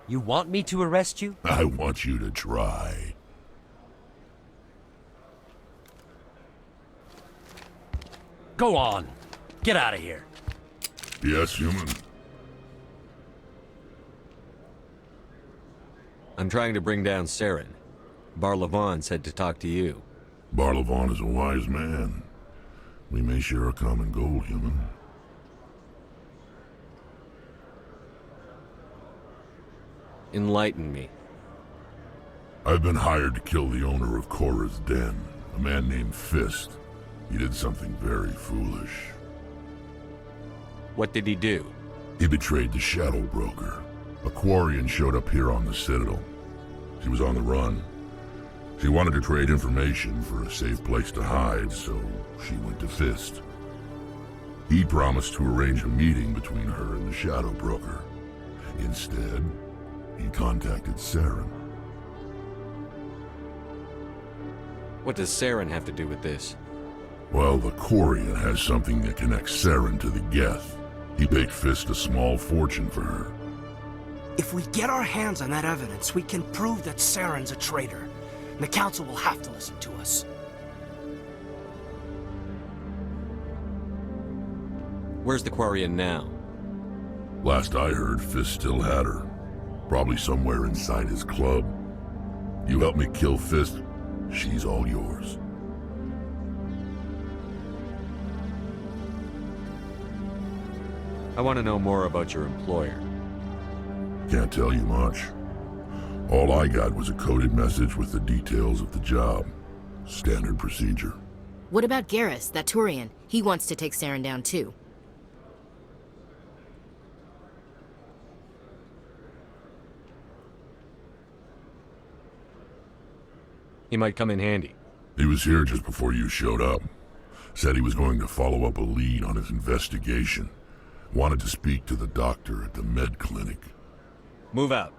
You want me to arrest you? I want you to try. Go on. Get out of here. Yes, human. I'm trying to bring down Saren. Barlavon said to talk to you. Barlavon is a wise man. We may share a common goal, human. Enlighten me. I've been hired to kill the owner of Korra's Den, a man named Fist. He did something very foolish. What did he do? He betrayed the Shadow Broker. A Quarian showed up here on the Citadel. She was on the run. She wanted to trade information for a safe place to hide, so she went to Fist. He promised to arrange a meeting between her and the Shadow Broker. Instead, he contacted Saren. What does Saren have to do with this? Well, the Quarian has something that connects Saren to the Geth. He paid Fist a small fortune for her. If we get our hands on that evidence, we can prove that Saren's a traitor. And the Council will have to listen to us. Where's the Quarian now? Last I heard, Fist still had her. Probably somewhere inside his club. You help me kill Fist, she's all yours. I want to know more about your employer. Can't tell you much. All I got was a coded message with the details of the job. Standard procedure. What about Garrus, that Turian? He wants to take Saren down too. He might come in handy. He was here just before you showed up. Said he was going to follow up a lead on his investigation. Wanted to speak to the doctor at the med clinic. Move out.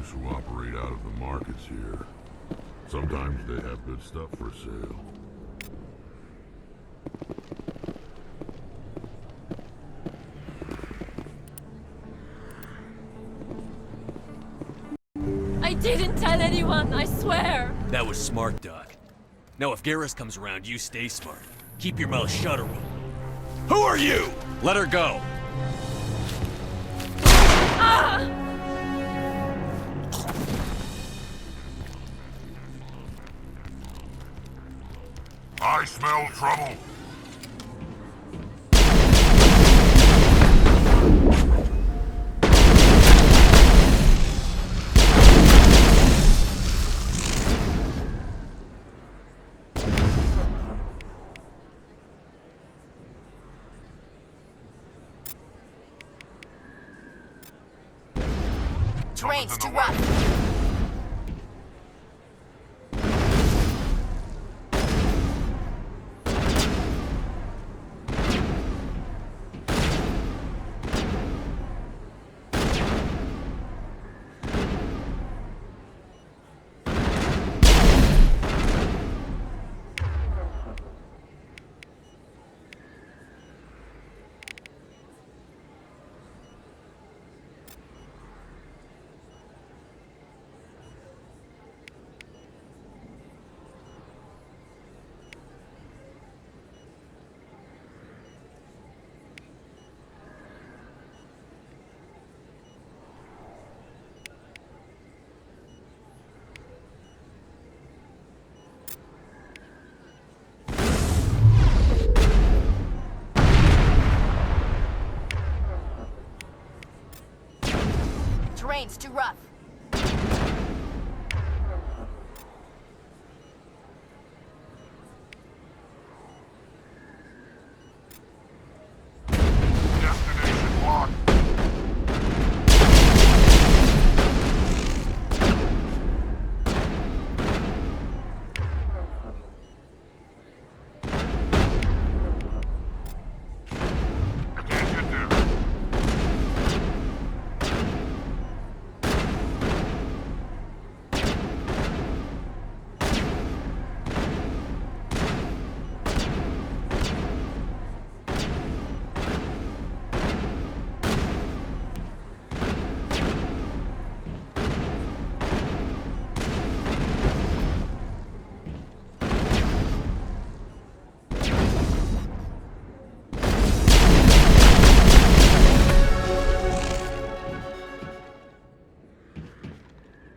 those who operate out of the markets here. Sometimes they have good stuff for sale. I didn't tell anyone, I swear! That was smart, Doc. Now if Garrus comes around, you stay smart. Keep your mouth shut, or Who are you? Let her go. Ah! I smell trouble. Terrain's too rough. Terrain's too rough. Destination locked. I can't get there.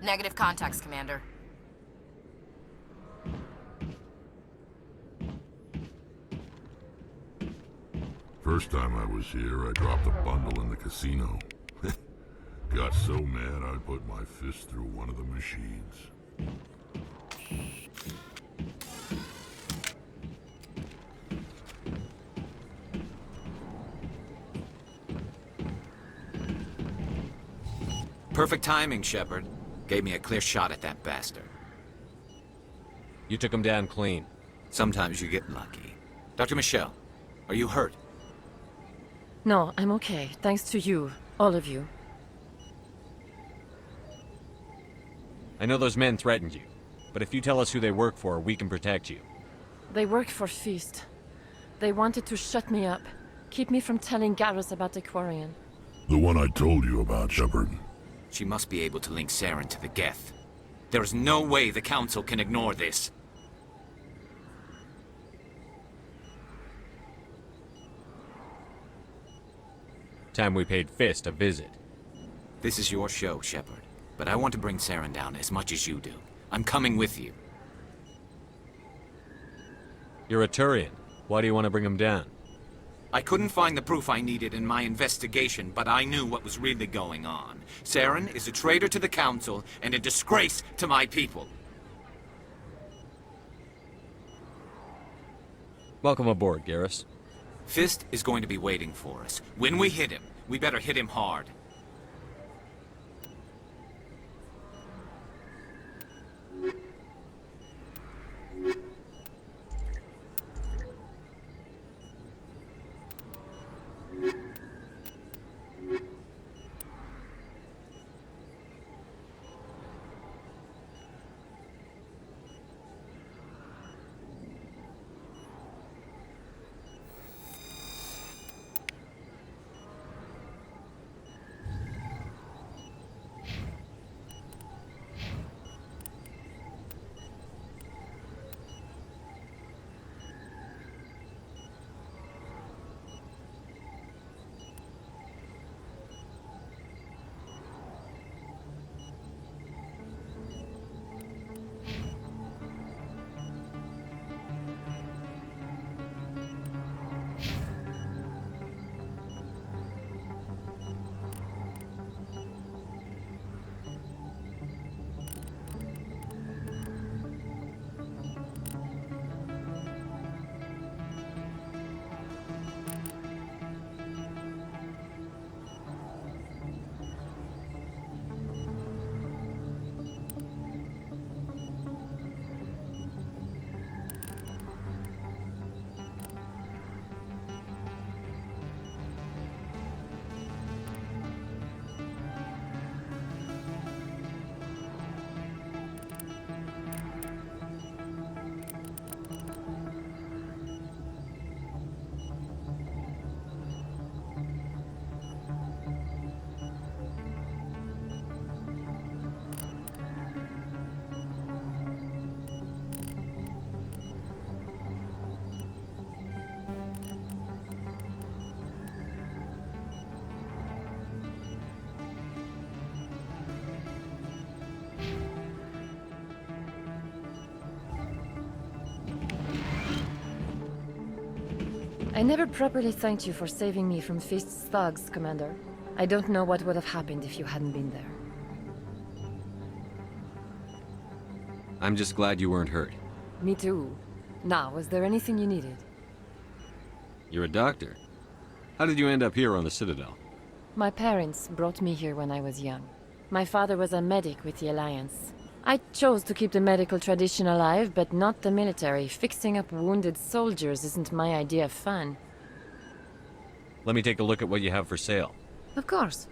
Negative contacts, Commander. First time I was here, I dropped a bundle in the casino. Got so mad I put my fist through one of the machines. Perfect timing, Shepard. Gave me a clear shot at that bastard. You took him down clean. Sometimes you get lucky. Dr. Michelle, are you hurt? No, I'm okay. Thanks to you. All of you. I know those men threatened you, but if you tell us who they work for, we can protect you. They work for Feast. They wanted to shut me up. Keep me from telling Garrus about the Quarian. The one I told you about, Shepard. She must be able to link Saren to the Geth. There is no way the Council can ignore this. Time we paid Fist a visit. This is your show, Shepard. But I want to bring Saren down as much as you do. I'm coming with you. You're a Turian. Why do you want to bring him down? I couldn't find the proof I needed in my investigation, but I knew what was really going on. Saren is a traitor to the Council and a disgrace to my people. Welcome aboard, Garrus. Fist is going to be waiting for us. When we hit him, we better hit him hard. I never properly thanked you for saving me from Fist's thugs, Commander. I don't know what would have happened if you hadn't been there. I'm just glad you weren't hurt. Me too. Now, was there anything you needed? You're a doctor. How did you end up here on the Citadel? My parents brought me here when I was young. My father was a medic with the Alliance. I chose to keep the medical tradition alive, but not the military. Fixing up wounded soldiers isn't my idea of fun. Let me take a look at what you have for sale. Of course.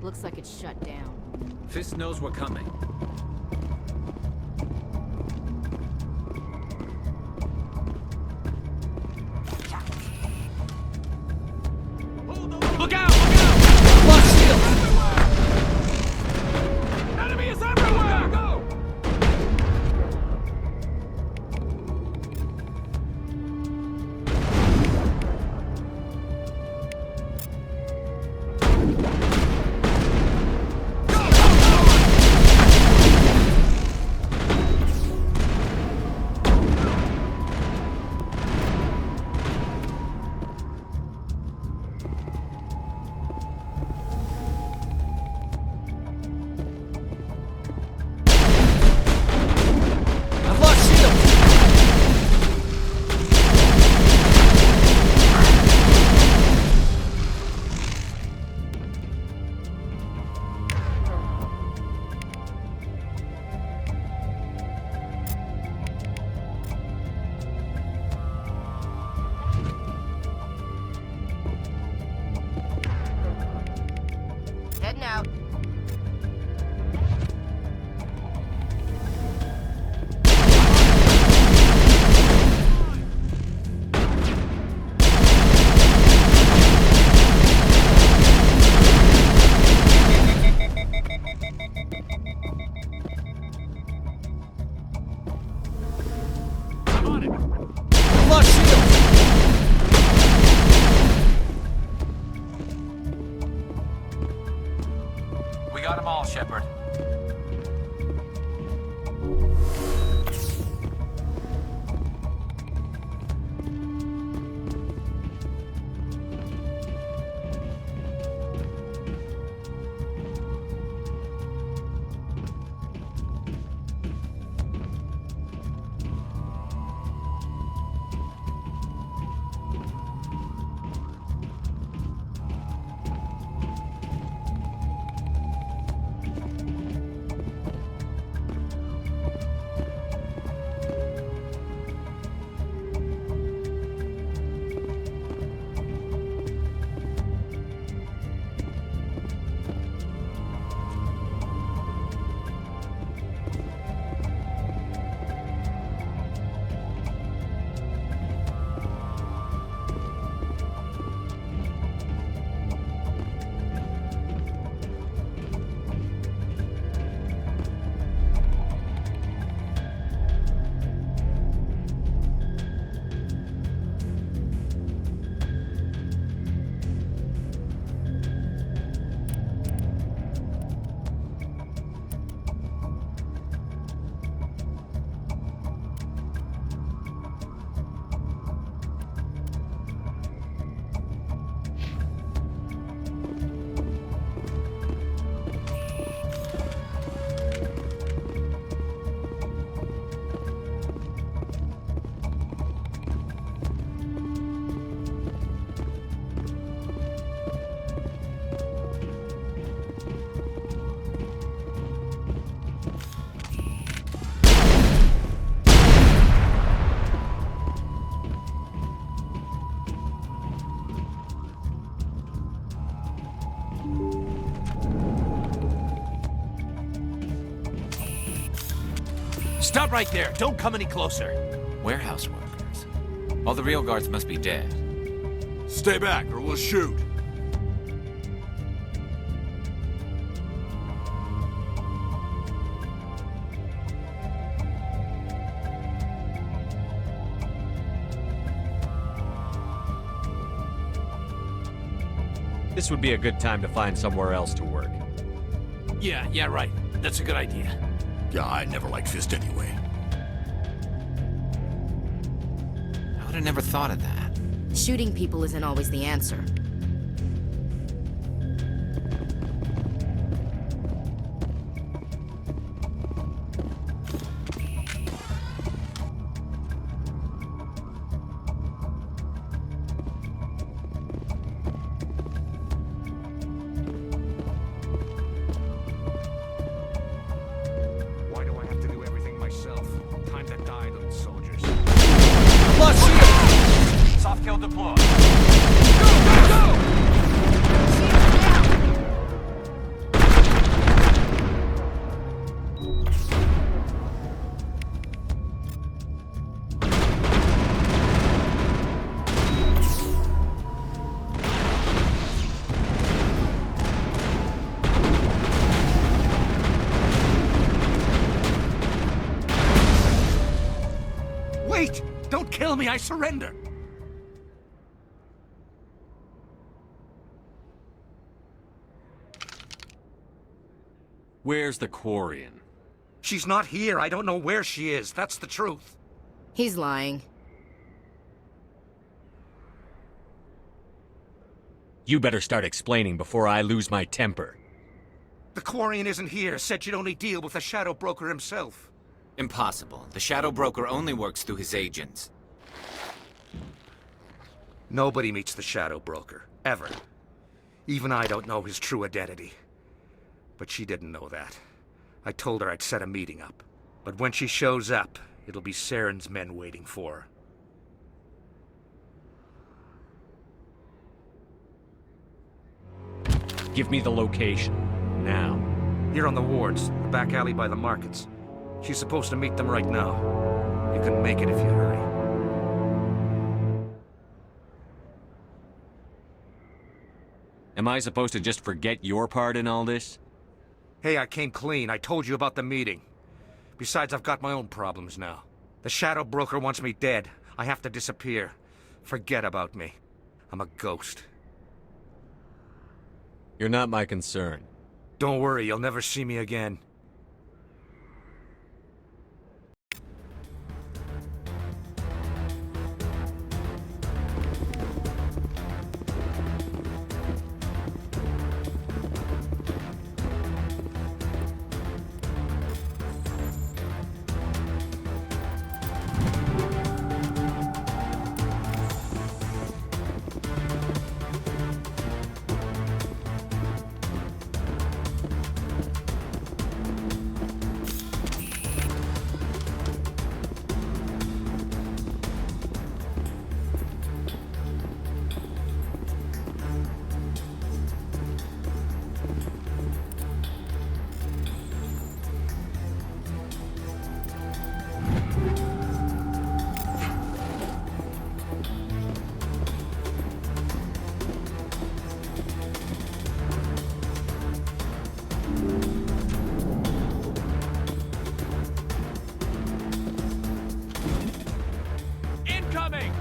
Looks like it's shut down. Fist knows we're coming. Look out! Look out! Lock shield! Enemy is everywhere! Go! Heading out. I'm on it. got them all, Shepard. Stop right there! Don't come any closer! Warehouse workers. All the real guards must be dead. Stay back, or we'll shoot. This would be a good time to find somewhere else to work. Yeah, right. That's a good idea. Yeah, I never liked Fist anyway. I would have never thought of that. Shooting people isn't always the answer. Why do I have to do everything myself? Time to die, little soldiers. Plus shield! Soft kill deployed. Wait! Don't kill me, I surrender! Where's the Quarian? She's not here. I don't know where she is. That's the truth. He's lying. You better start explaining before I lose my temper. The Quarian isn't here. Said she'd only deal with the Shadow Broker himself. Impossible. The Shadow Broker only works through his agents. Nobody meets the Shadow Broker. Ever. Even I don't know his true identity. But she didn't know that. I told her I'd set a meeting up. But when she shows up, it'll be Saren's men waiting for her. Give me the location. Now. Here on the wards, the back alley by the markets. She's supposed to meet them right now. You can make it if you hurry. Am I supposed to just forget your part in all this? Hey, I came clean. I told you about the meeting. Besides, I've got my own problems now. The Shadow Broker wants me dead. I have to disappear. Forget about me. I'm a ghost. You're not my concern. Don't worry, you'll never see me again. Incoming!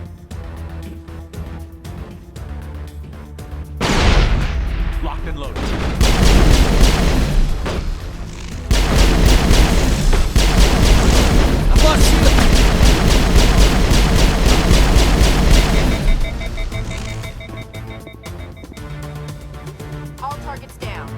Locked and loaded. I've lost shield! All targets down.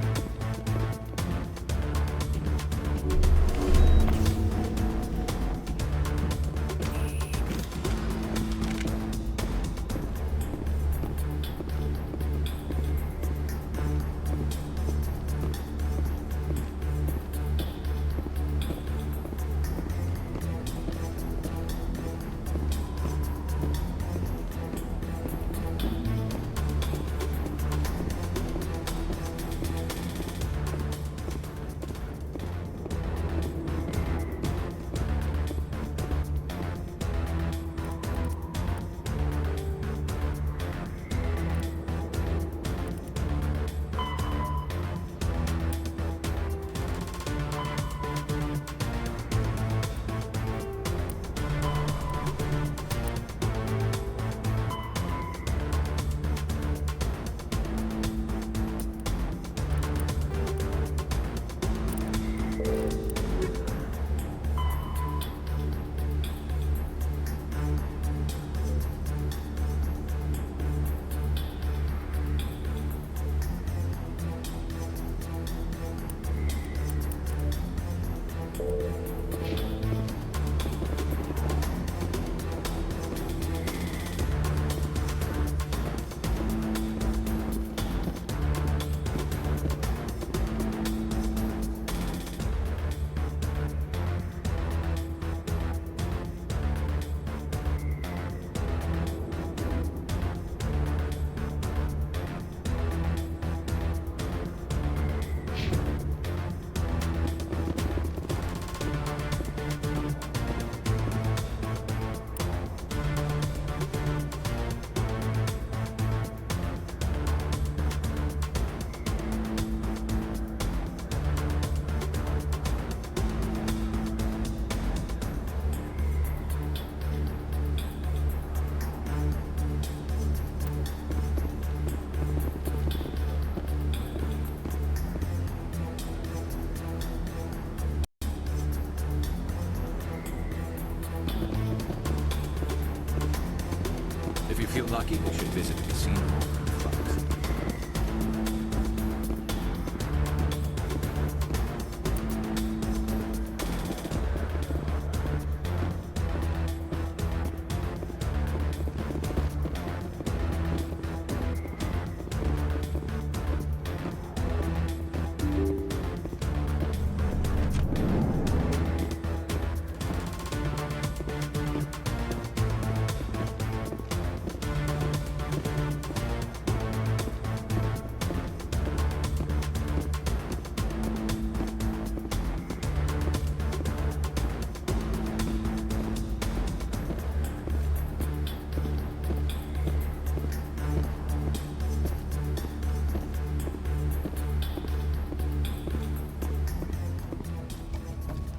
If you feel lucky, we should visit the casino.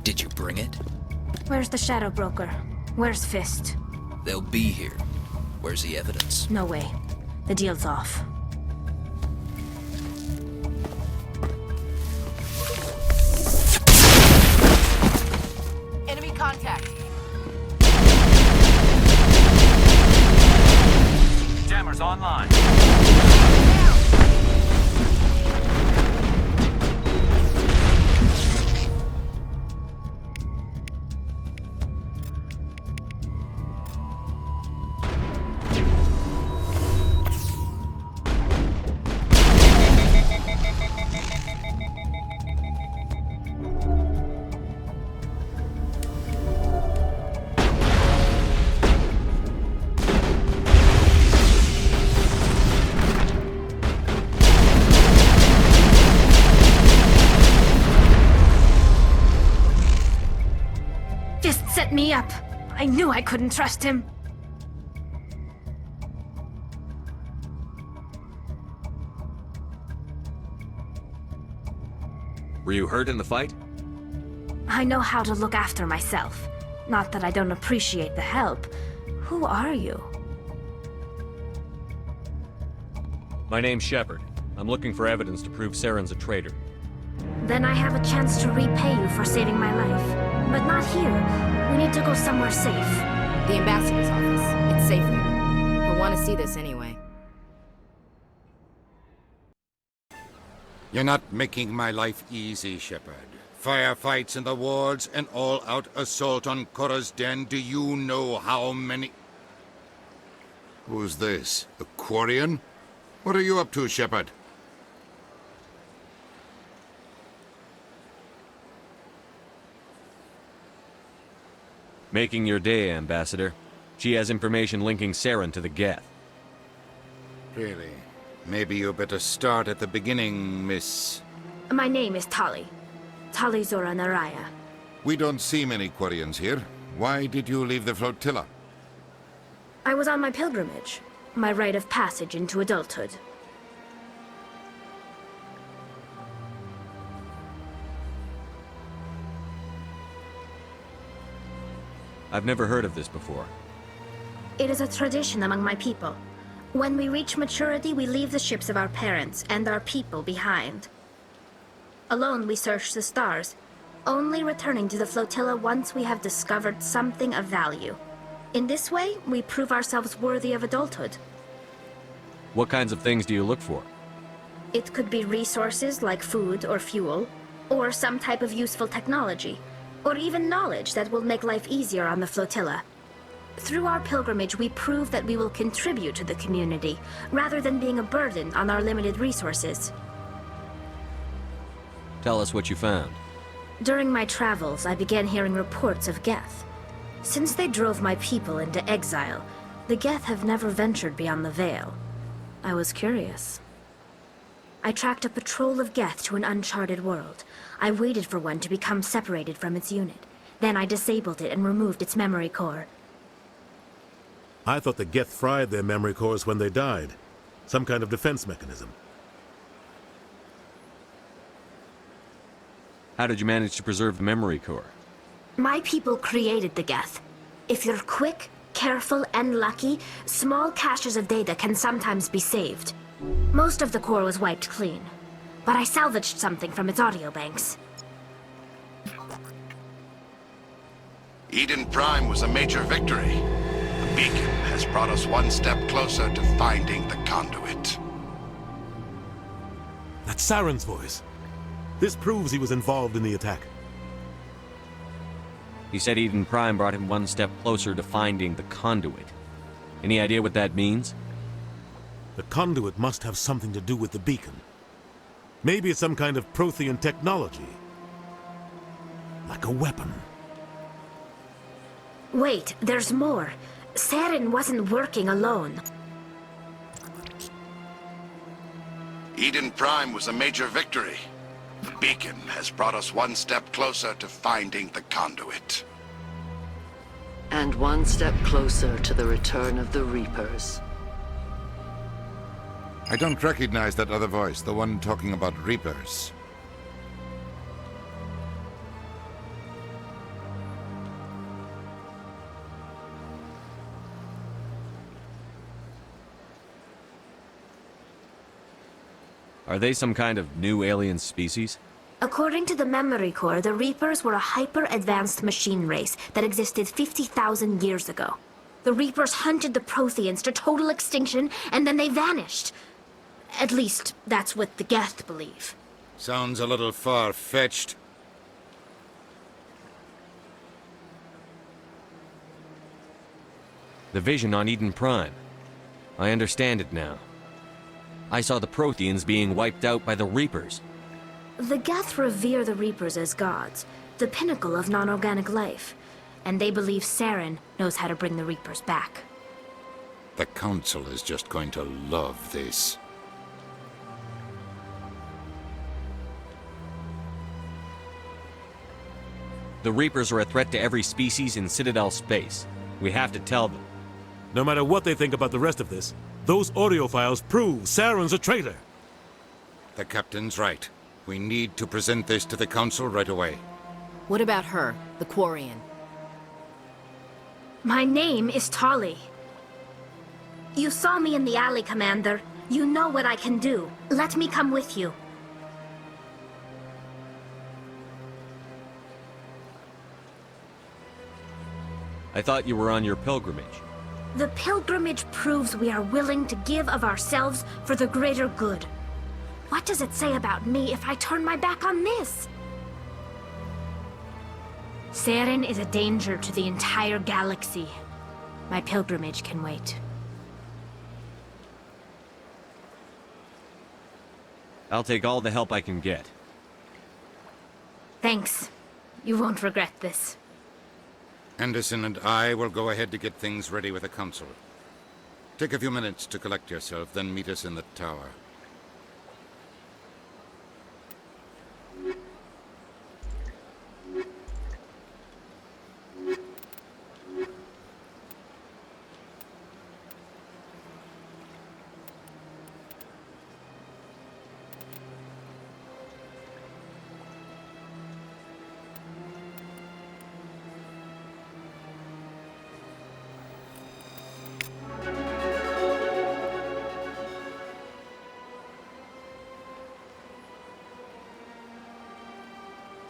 Did you bring it? Where's the Shadow Broker? Where's Fist? They'll be here. Where's the evidence? No way. The deal's off. contact. Jammers online. Fist set me up. I knew I couldn't trust him. Were you hurt in the fight? I know how to look after myself. Not that I don't appreciate the help. Who are you? My name's Shepard. I'm looking for evidence to prove Saren's a traitor. Then I have a chance to repay you for saving my life. But not here. We need to go somewhere safe. The ambassador's office. It's safe there. He'll want to see this anyway. You're not making my life easy, Shepard. Firefights in the wards, an all-out assault on Korra's den. Do you know how many... Who's this? A Quarian? What are you up to, Shepard? Making your day, Ambassador. She has information linking Saren to the Geth. Really? Maybe you better start at the beginning, Miss... My name is Tali. Tali Zora Naraya. We don't see many Quarians here. Why did you leave the flotilla? I was on my pilgrimage. My rite of passage into adulthood. I've never heard of this before. It is a tradition among my people. When we reach maturity, we leave the ships of our parents and our people behind. Alone, we search the stars, only returning to the flotilla once we have discovered something of value. In this way, we prove ourselves worthy of adulthood. What kinds of things do you look for? It could be resources like food or fuel, or some type of useful technology, or even knowledge that will make life easier on the flotilla. Through our pilgrimage, we prove that we will contribute to the community, rather than being a burden on our limited resources. Tell us what you found. During my travels, I began hearing reports of Geth. Since they drove my people into exile, the Geth have never ventured beyond the Veil. I was curious. I tracked a patrol of Geth to an uncharted world. I waited for one to become separated from its unit. Then I disabled it and removed its memory core. I thought the Geth fried their memory cores when they died. Some kind of defense mechanism. How did you manage to preserve the memory core? My people created the Geth. If you're quick, careful, and lucky, small caches of data can sometimes be saved. Most of the core was wiped clean, but I salvaged something from its audio banks. Eden Prime was a major victory. The beacon has brought us one step closer to finding the conduit. That's Saren's voice. This proves he was involved in the attack. He said Eden Prime brought him one step closer to finding the conduit. Any idea what that means? The conduit must have something to do with the beacon. Maybe it's some kind of Prothean technology. Like a weapon. Wait, there's more. Saren wasn't working alone. Eden Prime was a major victory. The beacon has brought us one step closer to finding the conduit. And one step closer to the return of the Reapers. I don't recognize that other voice, the one talking about Reapers. Are they some kind of new alien species? According to the Memory Core, the Reapers were a hyper-advanced machine race that existed 50,000 years ago. The Reapers hunted the Protheans to total extinction, and then they vanished. At least, that's what the Geth believe. Sounds a little far-fetched. The vision on Eden Prime. I understand it now. I saw the Protheans being wiped out by the Reapers. The Geth revere the Reapers as gods, the pinnacle of non-organic life. And they believe Saren knows how to bring the Reapers back. The Council is just going to love this. The Reapers are a threat to every species in Citadel space. We have to tell them. No matter what they think about the rest of this, those audio files prove Saren's a traitor. The Captain's right. We need to present this to the Council right away. What about her, the Quarian? My name is Tali. You saw me in the alley, Commander. You know what I can do. Let me come with you. I thought you were on your pilgrimage. The pilgrimage proves we are willing to give of ourselves for the greater good. What does it say about me if I turn my back on this? Saren is a danger to the entire galaxy. My pilgrimage can wait. I'll take all the help I can get. Thanks. You won't regret this. Anderson and I will go ahead to get things ready with the Council. Take a few minutes to collect yourself, then meet us in the tower.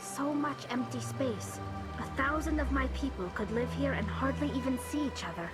So much empty space. 1,000 of my people could live here and hardly even see each other.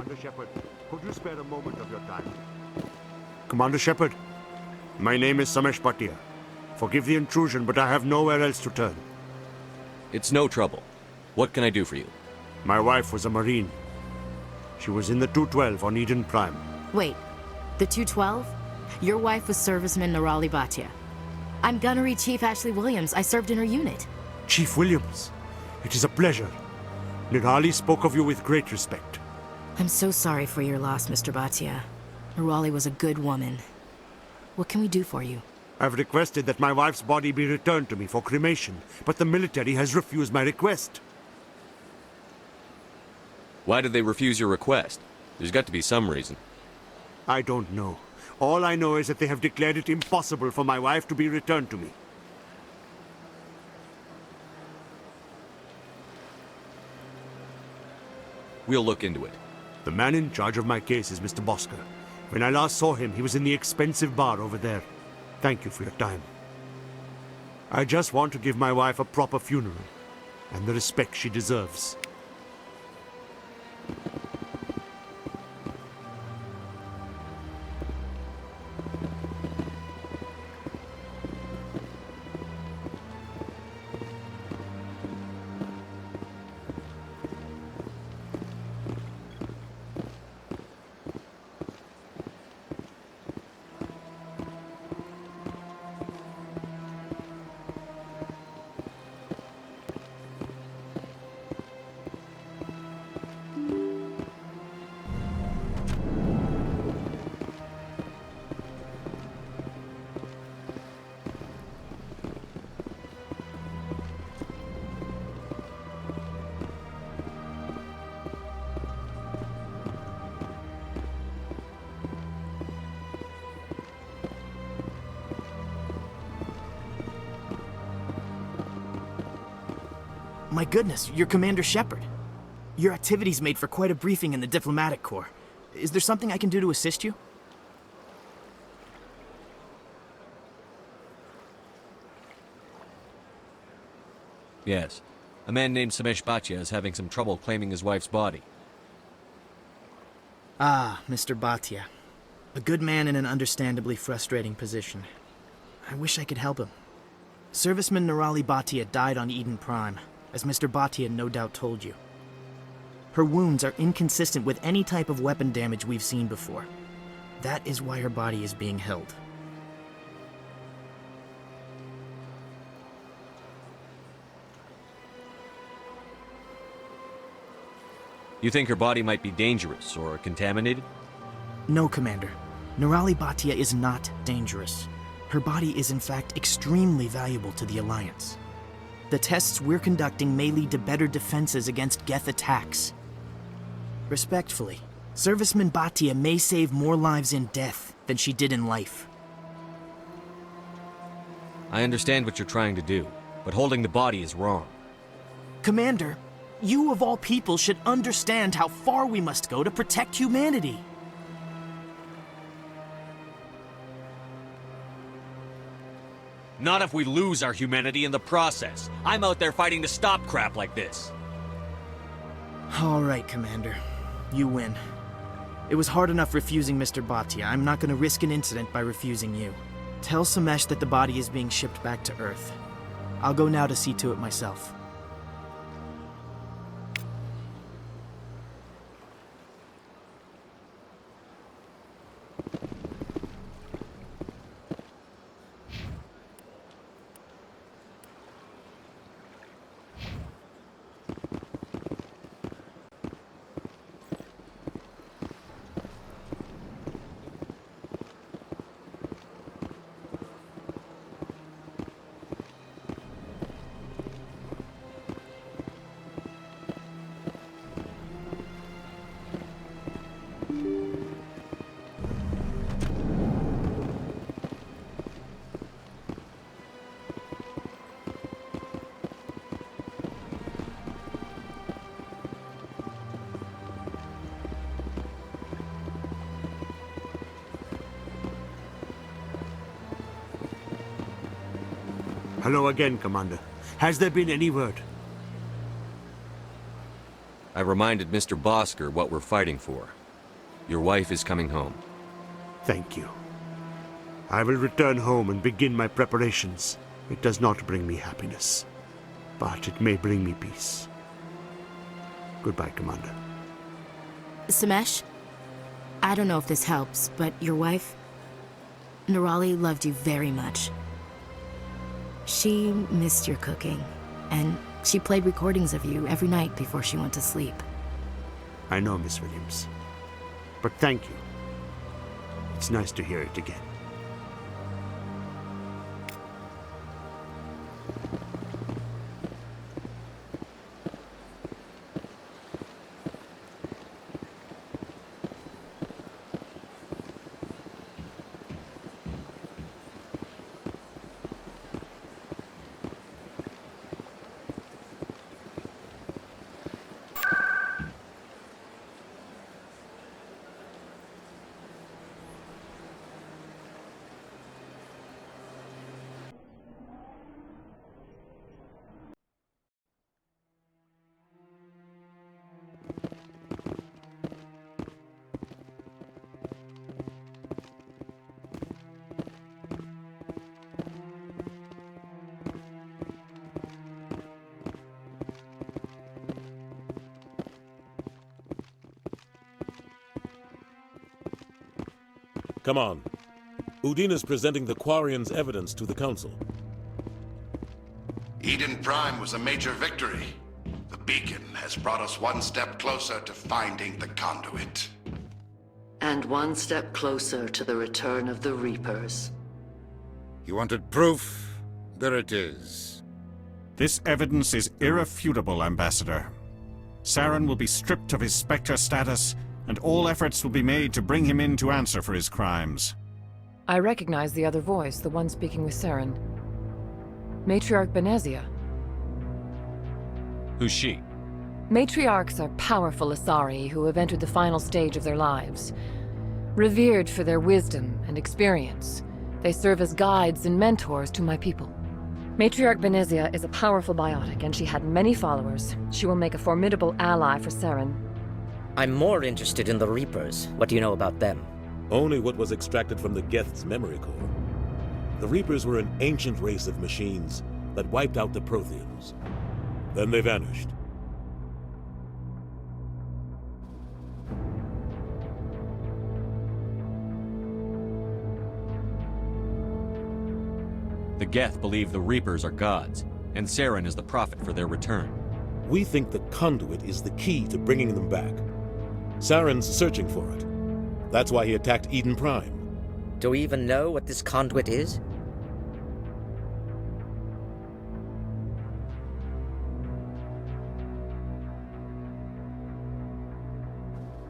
Commander Shepard, could you spare a moment of your time? Commander Shepard, my name is Samesh Bhatia. Forgive the intrusion, but I have nowhere else to turn. It's no trouble. What can I do for you? My wife was a Marine. She was in the 212 on Eden Prime. Wait, the 212? Your wife was Serviceman Nirali Bhatia. I'm Gunnery Chief Ashley Williams. I served in her unit. Chief Williams, it is a pleasure. Nirali spoke of you with great respect. I'm so sorry for your loss, Mr. Bhatia. Nirali was a good woman. What can we do for you? I've requested that my wife's body be returned to me for cremation, but the military has refused my request. Why did they refuse your request? There's got to be some reason. I don't know. All I know is that they have declared it impossible for my wife to be returned to me. We'll look into it. The man in charge of my case is Mr. Bosker. When I last saw him, he was in the expensive bar over there. Thank you for your time. I just want to give my wife a proper funeral, and the respect she deserves. My goodness, you're Commander Shepard. Your activities made for quite a briefing in the Diplomatic Corps. Is there something I can do to assist you? Yes. A man named Samesh Bhatia is having some trouble claiming his wife's body. Ah, Mr. Bhatia. A good man in an understandably frustrating position. I wish I could help him. Serviceman Nirali Bhatia died on Eden Prime, as Mr. Bhatia no doubt told you. Her wounds are inconsistent with any type of weapon damage we've seen before. That is why her body is being held. You think her body might be dangerous or contaminated? No, Commander. Nirali Bhatia is not dangerous. Her body is in fact extremely valuable to the Alliance. The tests we're conducting may lead to better defenses against Geth attacks. Respectfully, Serviceman Bhatia may save more lives in death than she did in life. I understand what you're trying to do, but holding the body is wrong. Commander, you of all people should understand how far we must go to protect humanity. Not if we lose our humanity in the process. I'm out there fighting to stop crap like this. All right, Commander. You win. It was hard enough refusing Mr. Bhatia. I'm not going to risk an incident by refusing you. Tell Samesh that the body is being shipped back to Earth. I'll go now to see to it myself. Hello again, Commander. Has there been any word? I reminded Mr. Bosker what we're fighting for. Your wife is coming home. Thank you. I will return home and begin my preparations. It does not bring me happiness, but it may bring me peace. Goodbye, Commander. Samesh, I don't know if this helps, but your wife, Nerali, loved you very much. She missed your cooking, and she played recordings of you every night before she went to sleep. I know, Miss Williams. But thank you. It's nice to hear it again. Come on. Udine is presenting the Quarians' evidence to the Council. Eden Prime was a major victory. The beacon has brought us one step closer to finding the conduit. And one step closer to the return of the Reapers. You wanted proof? There it is. This evidence is irrefutable, Ambassador. Saren will be stripped of his Spectre status, and all efforts will be made to bring him in to answer for his crimes. I recognize the other voice, the one speaking with Saren. Matriarch Benezia. Who's she? Matriarchs are powerful Asari who have entered the final stage of their lives. Revered for their wisdom and experience, they serve as guides and mentors to my people. Matriarch Benezia is a powerful biotic, and she had many followers. She will make a formidable ally for Saren. I'm more interested in the Reapers. What do you know about them? Only what was extracted from the Geth's memory core. The Reapers were an ancient race of machines that wiped out the Protheans. Then they vanished. The Geth believe the Reapers are gods, and Saren is the prophet for their return. We think the conduit is the key to bringing them back. Saren's searching for it. That's why he attacked Eden Prime. Do we even know what this conduit is?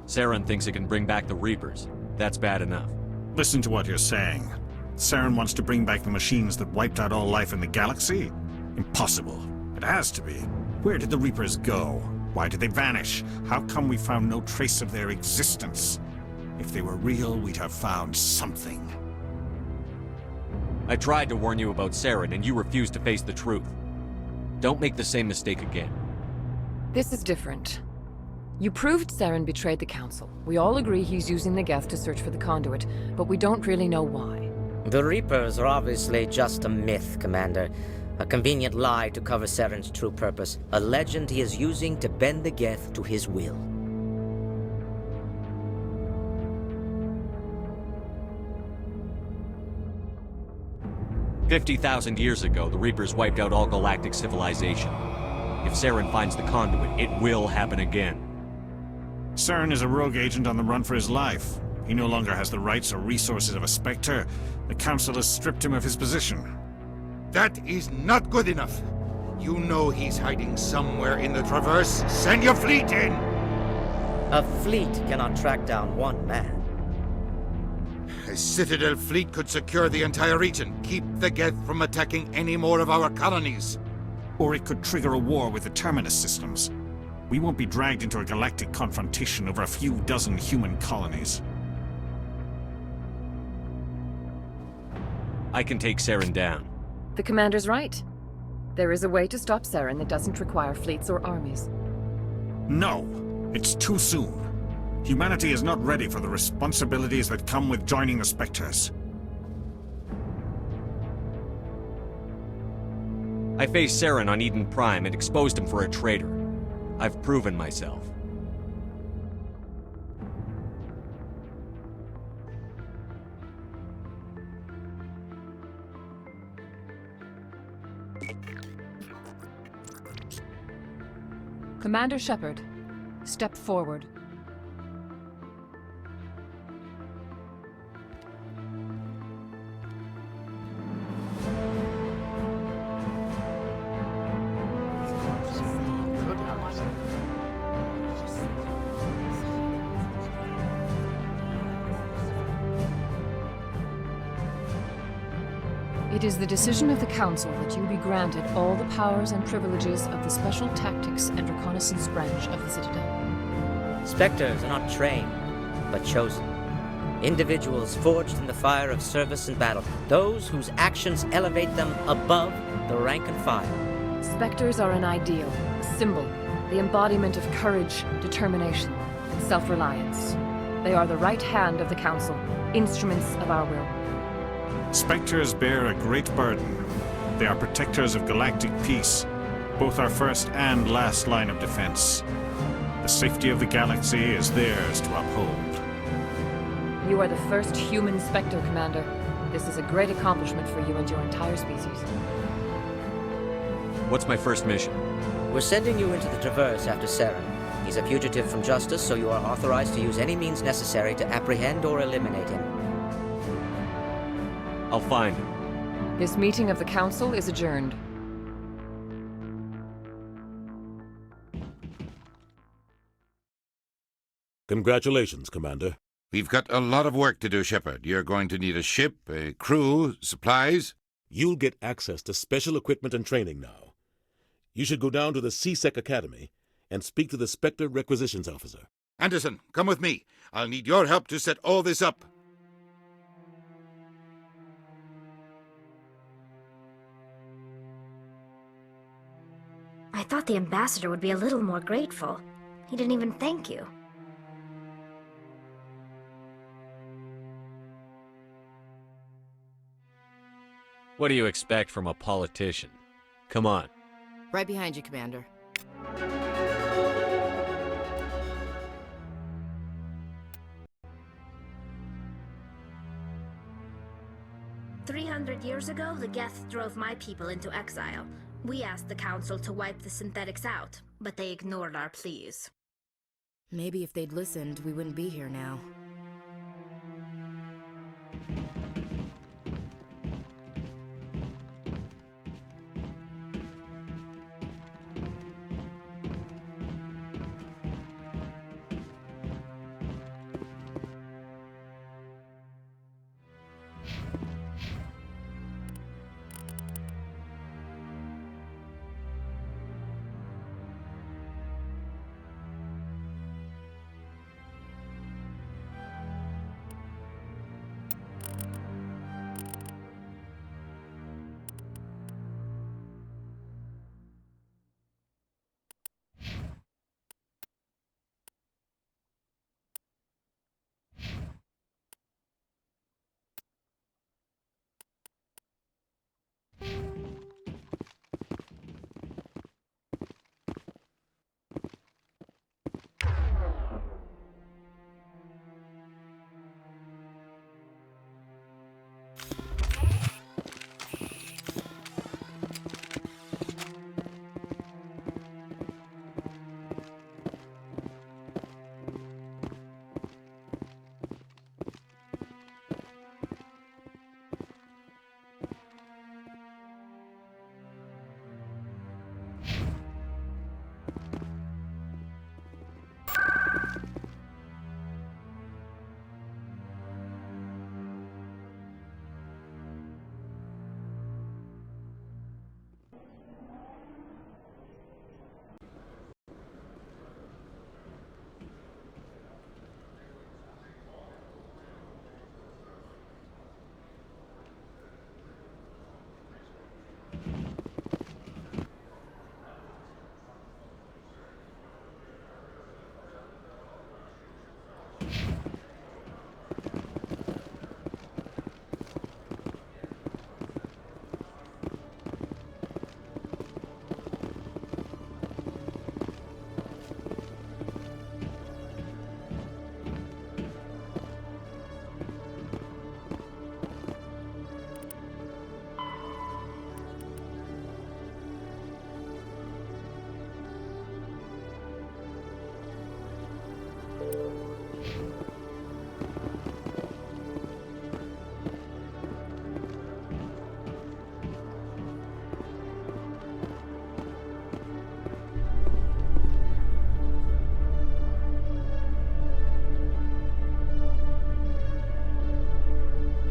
Saren thinks it can bring back the Reapers. That's bad enough. Listen to what you're saying. Saren wants to bring back the machines that wiped out all life in the galaxy? Impossible. It has to be. Where did the Reapers go? Why did they vanish? How come we found no trace of their existence? If they were real, we'd have found something. I tried to warn you about Saren, and you refused to face the truth. Don't make the same mistake again. This is different. You proved Saren betrayed the Council. We all agree he's using the Geth to search for the conduit, but we don't really know why. The Reapers are obviously just a myth, Commander. A convenient lie to cover Saren's true purpose. A legend he is using to bend the Geth to his will. "50,000 years ago, the Reapers wiped out all galactic civilization. If Saren finds the conduit, it will happen again. Saren is a rogue agent on the run for his life. He no longer has the rights or resources of a Spectre. The Council has stripped him of his position. That is not good enough. You know he's hiding somewhere in the Traverse. Send your fleet in! A fleet cannot track down one man. A Citadel fleet could secure the entire region, keep the Geth from attacking any more of our colonies. Or it could trigger a war with the Terminus systems. We won't be dragged into a galactic confrontation over a few dozen human colonies. I can take Saren down. The Commander's right. There is a way to stop Saren that doesn't require fleets or armies. No! It's too soon. Humanity is not ready for the responsibilities that come with joining the Spectres. I faced Saren on Eden Prime and exposed him for a traitor. I've proven myself. Commander Shepard, step forward. It is the decision of the Council that you be granted all the powers and privileges of the Special Tactics and Reconnaissance Branch of the Citadel. Spectres are not trained, but chosen. Individuals forged in the fire of service and battle. Those whose actions elevate them above the rank and file. Spectres are an ideal, a symbol, the embodiment of courage, determination, and self-reliance. They are the right hand of the Council, instruments of our will. Spectres bear a great burden. They are protectors of galactic peace, both our first and last line of defense. The safety of the galaxy is theirs to uphold. You are the first human Spectre, Commander. This is a great accomplishment for you and your entire species. What's my first mission? We're sending you into the Traverse after Saren. He's a fugitive from justice, so you are authorized to use any means necessary to apprehend or eliminate him. I'll find him. This meeting of the Council is adjourned. Congratulations, Commander. We've got a lot of work to do, Shepard. You're going to need a ship, a crew, supplies. You'll get access to special equipment and training now. You should go down to the C-Sec Academy and speak to the Spectre Requisitions Officer. Anderson, come with me. I'll need your help to set all this up. I thought the ambassador would be a little more grateful. He didn't even thank you. What do you expect from a politician? Come on. Right behind you, Commander. 300 years ago, the Geth drove my people into exile. We asked the Council to wipe the synthetics out, but they ignored our pleas. Maybe if they'd listened, we wouldn't be here now.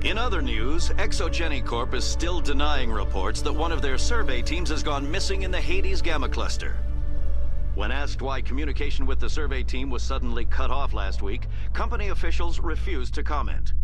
In other news, Exogeny Corp is still denying reports that one of their survey teams has gone missing in the Hades Gamma Cluster. When asked why communication with the survey team was suddenly cut off last week, company officials refused to comment.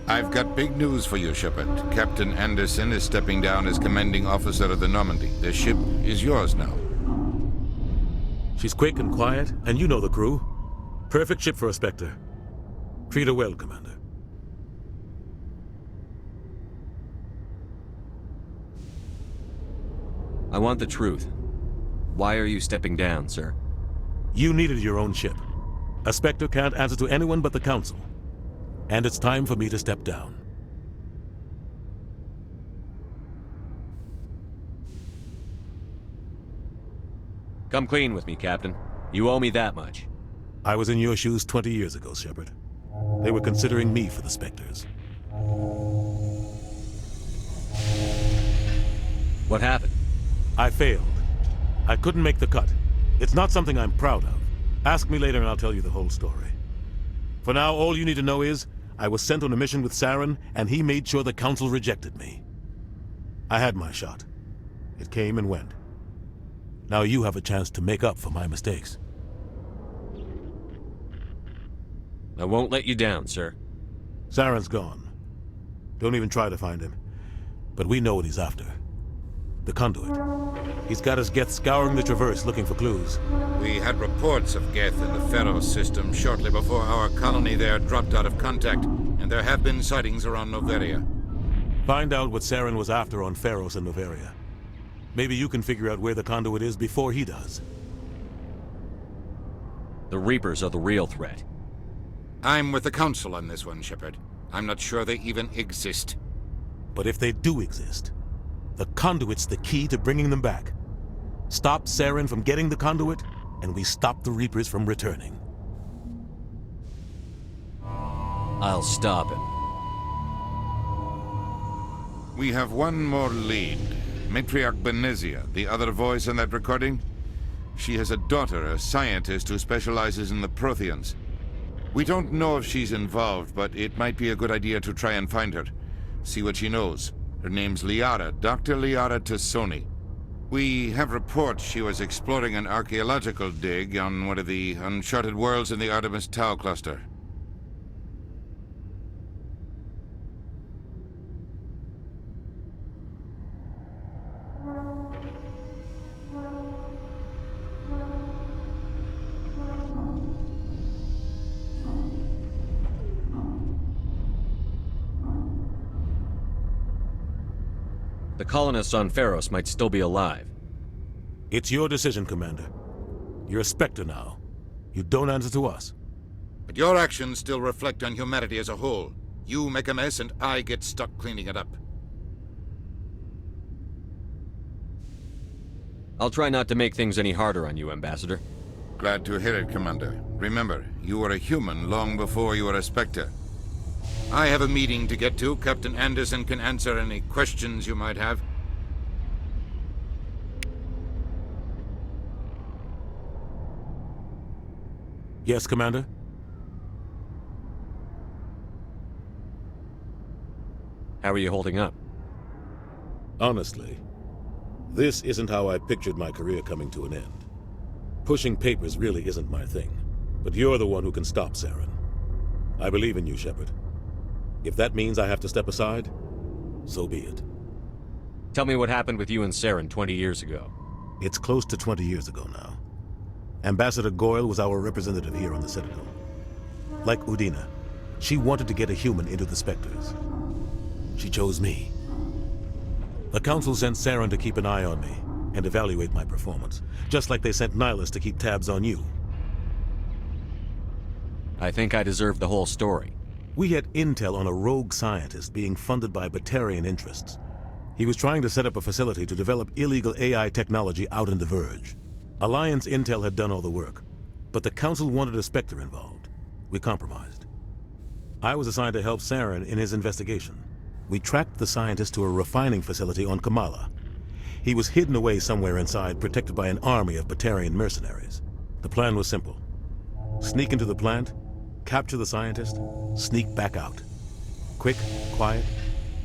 I've got big news for you, Shepard. Captain Anderson is stepping down as commanding officer of the Normandy. The ship is yours now. She's quick and quiet, and you know the crew. Perfect ship for a Spectre. Treat her well, Commander. I want the truth. Why are you stepping down, sir? You needed your own ship. A Spectre can't answer to anyone but the Council. And it's time for me to step down. Come clean with me, Captain. You owe me that much. I was in your shoes 20 years ago, Shepard. They were considering me for the Spectres. What happened? I failed. I couldn't make the cut. It's not something I'm proud of. Ask me later and I'll tell you the whole story. For now, all you need to know is, I was sent on a mission with Saren, and he made sure the Council rejected me. I had my shot. It came and went. Now you have a chance to make up for my mistakes. I won't let you down, sir. Saren's gone. Don't even try to find him. But we know what he's after. The conduit. He's got his Geth scouring the Traverse looking for clues. We had reports of Geth in the Pharos system shortly before our colony there dropped out of contact, and there have been sightings around Noveria. Find out what Saren was after on Pharos and Noveria. Maybe you can figure out where the conduit is before he does. The Reapers are the real threat. I'm with the Council on this one, Shepard. I'm not sure they even exist. But if they do exist, the conduit's the key to bringing them back. Stop Saren from getting the conduit, and we stop the Reapers from returning. I'll stop him. We have one more lead. Matriarch Benezia, the other voice in that recording. She has a daughter, a scientist who specializes in the Protheans. We don't know if she's involved, but it might be a good idea to try and find her. See what she knows. Her name's Liara, Dr. Liara Tassoni. We have reports she was exploring an archaeological dig on one of the uncharted worlds in the Artemis Tau cluster. The colonists on Pharos might still be alive. It's your decision, Commander. You're a Spectre now. You don't answer to us. But your actions still reflect on humanity as a whole. You make a mess and I get stuck cleaning it up. I'll try not to make things any harder on you, Ambassador. Glad to hear it, Commander. Remember, you were a human long before you were a Spectre. I have a meeting to get to. Captain Anderson can answer any questions you might have. Yes, Commander? How are you holding up? Honestly, this isn't how I pictured my career coming to an end. Pushing papers really isn't my thing, but you're the one who can stop Saren. I believe in you, Shepard. If that means I have to step aside, so be it. Tell me what happened with you and Saren 20 years ago. It's close to 20 years ago now. Ambassador Goyle was our representative here on the Citadel. Like Udina, she wanted to get a human into the Spectres. She chose me. The Council sent Saren to keep an eye on me and evaluate my performance, just like they sent Nihilus to keep tabs on you. I think I deserve the whole story. We had intel on a rogue scientist being funded by Batarian interests. He was trying to set up a facility to develop illegal AI technology out in the Verge. Alliance intel had done all the work, but the Council wanted a Spectre involved. We compromised. I was assigned to help Saren in his investigation. We tracked the scientist to a refining facility on Kamala. He was hidden away somewhere inside, protected by an army of Batarian mercenaries. The plan was simple. Sneak into the plant, capture the scientist, sneak back out. Quick, quiet,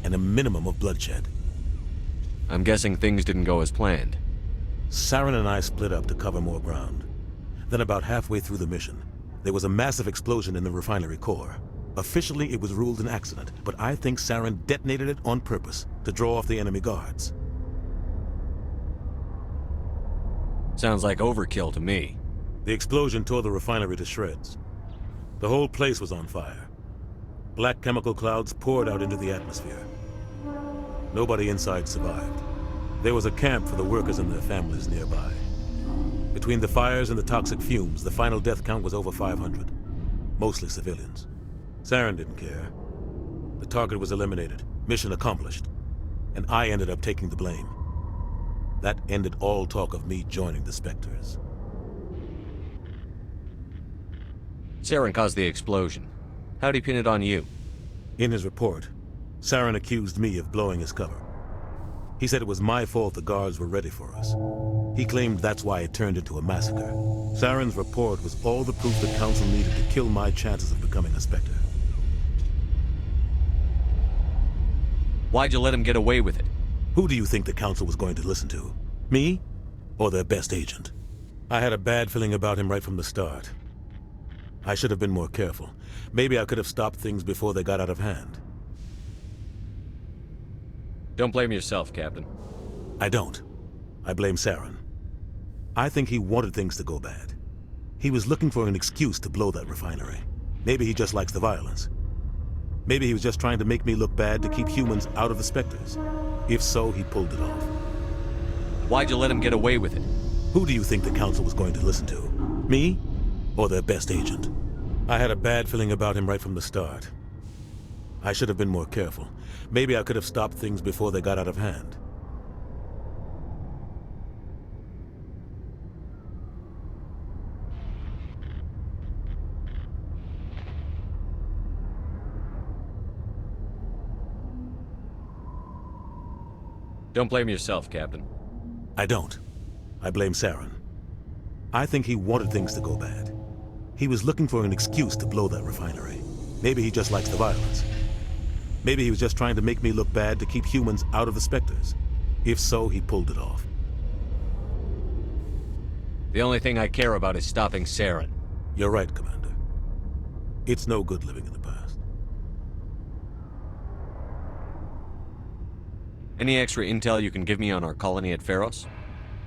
and a minimum of bloodshed. I'm guessing things didn't go as planned. Saren and I split up to cover more ground. Then about halfway through the mission, there was a massive explosion in the refinery core. Officially, it was ruled an accident, but I think Saren detonated it on purpose to draw off the enemy guards. Sounds like overkill to me. The explosion tore the refinery to shreds. The whole place was on fire. Black chemical clouds poured out into the atmosphere. Nobody inside survived. There was a camp for the workers and their families nearby. Between the fires and the toxic fumes, the final death count was over 500. Mostly civilians. Saren didn't care. The target was eliminated, mission accomplished, and I ended up taking the blame. That ended all talk of me joining the Spectres. Saren caused the explosion. How'd he pin it on you? In his report, Saren accused me of blowing his cover. He said it was my fault the guards were ready for us. He claimed that's why it turned into a massacre. Saren's report was all the proof the Council needed to kill my chances of becoming a Spectre. Why'd you let him get away with it? Who do you think the Council was going to listen to? Me? Or their best agent? I had a bad feeling about him right from the start. I should have been more careful. Maybe I could have stopped things before they got out of hand. Don't blame yourself, Captain. I don't. I blame Saren. I think he wanted things to go bad. He was looking for an excuse to blow that refinery. Maybe he just likes the violence. Maybe he was just trying to make me look bad to keep humans out of the Spectres. If so, he pulled it off. Why'd you let him get away with it? Who do you think the Council was going to listen to? Me? Or their best agent? I had a bad feeling about him right from the start. I should have been more careful. Maybe I could have stopped things before they got out of hand. Don't blame yourself, Captain. I don't. I blame Saren. I think he wanted things to go bad. He was looking for an excuse to blow that refinery. Maybe he just likes the violence. Maybe he was just trying to make me look bad to keep humans out of the Spectres. If so, he pulled it off. The only thing I care about is stopping Saren. You're right, Commander. It's no good living in the past. Any extra intel you can give me on our colony at Pharos?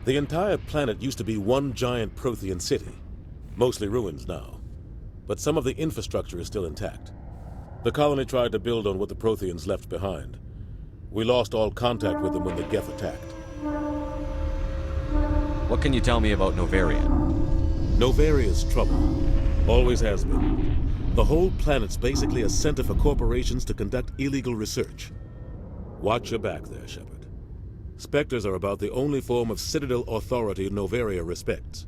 The entire planet used to be one giant Prothean city. Mostly ruins now. But some of the infrastructure is still intact. The colony tried to build on what the Protheans left behind. We lost all contact with them when the Geth attacked. What can you tell me about Novaria? Novaria's trouble. Always has been. The whole planet's basically a center for corporations to conduct illegal research. Watch your back there, Shepard. Spectres are about the only form of Citadel authority Novaria respects.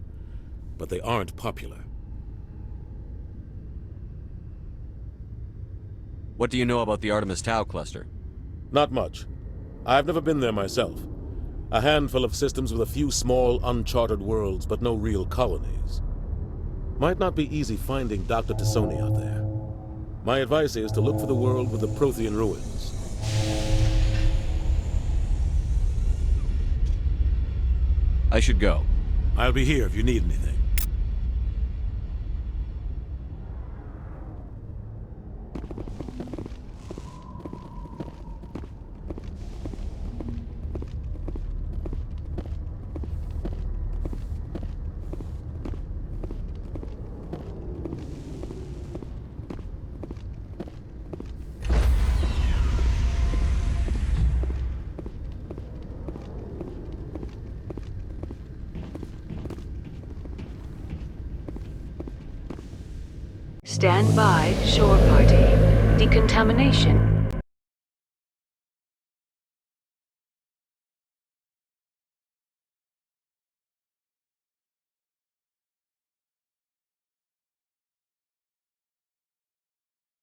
But they aren't popular. What do you know about the Artemis Tau cluster? Not much. I've never been there myself. A handful of systems with a few small, uncharted worlds, but no real colonies. Might not be easy finding Dr. T'Soni out there. My advice is to look for the world with the Prothean ruins. I should go. I'll be here if you need anything. Stand by, shore party. Decontamination